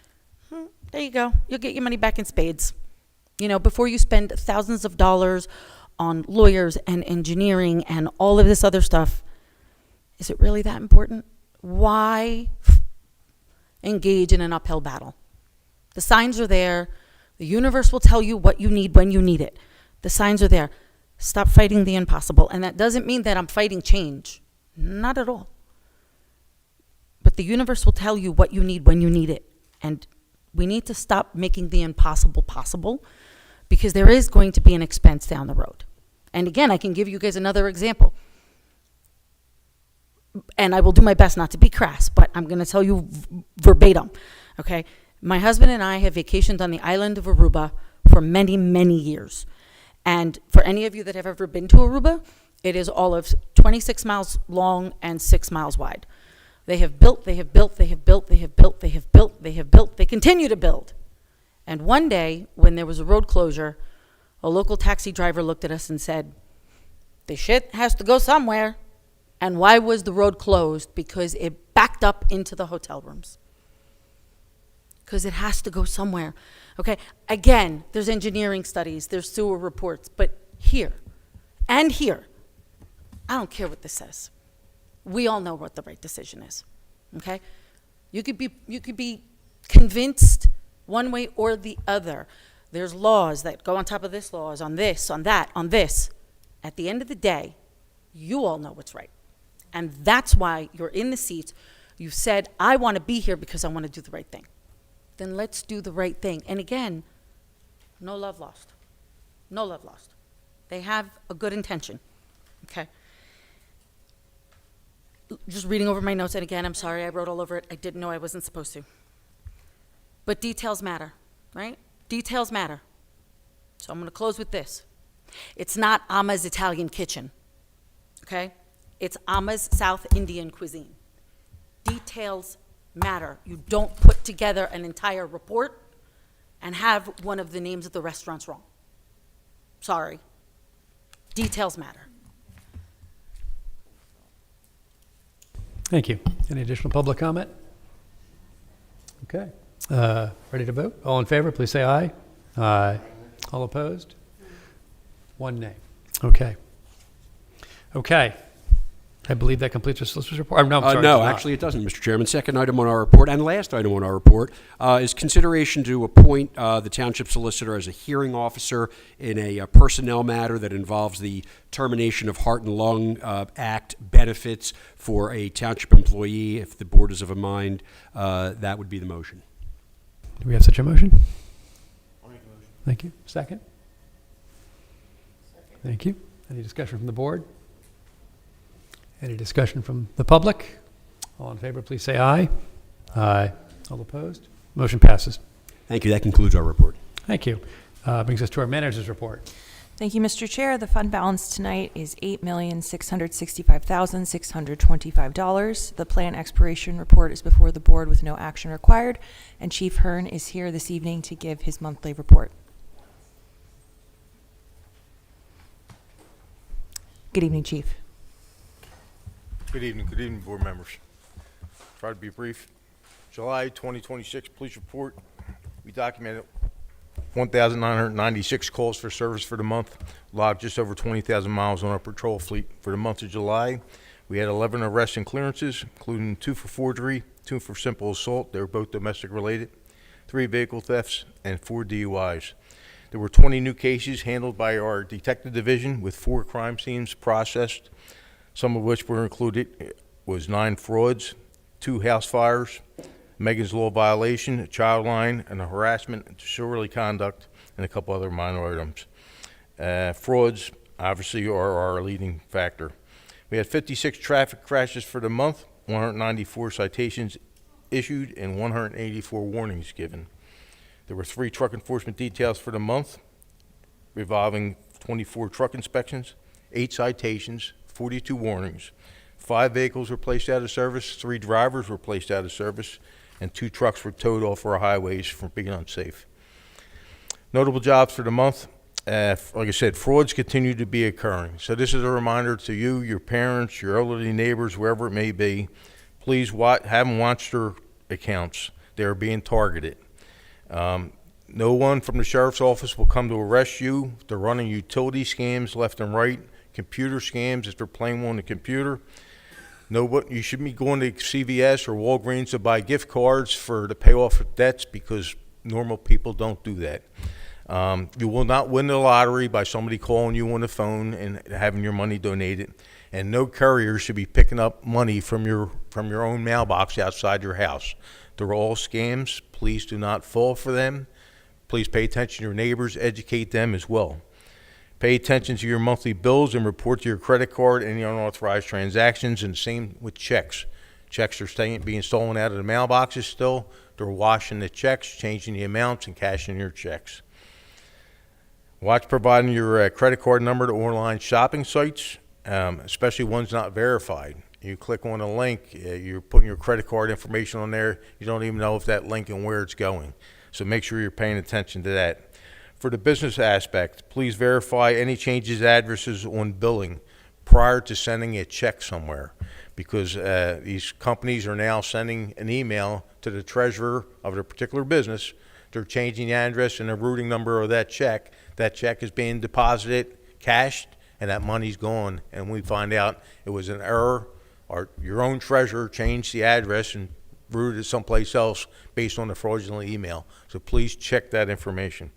There you go. You'll get your money back in spades. Before you spend thousands of dollars on lawyers and engineering and all of this other stuff, is it really that important? Why engage in an uphill battle? The signs are there. The universe will tell you what you need when you need it. The signs are there. Stop fighting the impossible. And that doesn't mean that I'm fighting change. Not at all. But the universe will tell you what you need when you need it. And we need to stop making the impossible possible, because there is going to be an expense down the road. And again, I can give you guys another example. And I will do my best not to be crass, but I'm going to tell you verbatim, okay? My husband and I have vacationed on the island of Aruba for many, many years. And for any of you that have ever been to Aruba, it is all of 26 miles long and 6 miles wide. They have built, they have built, they have built, they have built, they have built, they have built, they continue to build. And one day, when there was a road closure, a local taxi driver looked at us and said, "The shit has to go somewhere." And why was the road closed? Because it backed up into the hotel rooms. because it has to go somewhere. Okay? Again, there's engineering studies, there's sewer reports, but here and here, I don't care what this says. We all know what the right decision is. Okay? You could be convinced one way or the other. There's laws that go on top of this, laws on this, on that, on this. At the end of the day, you all know what's right. And that's why you're in the seats. You've said, I want to be here because I want to do the right thing. Then let's do the right thing. And again, no love lost. No love lost. They have a good intention. Okay? Just reading over my notes, and again, I'm sorry I wrote all over it. I didn't know I wasn't supposed to. But details matter, right? Details matter. So I'm going to close with this. It's not Amma's Italian kitchen, okay? It's Amma's South Indian cuisine. Details matter. You don't put together an entire report and have one of the names of the restaurants wrong. Sorry. Details matter. Thank you. Any additional public comment? Okay. Ready to vote? All in favor, please say aye. Aye. All opposed? One nay. Okay. Okay. I believe that completes our solicitor's report. No, I'm sorry. No, actually it doesn't, Mr. Chairman. Second item on our report, and last item on our report, is consideration to appoint the township solicitor as a hearing officer in a personnel matter that involves the termination of Heart and Lung Act benefits for a township employee. If the board is of a mind, that would be the motion. Do we have such a motion? I'll make a motion. Thank you. Second? Thank you. Any discussion from the board? Any discussion from the public? All in favor, please say aye. Aye. All opposed? Motion passes. Thank you. That concludes our report. Thank you. Brings us to our manager's report. Thank you, Mr. Chair. The fund balance tonight is $8,665,625. The plan expiration report is before the board with no action required, and Chief Hearn is here this evening to give his monthly report. Good evening, Chief. Good evening, board members. Try to be brief. July 2026 police report. We documented 1,996 calls for service for the month, logged just over 20,000 miles on our patrol fleet. For the month of July, we had 11 arrests and clearances, including 2 for forgery, 2 for simple assault. They were both domestic related, 3 vehicle thefts, and 4 DUIs. There were 20 new cases handled by our detective division with 4 crime scenes processed, some of which were included was 9 frauds, 2 house fires, Megan's Law violation, a child line, and a harassment, disorderly conduct, and a couple other minor items. Frauds, obviously, are our leading factor. We had 56 traffic crashes for the month, 194 citations issued, and 184 warnings given. There were 3 truck enforcement details for the month, revolving 24 truck inspections, 8 citations, 42 warnings. 5 vehicles were placed out of service, 3 drivers were placed out of service, and 2 trucks were towed off our highways for being unsafe. Notable jobs for the month. Like I said, frauds continue to be occurring. So this is a reminder to you, your parents, your elderly neighbors, wherever it may be, please have them watch their accounts. They are being targeted. No one from the sheriff's office will come to arrest you. They're running utility scams left and right, computer scams if they're playing on the computer. You shouldn't be going to CVS or Walgreens to buy gift cards to pay off debts, because normal people don't do that. You will not win the lottery by somebody calling you on the phone and having your money donated. And no courier should be picking up money from your own mailbox outside your house. They're all scams. Please do not fall for them. Please pay attention to your neighbors. Educate them as well. Pay attention to your monthly bills and report to your credit card any unauthorized transactions, and the same with checks. Checks are being stolen out of the mailboxes still. They're washing the checks, changing the amounts, and cashing your checks. Watch providing your credit card number to online shopping sites, especially ones not verified. You click on a link, you're putting your credit card information on there. You don't even know if that link and where it's going. So make sure you're paying attention to that. For the business aspect, please verify any changes addresses on billing. prior to sending a check somewhere, because these companies are now sending an email to the treasurer of their particular business. They're changing the address and the routing number of that check. That check is being deposited, cashed, and that money's gone. And we find out it was an error, or your own treasurer changed the address and routed it someplace else based on the fraudulent email. So please check that information.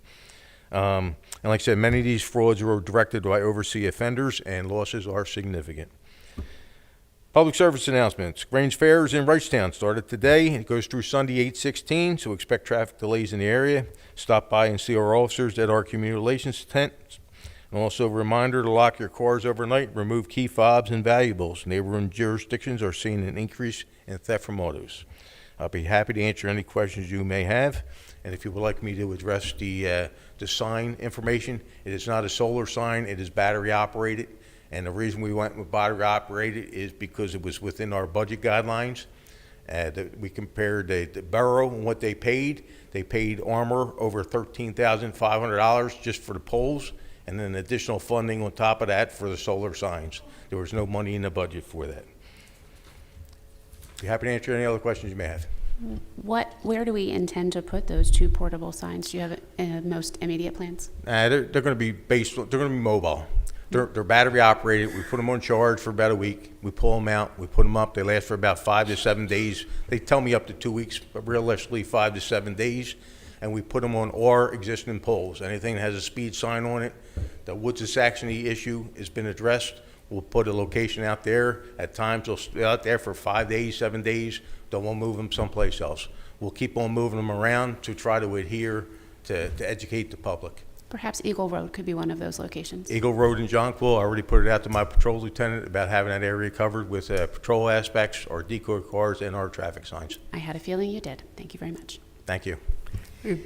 And like I said, many of these frauds were directed by overseas offenders, and losses are significant. Public service announcements. Grange Fair is in Wrightstown. Started today. It goes through Sunday, 8/16, so expect traffic delays in the area. Stop by and see our officers at our community relations tent. And also a reminder to lock your cars overnight, remove key fobs and valuables. Neighboring jurisdictions are seeing an increase in theft from autos. I'll be happy to answer any questions you may have. And if you would like me to address the sign information, it is not a solar sign, it is battery operated. And the reason we went with battery operated is because it was within our budget guidelines. We compared the borough and what they paid. They paid Armor over $13,500 just for the poles, and then additional funding on top of that for the solar signs. There was no money in the budget for that. Be happy to answer any other questions you may have. Where do we intend to put those 2 portable signs? Do you have most immediate plans? They're going to be they're going to be mobile. They're battery operated. We put them on charge for about a week. We pull them out. We put them up. They last for about 5 to 7 days. They tell me up to 2 weeks, but realistically 5 to 7 days. And we put them on our existing poles. Anything that has a speed sign on it, the Woods of Saxony issue has been addressed. We'll put a location out there. At times they'll stay out there for 5 days, 7 days. Then we'll move them someplace else. We'll keep on moving them around to try to adhere to educate the public. Perhaps Eagle Road could be one of those locations. Eagle Road in Jonquil, I already put it out to my patrol lieutenant about having that area covered with patrol aspects, our decoy cars, and our traffic signs. I had a feeling you did. Thank you very much. Thank you.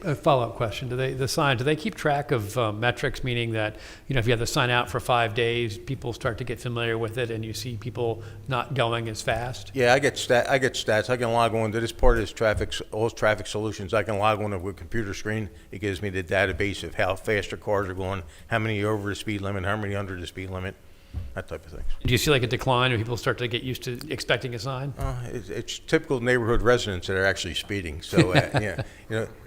A follow-up question. Do they keep track of metrics, meaning that, if you have the sign out for 5 days, people start to get familiar with it and you see people not going as fast? Yeah, I get stats. I can log on to this part of this all traffic solutions. I can log on to a computer screen. It gives me the database of how fast the cars are going, how many over the speed limit, how many under the speed limit, that type of thing. Do you see like a decline when people start to get used to expecting a sign? It's typical neighborhood residents that are actually speeding. So,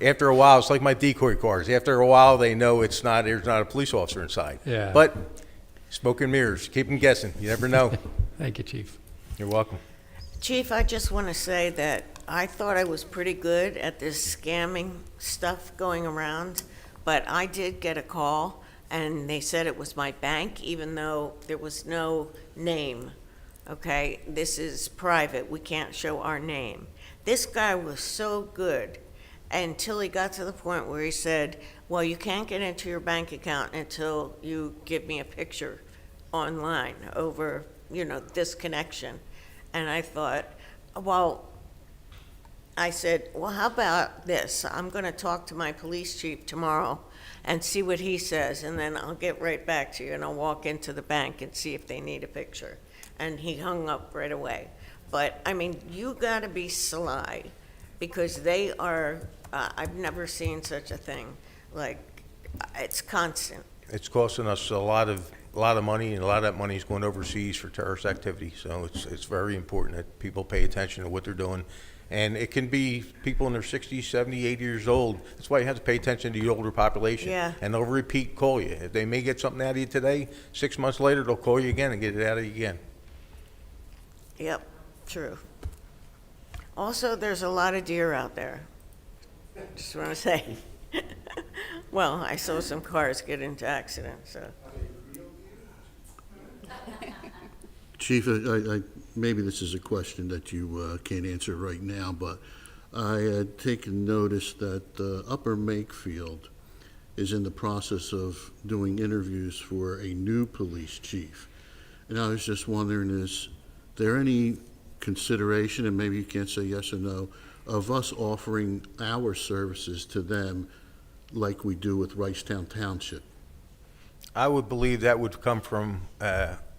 after a while, it's like my decoy cars. After a while, they know there's not a police officer inside. Yeah. But smoke and mirrors, keep them guessing. You never know. Thank you, Chief. You're welcome. Chief, I just want to say that I thought I was pretty good at this scamming stuff going around, but I did get a call, and they said it was my bank, even though there was no name. Okay, this is private. We can't show our name. This guy was so good until he got to the point where he said, well, you can't get into your bank account until you give me a picture online over, this connection. And I thought, I said, well, how about this? I'm going to talk to my police chief tomorrow and see what he says, and then I'll get right back to you, and I'll walk into the bank and see if they need a picture. And he hung up right away. But, you got to be sly, because they are, I've never seen such a thing. Like, it's constant. It's costing us a lot of money, and a lot of that money is going overseas for terrorist activity. So it's very important that people pay attention to what they're doing. And it can be people in their 60s, 70, 80 years old. That's why you have to pay attention to the older population. Yeah. And they'll call you. If they may get something out of you today, 6 months later, they'll call you again and get it out of you again. Yep, true. Also, there's a lot of deer out there. Just want to say. Well, I saw some cars get into accidents, so. Chief, maybe this is a question that you can't answer right now, but I had taken notice that Upper Makefield is in the process of doing interviews for a new police chief. And I was just wondering, is there any consideration, and maybe you can't say yes or no, of us offering our services to them like we do with Wrightstown Township? I would believe that would come from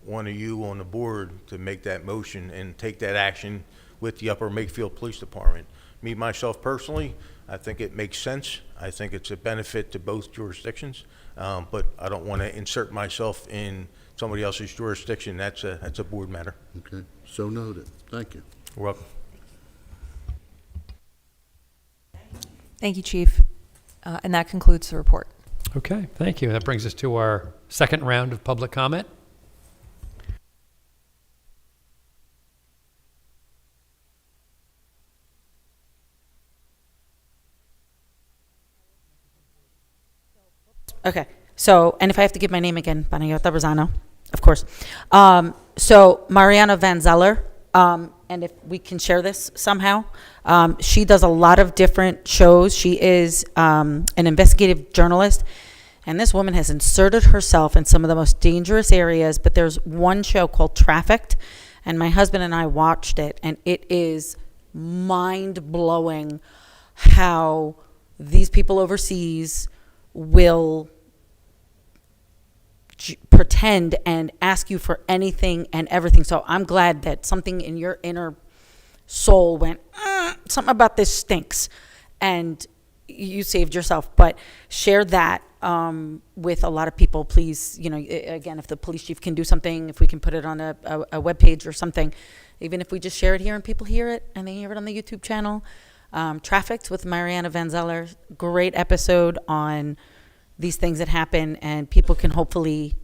one of you on the board to make that motion and take that action with the Upper Makefield Police Department. Me, myself personally, I think it makes sense. I think it's a benefit to both jurisdictions, but I don't want to insert myself in somebody else's jurisdiction, that's a board matter. Okay, so noted. Thank you. You're welcome. Thank you, Chief. And that concludes the report. Okay, thank you. That brings us to our second round of public comment. Okay, so, and if I have to give my name again, Panayota Rosano, of course. So Mariana Van Zeller, and if we can share this somehow, she does a lot of different shows. She is an investigative journalist, and this woman has inserted herself in some of the most dangerous areas, but there's one show called Trafficked, and my husband and I watched it, and it is mind-blowing how these people overseas will pretend and ask you for anything and everything. So I'm glad that something in your inner soul went, something about this stinks, and you saved yourself. But share that with a lot of people, please. You know, again, if the police chief can do something, if we can put it on a webpage or something, even if we just share it here and people hear it and they hear it on the YouTube channel. Trafficked with Mariana Van Zeller, great episode on these things that happen, and people can hopefully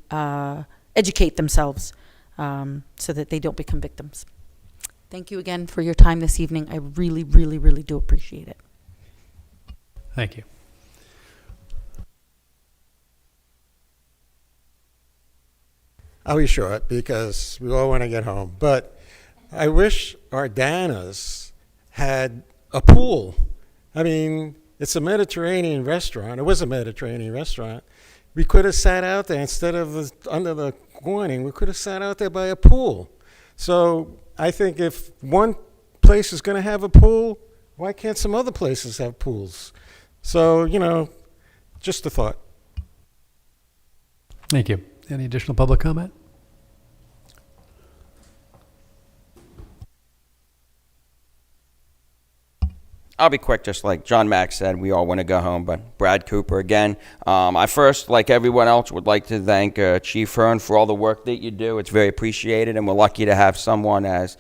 educate themselves so that they don't become victims. Thank you again for your time this evening. I really, really, really do appreciate it. Thank you. I'll be short because we all want to get home. But I wish our Danas had a pool. I mean, it's a Mediterranean restaurant. It was a Mediterranean restaurant. We could have sat out there instead of under the awning. We could have sat out there by a pool. So I think if one place is going to have a pool, why can't some other places have pools? So, you know, just a thought. Thank you. Any additional public comment? I'll be quick, just like John Mack said, we all want to go home, but Brad Cooper again. I first, like everyone else, would like to thank Chief Hearn for all the work that you do. It's very appreciated, and we're lucky to have someone as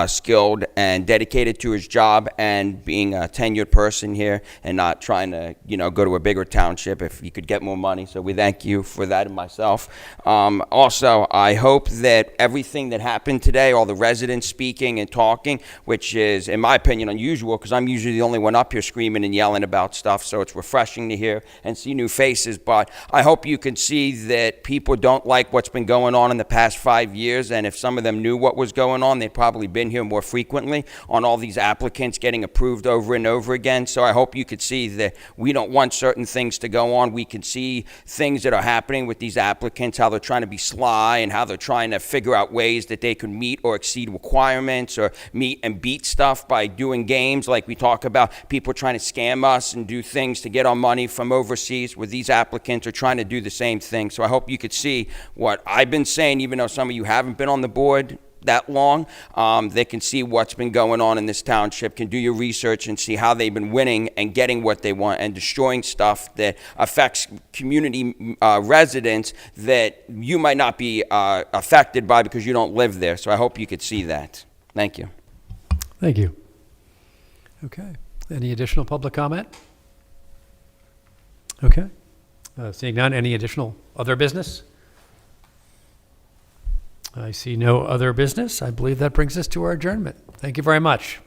skilled and dedicated to his job and being a tenured person here and not trying to, go to a bigger township if you could get more money. So we thank you for that and myself. Also, I hope that everything that happened today, all the residents speaking and talking, which is, in my opinion, unusual because I'm usually the only one up here screaming and yelling about stuff, so it's refreshing to hear and see new faces. But I hope you can see that people don't like what's been going on in the past 5 years, and if some of them knew what was going on, they'd probably been here more frequently on all these applicants getting approved over and over again. So I hope you could see that we don't want certain things to go on. We can see things that are happening with these applicants, how they're trying to be sly and how they're trying to figure out ways that they can meet or exceed requirements or meet and beat stuff by doing games like we talk about, people trying to scam us and do things to get our money from overseas, where these applicants are trying to do the same thing. So I hope you could see what I've been saying, even though some of you haven't been on the board that long. They can see what's been going on in this township, can do your research and see how they've been winning and getting what they want and destroying stuff that affects community residents that you might not be affected by because you don't live there. So I hope you could see that. Thank you. Thank you. Okay. Any additional public comment? Okay. Seeing none, any additional other business? I see no other business. I believe that brings us to our adjournment. Thank you very much.